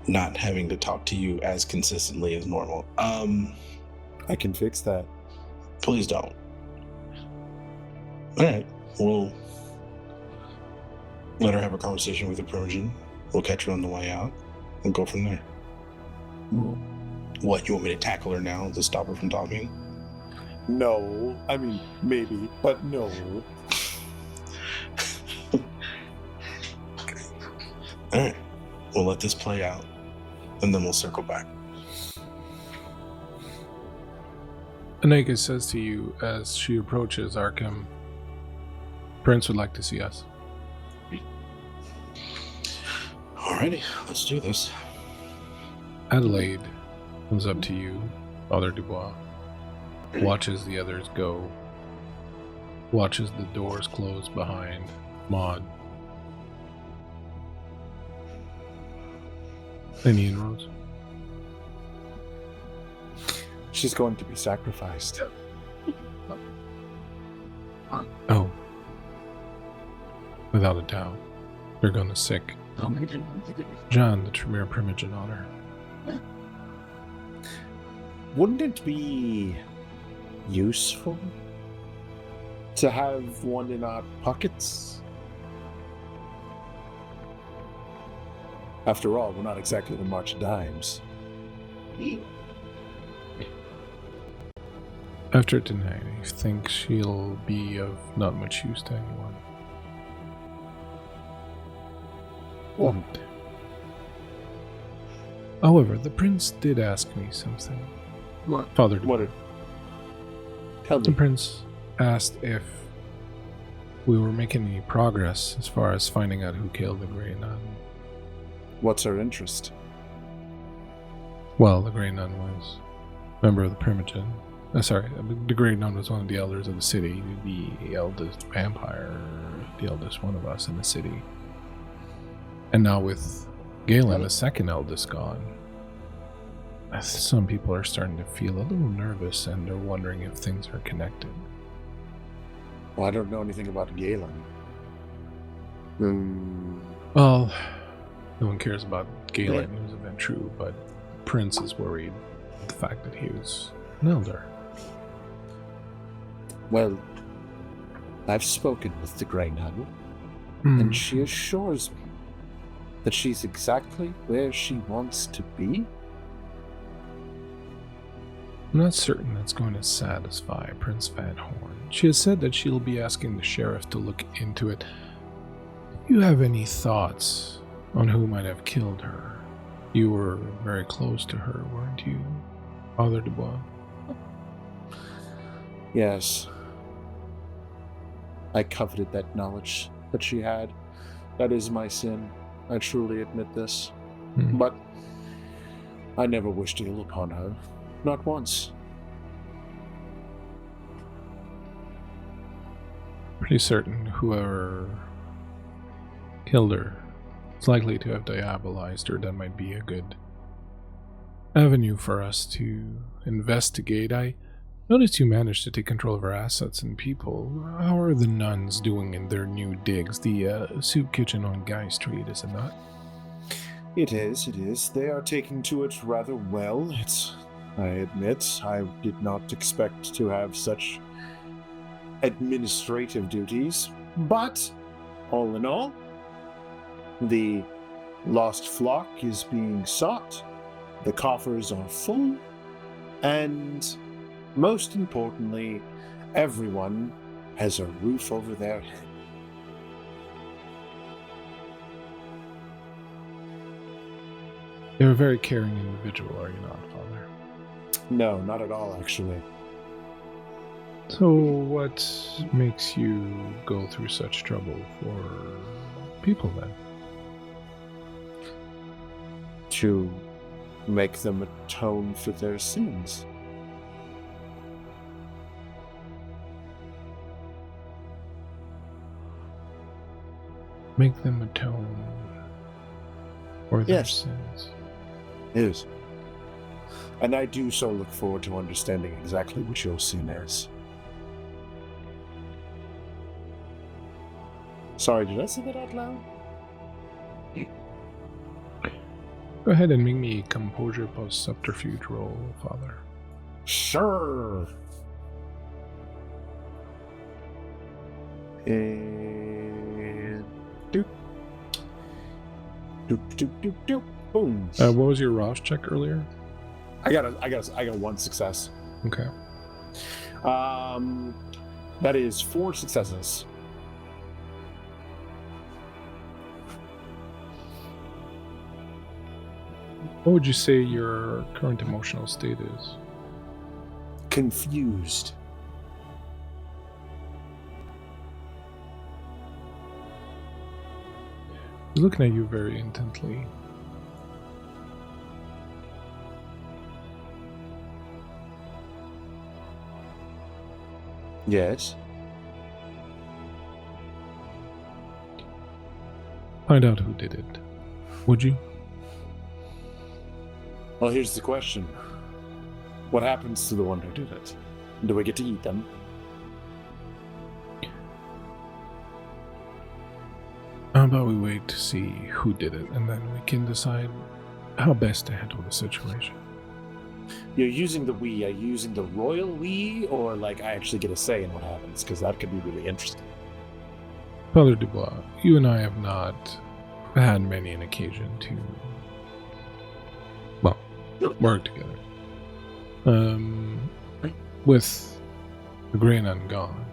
not having to talk to you as consistently as normal. I can fix that. Please don't. All right, we'll let her have a conversation with the Primogen. We'll catch her on the way out. We'll go from there. What, you want me to tackle her now to stop her from talking? No. I mean, maybe, but no. All right, we'll let this play out, and then we'll circle back. Aneka says to you as she approaches Arkham, Prince would like to see us. Alrighty, let's do this. Adelaide comes up to you, Father Dubois, watches the others go, watches the doors close behind Maud. Any inroads? She's going to be sacrificed. Oh. Without a doubt. They're gonna sick John, the Tremere Primogen, on her. Wouldn't it be useful to have one in our pockets? After all, we're not exactly the March of Dimes. After tonight, I think she'll be of not much use to anyone. What? However, the prince did ask me something. What? Father Dubois. What? Tell The me. prince asked if we were making any progress as far as finding out who killed the Grey Nun. What's her interest? Well, the Grey Nun was a member of the Primogen. The Grey Nun was one of the elders of the city, the eldest vampire, the eldest one of us in the city. And now with Galen, the second eldest, gone, some people are starting to feel a little nervous and they're wondering if things are connected. Well, I don't know anything about Galen. Well, no one cares about Galen, who's a Ventru, but the prince is worried about the fact that he was an elder. Well, I've spoken with the Grey Nun, and she assures me that she's exactly where she wants to be. I'm not certain that's going to satisfy Prince Van Horn. She has said that she'll be asking the sheriff to look into it. Do you have any thoughts on who might have killed her? You were very close to her, weren't you, Father Dubois? Yes. I coveted that knowledge that she had. That is my sin. I truly admit this. But I never wished ill upon her. Not once. Pretty certain whoever killed her is likely to have diabolized her. That might be a good avenue for us to investigate. I noticed you managed to take control of her assets and people. How are the nuns doing in their new digs? The soup kitchen on Guy Street, is it not? It is. They are taking to it rather well. I admit, I did not expect to have such administrative duties, but all in all, the lost flock is being sought, the coffers are full, and most importantly, everyone has a roof over their head. You're a very caring individual, are you not, Father? No, not at all, actually. So what makes you go through such trouble for people, then? To make them atone for their sins. Make them atone for their Yes. sins. Is. And I do so look forward to understanding exactly what your sin is. Sorry, did I say that out loud? Go ahead and make me a composure plus subterfuge roll, Father. Sure. And doop. Doop doop doop doop. Boom. What was your Ross check earlier? I got one success. Okay. That is 4 successes. What would you say your current emotional state is? Confused. He's looking at you very intently. Yes. Find out who did it. Would you? Well, here's the question. What happens to the one who did it? Do we get to eat them? How about we wait to see who did it, and then we can decide how best to handle the situation. You're using the we. Are you using the royal we, or like I actually get a say in what happens? Because that could be really interesting. Father Dubois, you and I have not had many an occasion to, well, work together. With the Grey Nun gone,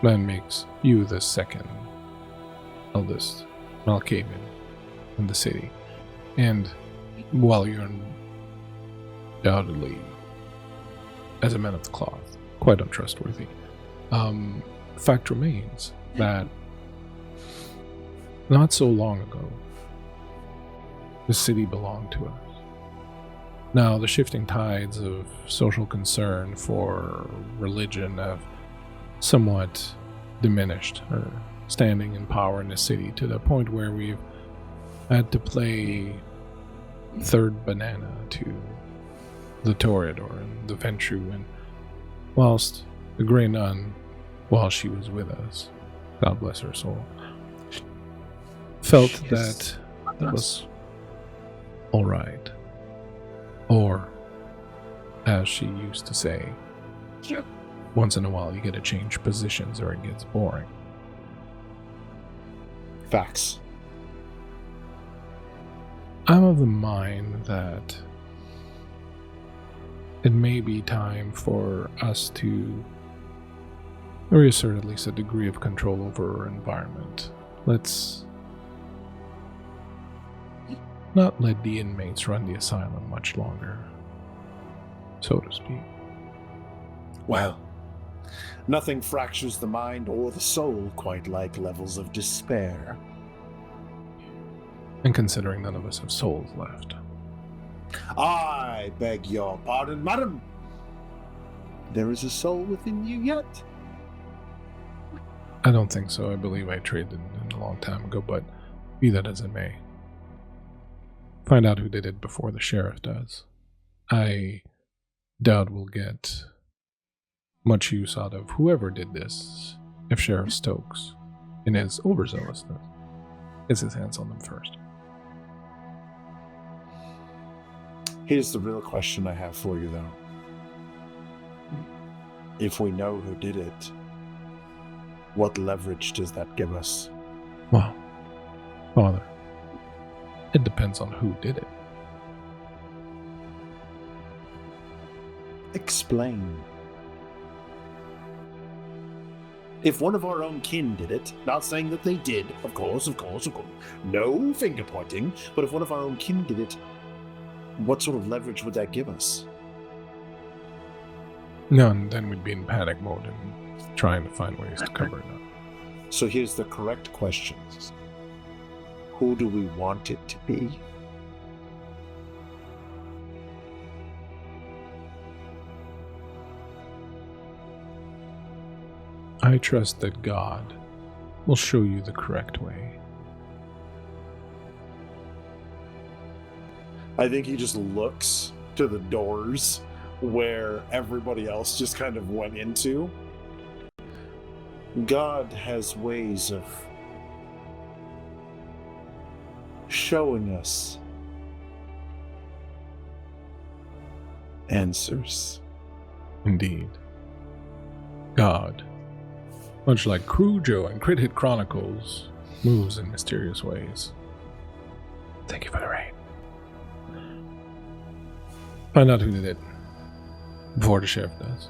that makes you the second eldest Malkavian in the city. And while you're undoubtedly, as a man of the cloth, quite untrustworthy, fact remains that not so long ago, the city belonged to us. Now, the shifting tides of social concern for religion have somewhat diminished her standing in power in the city to the point where we've had to play third banana to the Toreador and the Ventru, and whilst the Grey Nun, while she was with us, God bless her soul, felt that was all right. Or, as she used to say, once in a while you get to change positions or it gets boring. Facts. I'm of the mind that it may be time for us to reassert at least a degree of control over our environment. Let's not let the inmates run the asylum much longer, so to speak. Well, nothing fractures the mind or the soul quite like levels of despair. And considering none of us have souls left. I beg your pardon, madam. There is a soul within you yet? I don't think so. I believe I traded in a long time ago, but be that as it may. Find out who did it before the sheriff does. I doubt we'll get much use out of whoever did this if Sheriff Stokes, in his overzealousness, gets his hands on them first. Here's the real question I have for you, though. If we know who did it, what leverage does that give us? Well, Father, it depends on who did it. Explain. If one of our own kin did it, not saying that they did, of course, no finger pointing, but if one of our own kin did it, what sort of leverage would that give us? None, then we'd be in panic mode and trying to find ways to cover it up. So here's the correct question. Who do we want it to be? I trust that God will show you the correct way. I think he just looks to the doors where everybody else just kind of went into. God has ways of showing us answers. Indeed. God, much like Crujo and Crit Hit Chronicles, moves in mysterious ways. Thank you for the raid. Find out who did it before the sheriff does.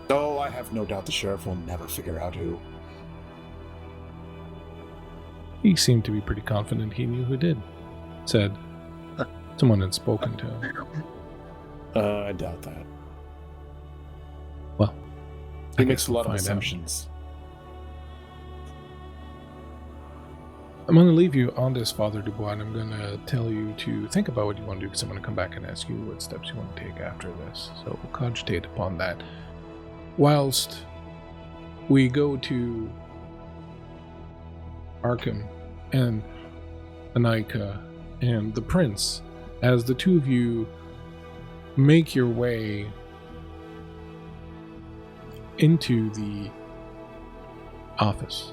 Oh, I have no doubt the sheriff will never figure out who. He seemed to be pretty confident he knew who did. Said someone had spoken to him. I doubt that. Well, he I makes guess a lot we'll of find out. assumptions. I'm going to leave you on this, Father Dubois, and I'm going to tell you to think about what you want to do, because I'm going to come back and ask you what steps you want to take after this. So cogitate upon that. Whilst we go to Arkham and Anika and the Prince, as the two of you make your way into the office.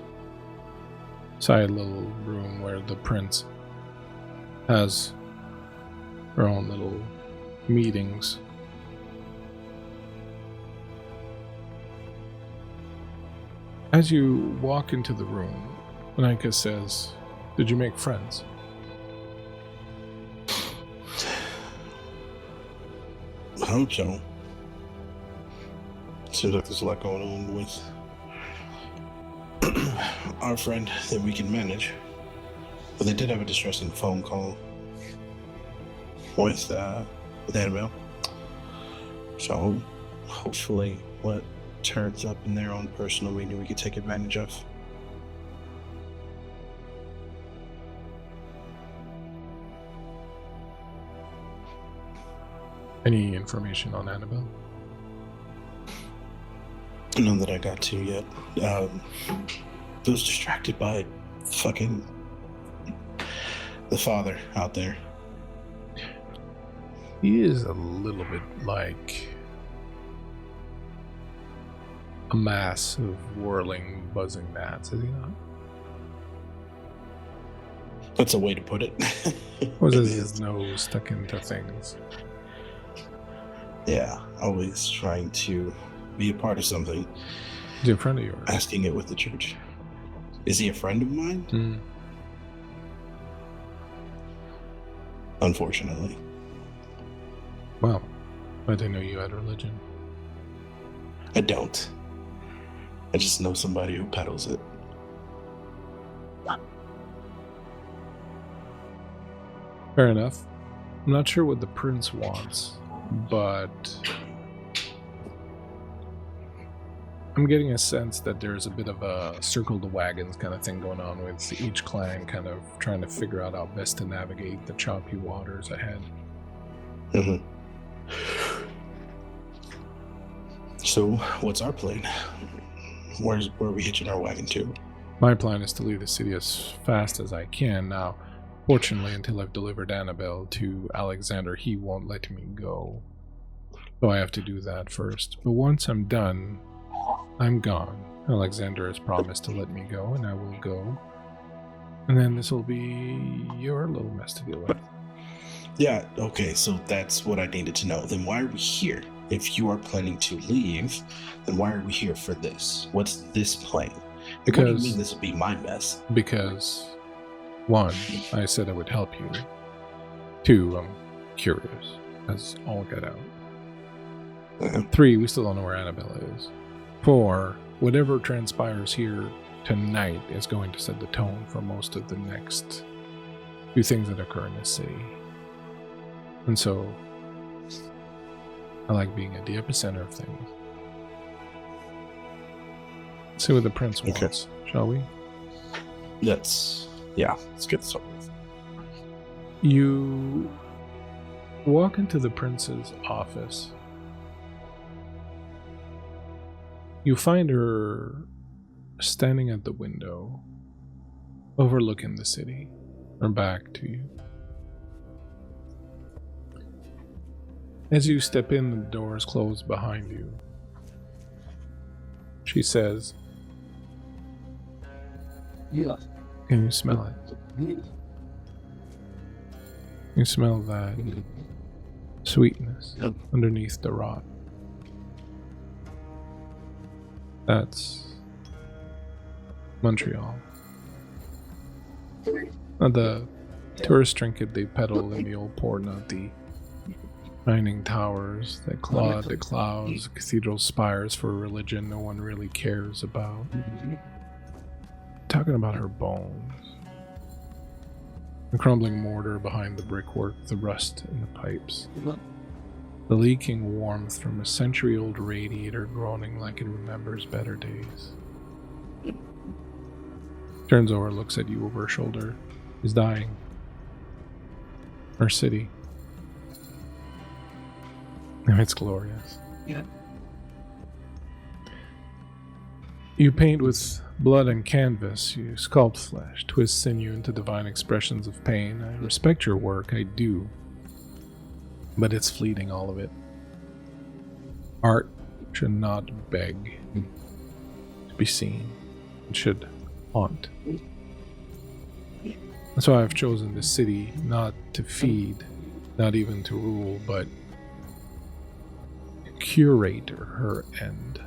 Side little room where the Prince has her own little meetings. As you walk into the room, Anika says, "Did you make friends?" I hope so. Seems like there's a lot going on with our friend that we can manage. But they did have a distressing phone call with Annabelle. So hopefully what turns up in their own personal meeting we could take advantage of. Any information on Annabelle? None that I got to yet. I was distracted by fucking the father out there. He is a little bit like a mass of whirling, buzzing gnats, is he not? That's a way to put it. Or is his nose stuck into things? Yeah, always trying to be a part of something. Is he a friend of yours? Asking it with the church. Is he a friend of mine? Unfortunately. Well, I didn't know you had religion. I don't. I just know somebody who peddles it. Fair enough. I'm not sure what the Prince wants, but I'm getting a sense that there's a bit of a circle the wagons kind of thing going on with each clan kind of trying to figure out how best to navigate the choppy waters ahead. Mm-hmm. So, what's our plan? Where are we hitching our wagon to? My plan is to leave the city as fast as I can. Now, fortunately, until I've delivered Annabelle to Alexander, he won't let me go. So I have to do that first. But once I'm done, I'm gone. Alexander has promised to let me go, and I will go. And then this will be your little mess to deal with. Yeah, okay, so that's what I needed to know. Then why are we here? If you are planning to leave, then why are we here for this? What's this plan? Because, what do you mean this would be my mess? Because, 1, I said I would help you. 2, I'm curious. That's all get out. 3, we still don't know where Annabelle is. 4, whatever transpires here tonight is going to set the tone for most of the next few things that occur in this city. And so, I like being at the epicenter of things. See what the prince wants, shall we? Let's get started. You walk into the prince's office. You find her standing at the window, overlooking the city, her back to you. As you step in, the doors close behind you. She says, Yeah. "Can you smell it? You smell that sweetness underneath the rot. That's Montreal. Not the tourist trinket they peddle in the old port, not the shining towers that clawed the clouds, cathedral spires for a religion no one really cares about. Talking about her bones. The crumbling mortar behind the brickwork, the rust in the pipes. The leaking warmth from a century-old radiator groaning like it remembers better days. Turns over, looks at you over her shoulder. Is dying. Her city. And it's glorious. Yeah. You paint with blood and canvas, you sculpt flesh, twist sinew into divine expressions of pain. I respect your work, I do. But it's fleeting, all of it. Art should not beg to be seen. It should haunt. That's why I've chosen this city not to feed, not even to rule, but curate her end.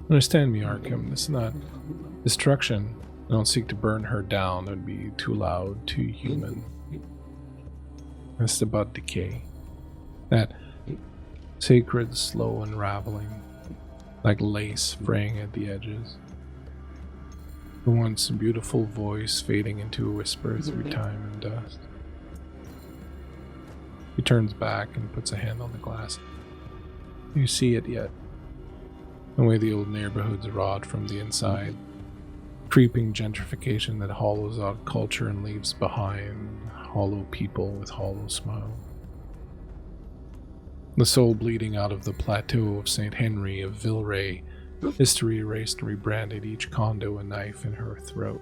Understand me, Arkham. This is not destruction. I don't seek to burn her down. It would be too loud, too human. It's about decay. That sacred, slow unraveling, like lace fraying at the edges. The once beautiful voice fading into a whisper through time and dust. He turns back and puts a hand on the glass. You see it yet? The way the old neighborhoods rot from the inside. Creeping gentrification that hollows out culture and leaves behind hollow people with hollow smiles. The soul bleeding out of the plateau of St. Henry of Villeray. History erased and rebranded, each condo a knife in her throat.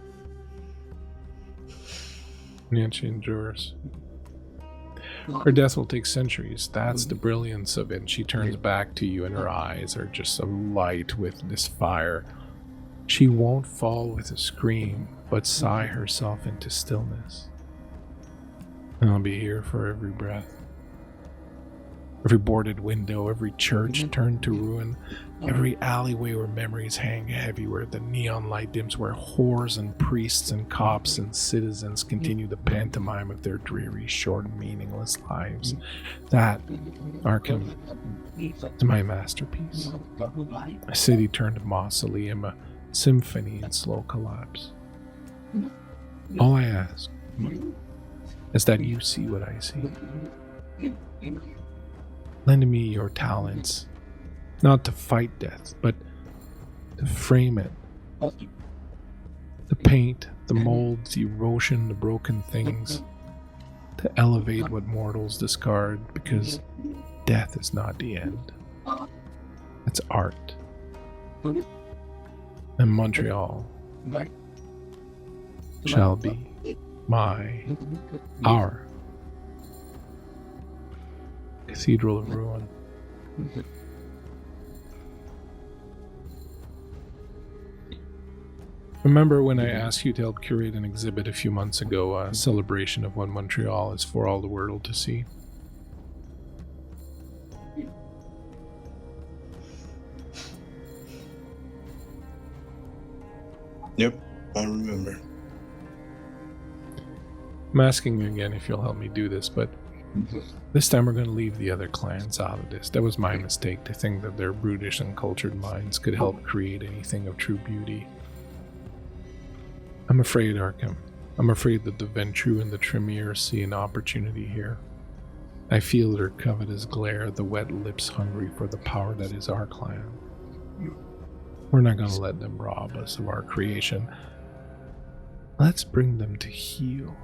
And yet she endures. Her death will take centuries. That's the brilliance of it. And she turns back to you, and her eyes are just alight with this fire. She won't fall with a scream, but sigh herself into stillness. And I'll be here for every breath. Every boarded window, every church turned to ruin, every alleyway where memories hang heavy, where the neon light dims, where whores and priests and cops and citizens continue the pantomime of their dreary, short, meaningless lives. That, Arkham, is my masterpiece. A city turned mausoleum, a symphony in slow collapse. All I ask is that you see what I see. Lend me your talents, not to fight death, but to frame it. To paint, the mold, the erosion, the broken things. To elevate what mortals discard, because death is not the end. It's art. And Montreal shall be our Cathedral of Ruin. Remember when I asked you to help curate an exhibit a few months ago, a celebration of what Montreal is for all the world to see? Yep, I remember. I'm asking you again if you'll help me do this, but This time we're going to leave the other clans out of this. That was my mistake, to think that their brutish and cultured minds could help create anything of true beauty. I'm afraid, Arkham. I'm afraid that the Ventrue and the Tremere see an opportunity here. I feel their covetous glare, the wet lips hungry for the power that is our clan. We're not going to let them rob us of our creation. Let's bring them to heel.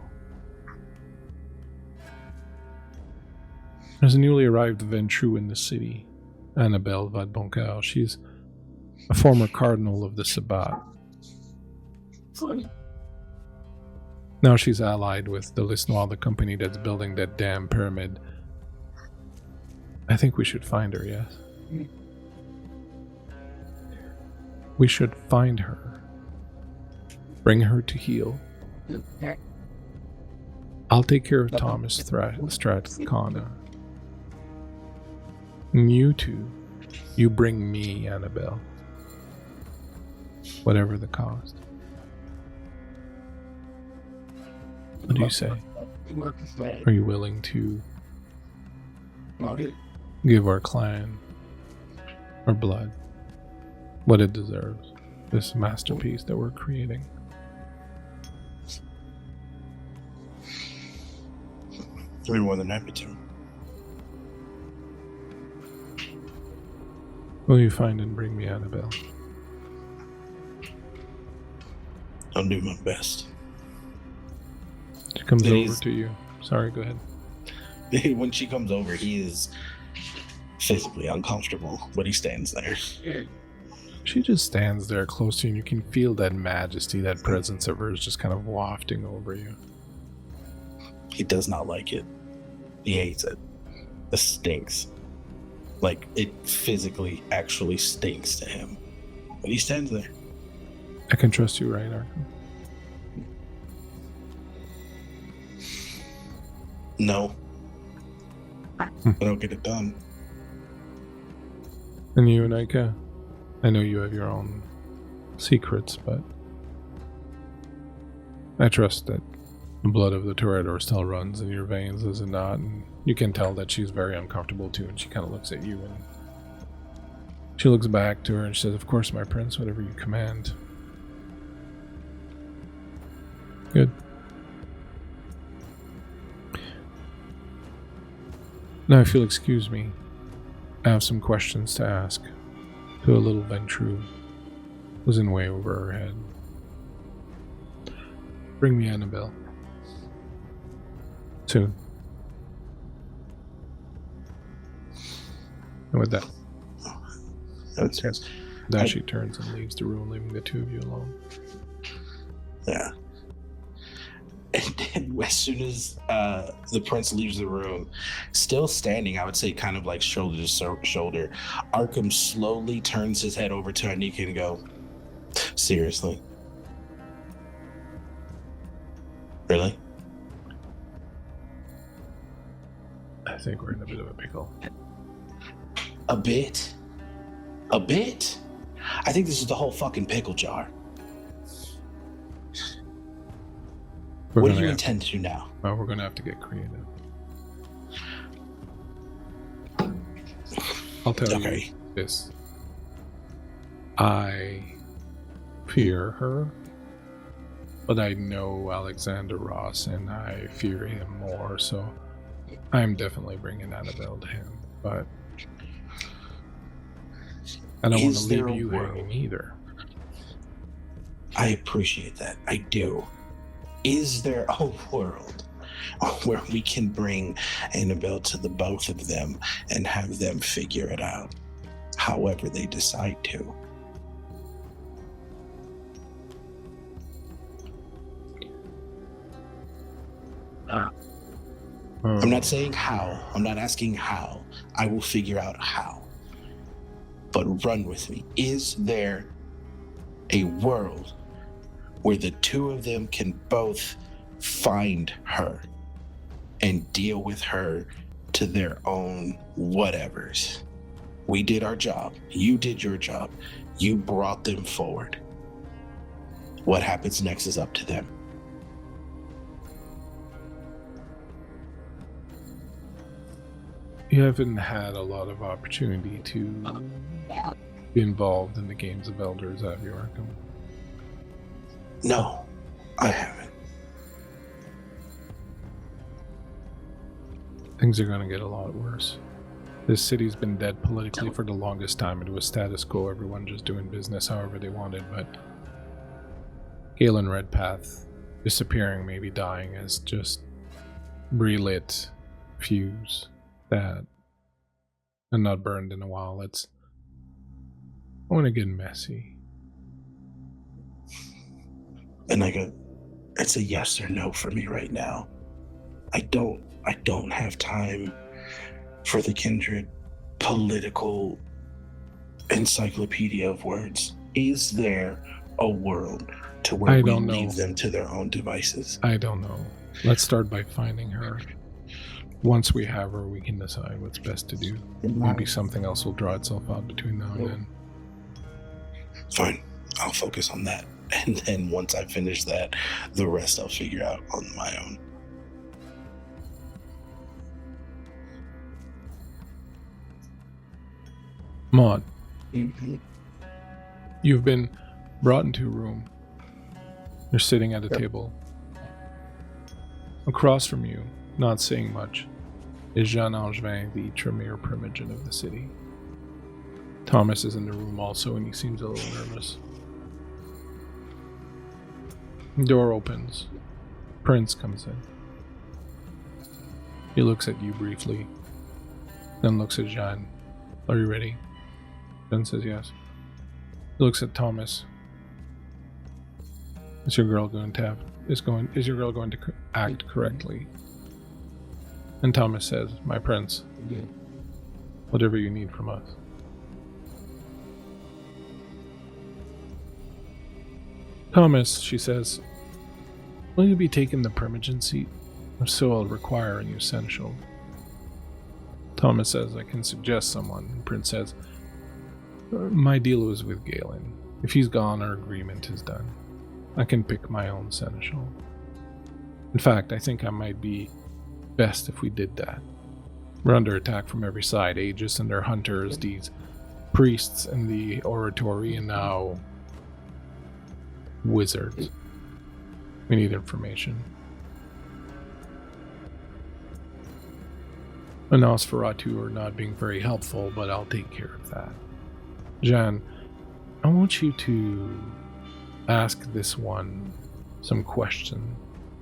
There's a newly arrived Ventrue in the city, Annabelle Vadeboncoeur. She's a former cardinal of the Sabbat. Now she's allied with the Lisnois, the company that's building that damn pyramid. I think we should find her, yes? We should find her. Bring her to heel. I'll take care of Thomas Strathcona. And you two, you bring me Annabelle. Whatever the cost. What do you say? Are you willing to give our clan our blood? What it deserves. This masterpiece that we're creating. I'd be more than happy to. Will you find and bring me Annabelle? I'll do my best. She comes over to you. Sorry, go ahead. When she comes over, he is physically uncomfortable, but he stands there. She just stands there close to you, and you can feel that majesty, that presence of hers just kind of wafting over you. He does not like it. He hates it. It stinks. Like, it physically actually stinks to him. But he stands there. I can trust you, right, Arkham? No. I don't get it done. And you, Nika? I know you have your own secrets, but I trust that the blood of the Toreador still runs in your veins, does it not? And you can tell that she's very uncomfortable too, and she kind of looks at you, and she looks back to her and she says, "Of course, my prince, whatever you command." Good. Now, if you'll excuse me, I have some questions to ask to a little Ventrue who's in way over her head. Bring me Annabelle. Soon. And with that, she turns and leaves the room, leaving the two of you alone. Yeah. And then as soon as the prince leaves the room, still standing, I would say kind of like shoulder to shoulder, Arkham slowly turns his head over to Anika and go, "Seriously? Really?" I think we're in a bit of a pickle. A bit? A bit? I think this is the whole fucking pickle jar. What do you intend to do now? Well, we're going to have to get creative. I'll tell you this. I fear her, but I know Alexander Ross and I fear him more, so I'm definitely bringing Annabelle to him, but I don't want to leave you hanging either. I appreciate that. I do. Is there a world where we can bring Annabelle to the both of them and have them figure it out, however they decide to? I'm not saying how. I'm not asking how. I will figure out how. But run with me. Is there a world where the two of them can both find her and deal with her to their own whatevers? We did our job. You did your job. You brought them forward. What happens next is up to them. You haven't had a lot of opportunity to be involved in the games of elders, have you, Arkham? No, I haven't. Things are going to get a lot worse. This city's been dead politically for the longest time. It was status quo, everyone just doing business however they wanted, but Galen Redpath disappearing, maybe dying, is just relit fuse that and not burned in a while. I want to get messy. And it's a yes or no for me right now. I don't have time for the kindred political encyclopedia of words. Is there a world to where we leave them to their own devices? I don't know. Let's start by finding her. Once we have her, we can decide what's best to do. Maybe something else will draw itself out between now and then. Fine. I'll focus on that. And then once I finish that, the rest I'll figure out on my own. Maud, Mm-hmm. you've been brought into a room. You're sitting at a table. Across from you, not saying much, is Jean Angevin, the Tremere Primogen of the city. Thomas is in the room also, and he seems a little nervous. The door opens. Prince comes in. He looks at you briefly, then looks at Jean. Are you ready? Jean says yes. He looks at Thomas. Is your girl going to act correctly? And Thomas says, my prince, whatever you need from us. Thomas, she says, will you be taking the Primogen seat? If so, I'll require an essential. Thomas says, I can suggest someone. And Prince says, my deal was with Galen. If he's gone, our agreement is done. I can pick my own seneschal. In fact, I think I might be best if we did that. We're under attack from every side. Aegis and their hunters, these priests in the oratory, and now wizards. We need information. The Nosferatu are not being very helpful, but I'll take care of that. Jean, I want you to ask this one some question.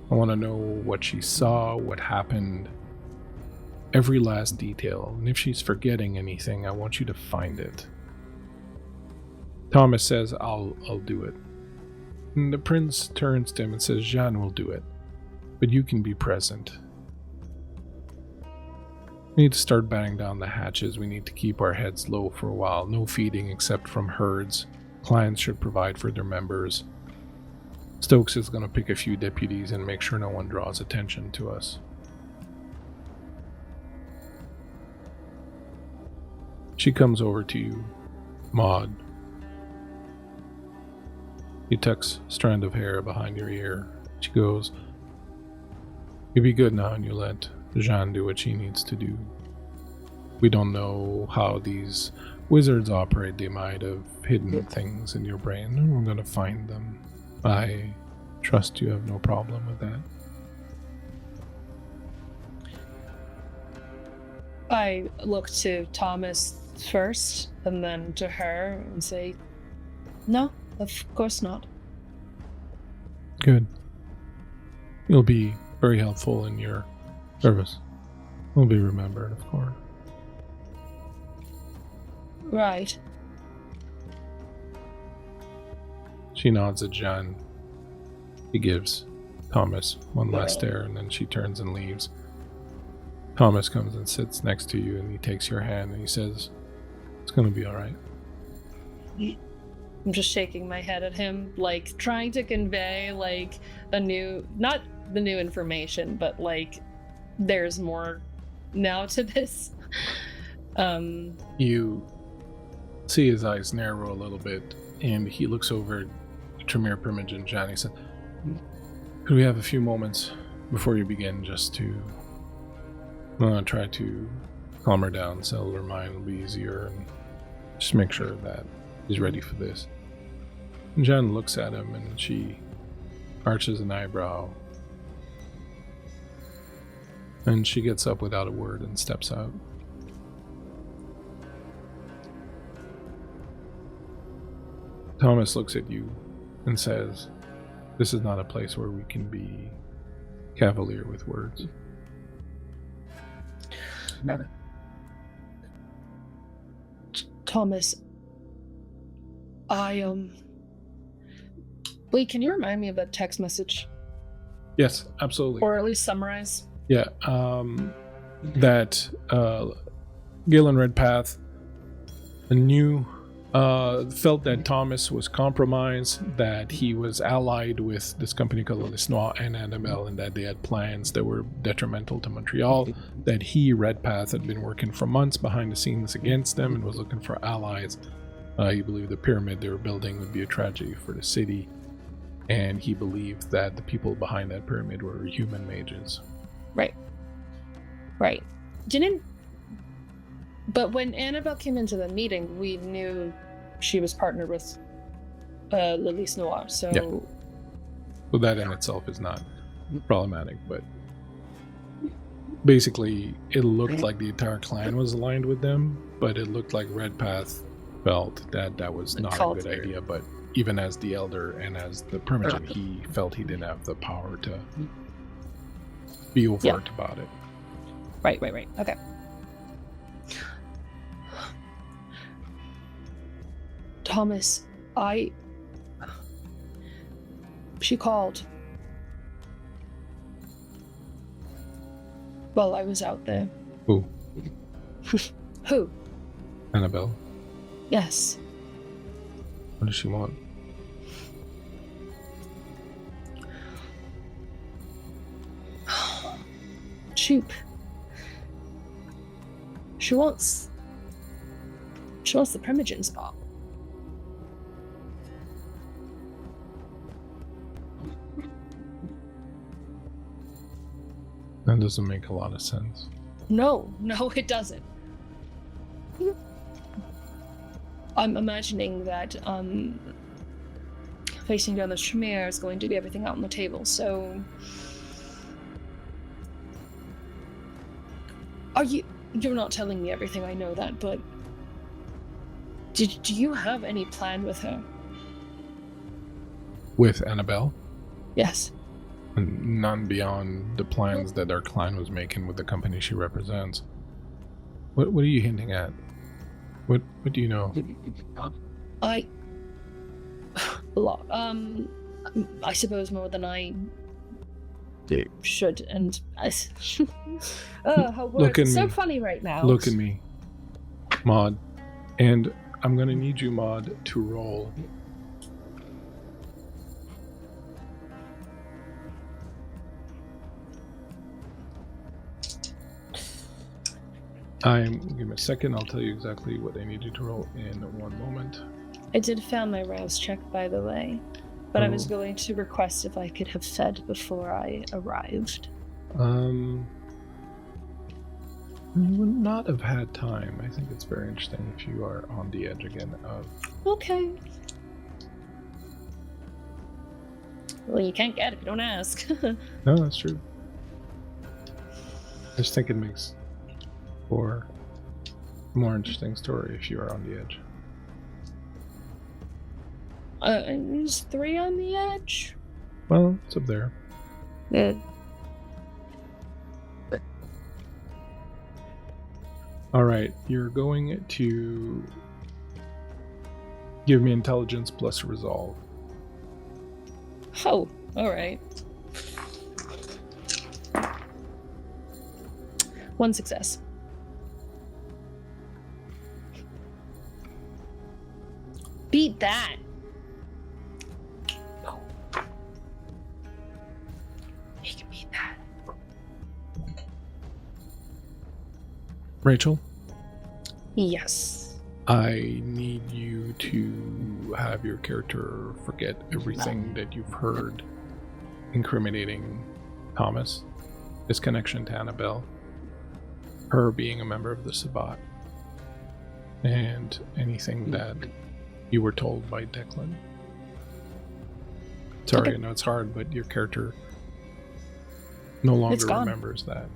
I want to know what she saw, what happened, every last detail, and if she's forgetting anything, I want you to find it. Thomas says, I'll do it. And the prince turns to him and says, Jean will do it, but you can be present. We need to start batting down the hatches. We need to keep our heads low for a while. No feeding except from herds. Clients should provide for their members. Stokes is going to pick a few deputies and make sure no one draws attention to us. She comes over to you, Maud. He tucks a strand of hair behind your ear. She goes, you be good now and you let Jean do what she needs to do. We don't know how these wizards operate. They might have hidden things in your brain, and we're going to find them. I trust you have no problem with that. I look to Thomas first, and then to her, and say, no, of course not. Good. You'll be very helpful in your service. Will be remembered, of course. Right. She nods at Jean. He gives Thomas one last stare, and then she turns and leaves. Thomas comes and sits next to you, and he takes your hand, and he says, it's going to be all right. I'm just shaking my head at him, like, trying to convey, like, not the new information, but, like, there's more now to this. You see his eyes narrow a little bit, and he looks over at Tremere Primogen. Johnny said, could we have a few moments before you begin just to try to calm her down, settle her mind will be easier, and just make sure that he's ready for this. And Jen looks at him and she arches an eyebrow. And she gets up without a word and steps out. Thomas looks at you and says, "This is not a place where we can be cavalier with words." Thomas, Wait, can you remind me of that text message? Yes, absolutely. Or at least summarize? Yeah, that Galen Redpath felt that Thomas was compromised, that he was allied with this company called Lisnois and Annabelle, and that they had plans that were detrimental to Montreal, that he, Redpath, had been working for months behind the scenes against them and was looking for allies. He believed the pyramid they were building would be a tragedy for the city, and he believed that the people behind that pyramid were human mages. Right. But when Annabelle came into the meeting, we knew she was partnered with Lilith Noir, so... Yeah. Well, that in itself is not problematic, but basically it looked like the entire clan was aligned with them, but it looked like Redpath felt that that was not a good idea, but even as the Elder and as the Primogen, he felt he didn't have the power to be overt about it. Right. Okay. Thomas, she called. Well, I was out there. Who? Who? Annabelle? Yes. What does she want? Shoop. She wants the Primogen spot. That doesn't make a lot of sense. No, it doesn't. I'm imagining that facing down the Tremere is going to be everything out on the table, so... You're not telling me everything, I know that, but... Do you have any plan with her? With Annabelle? Yes. None beyond the plans that our clan was making with the company she represents. What are you hinting at? What do you know? A lot. I suppose more than I should, and I... how words. Look at It's so me. funny right now. Look at me, Maud. And I'm gonna need you, Maud, to roll. Give me a second, I'll tell you exactly what I need you to roll in one moment. I did fail my rouse check, by the way, but I was going to request if I could have fed before I arrived. You would not have had time. I think it's very interesting if you are on the edge again of... Okay. Well, you can't get it if you don't ask. No, that's true. I just think it makes for a more interesting story if you are on the edge. Is 3 on the edge? Well, it's up there. Alright, you're going to give me intelligence plus resolve. Oh, alright. 1 success. Beat that. No. He can beat that. Rachel? Yes. I need you to have your character forget everything that you've heard incriminating Thomas, his connection to Annabelle, her being a member of the Sabbat, and anything that you were told by Declan. Sorry, Okay. I know it's hard, but your character no longer gone. remembers that.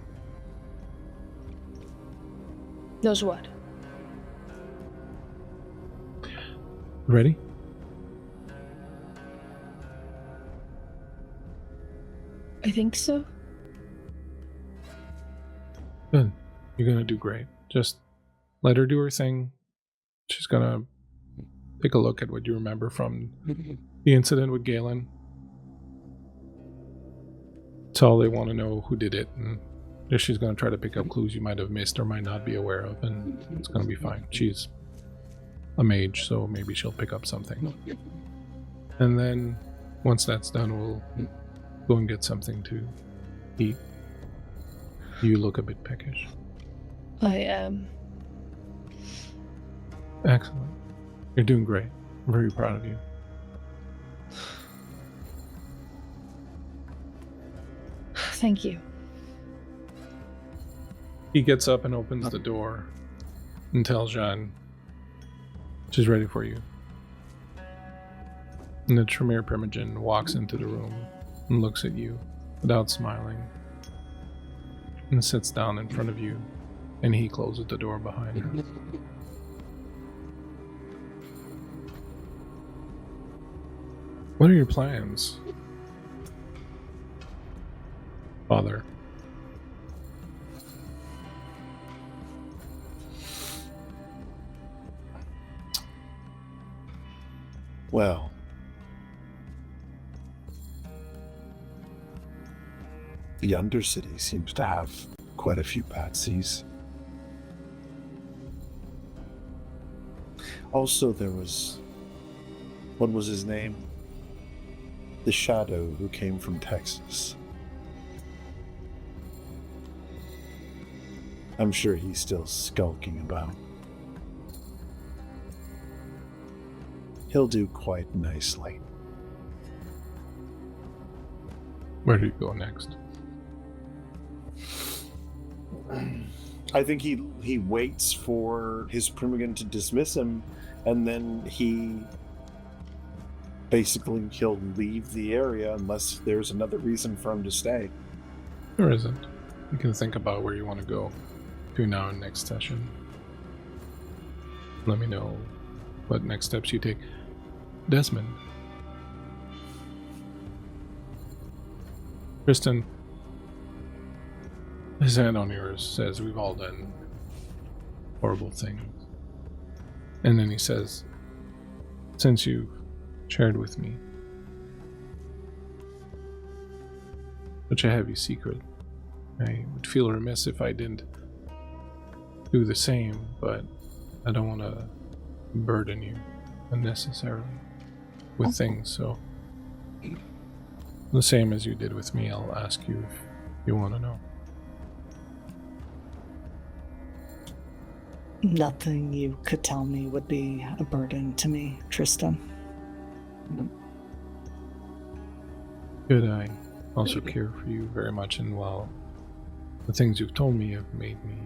Knows what? Ready? I think so. Good. You're gonna do great. Just let her do her thing. She's gonna take a look at what you remember from the incident with Galen. It's all they want to know, who did it, and she's gonna try to pick up clues you might have missed or might not be aware of, and it's gonna be fine. She's a mage, so maybe she'll pick up something. And then, once that's done, we'll go and get something to eat. You look a bit peckish. I am. Excellent. You're doing great. I'm very proud of you. Thank you. He gets up and opens the door and tells Jean she's ready for you. And the Tremere Primogen walks into the room and looks at you without smiling and sits down in front of you, and he closes the door behind her. What are your plans, Father? Well, the Undercity seems to have quite a few patsies. Also, there was... what was his name? The Shadow who came from Texas. I'm sure he's still skulking about. He'll do quite nicely. Where do you go next? I think he waits for his Primogen to dismiss him, and then he'll leave the area unless there's another reason for him to stay. There isn't. You can think about where you want to go between now and next session. Let me know what next steps you take. Desmond. Kristen. His hand on yours says, we've all done horrible things. And then he says, since you've shared with me such a heavy secret, I would feel remiss if I didn't do the same, but I don't want to burden you unnecessarily with things, so the same as you did with me, I'll ask you if you want to know. Nothing you could tell me would be a burden to me, Tristan. Good, I also care for you very much, and while the things you've told me have made me,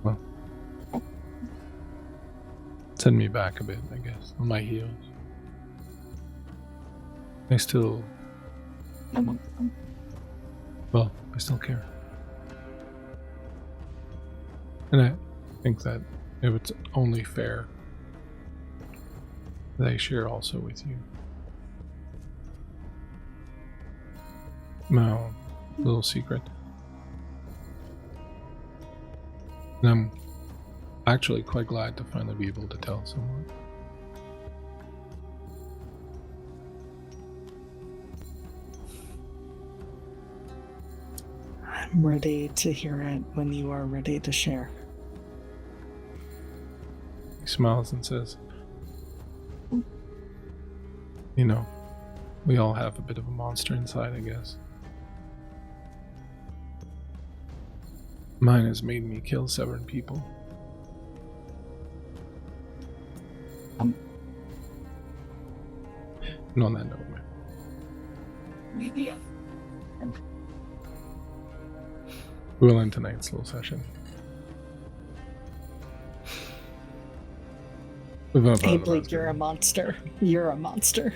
well, send me back a bit, I guess, on my heels. I still, well, I still care. And I think that if it's only fair that I share also with you. Now, little secret. And I'm actually quite glad to finally be able to tell someone. I'm ready to hear it when you are ready to share. He smiles and says, you know, we all have a bit of a monster inside, I guess. Mine has made me kill 7 people. And on that note, man. We'll end tonight's little session. Hey, Bleak, you're a monster. You're a monster.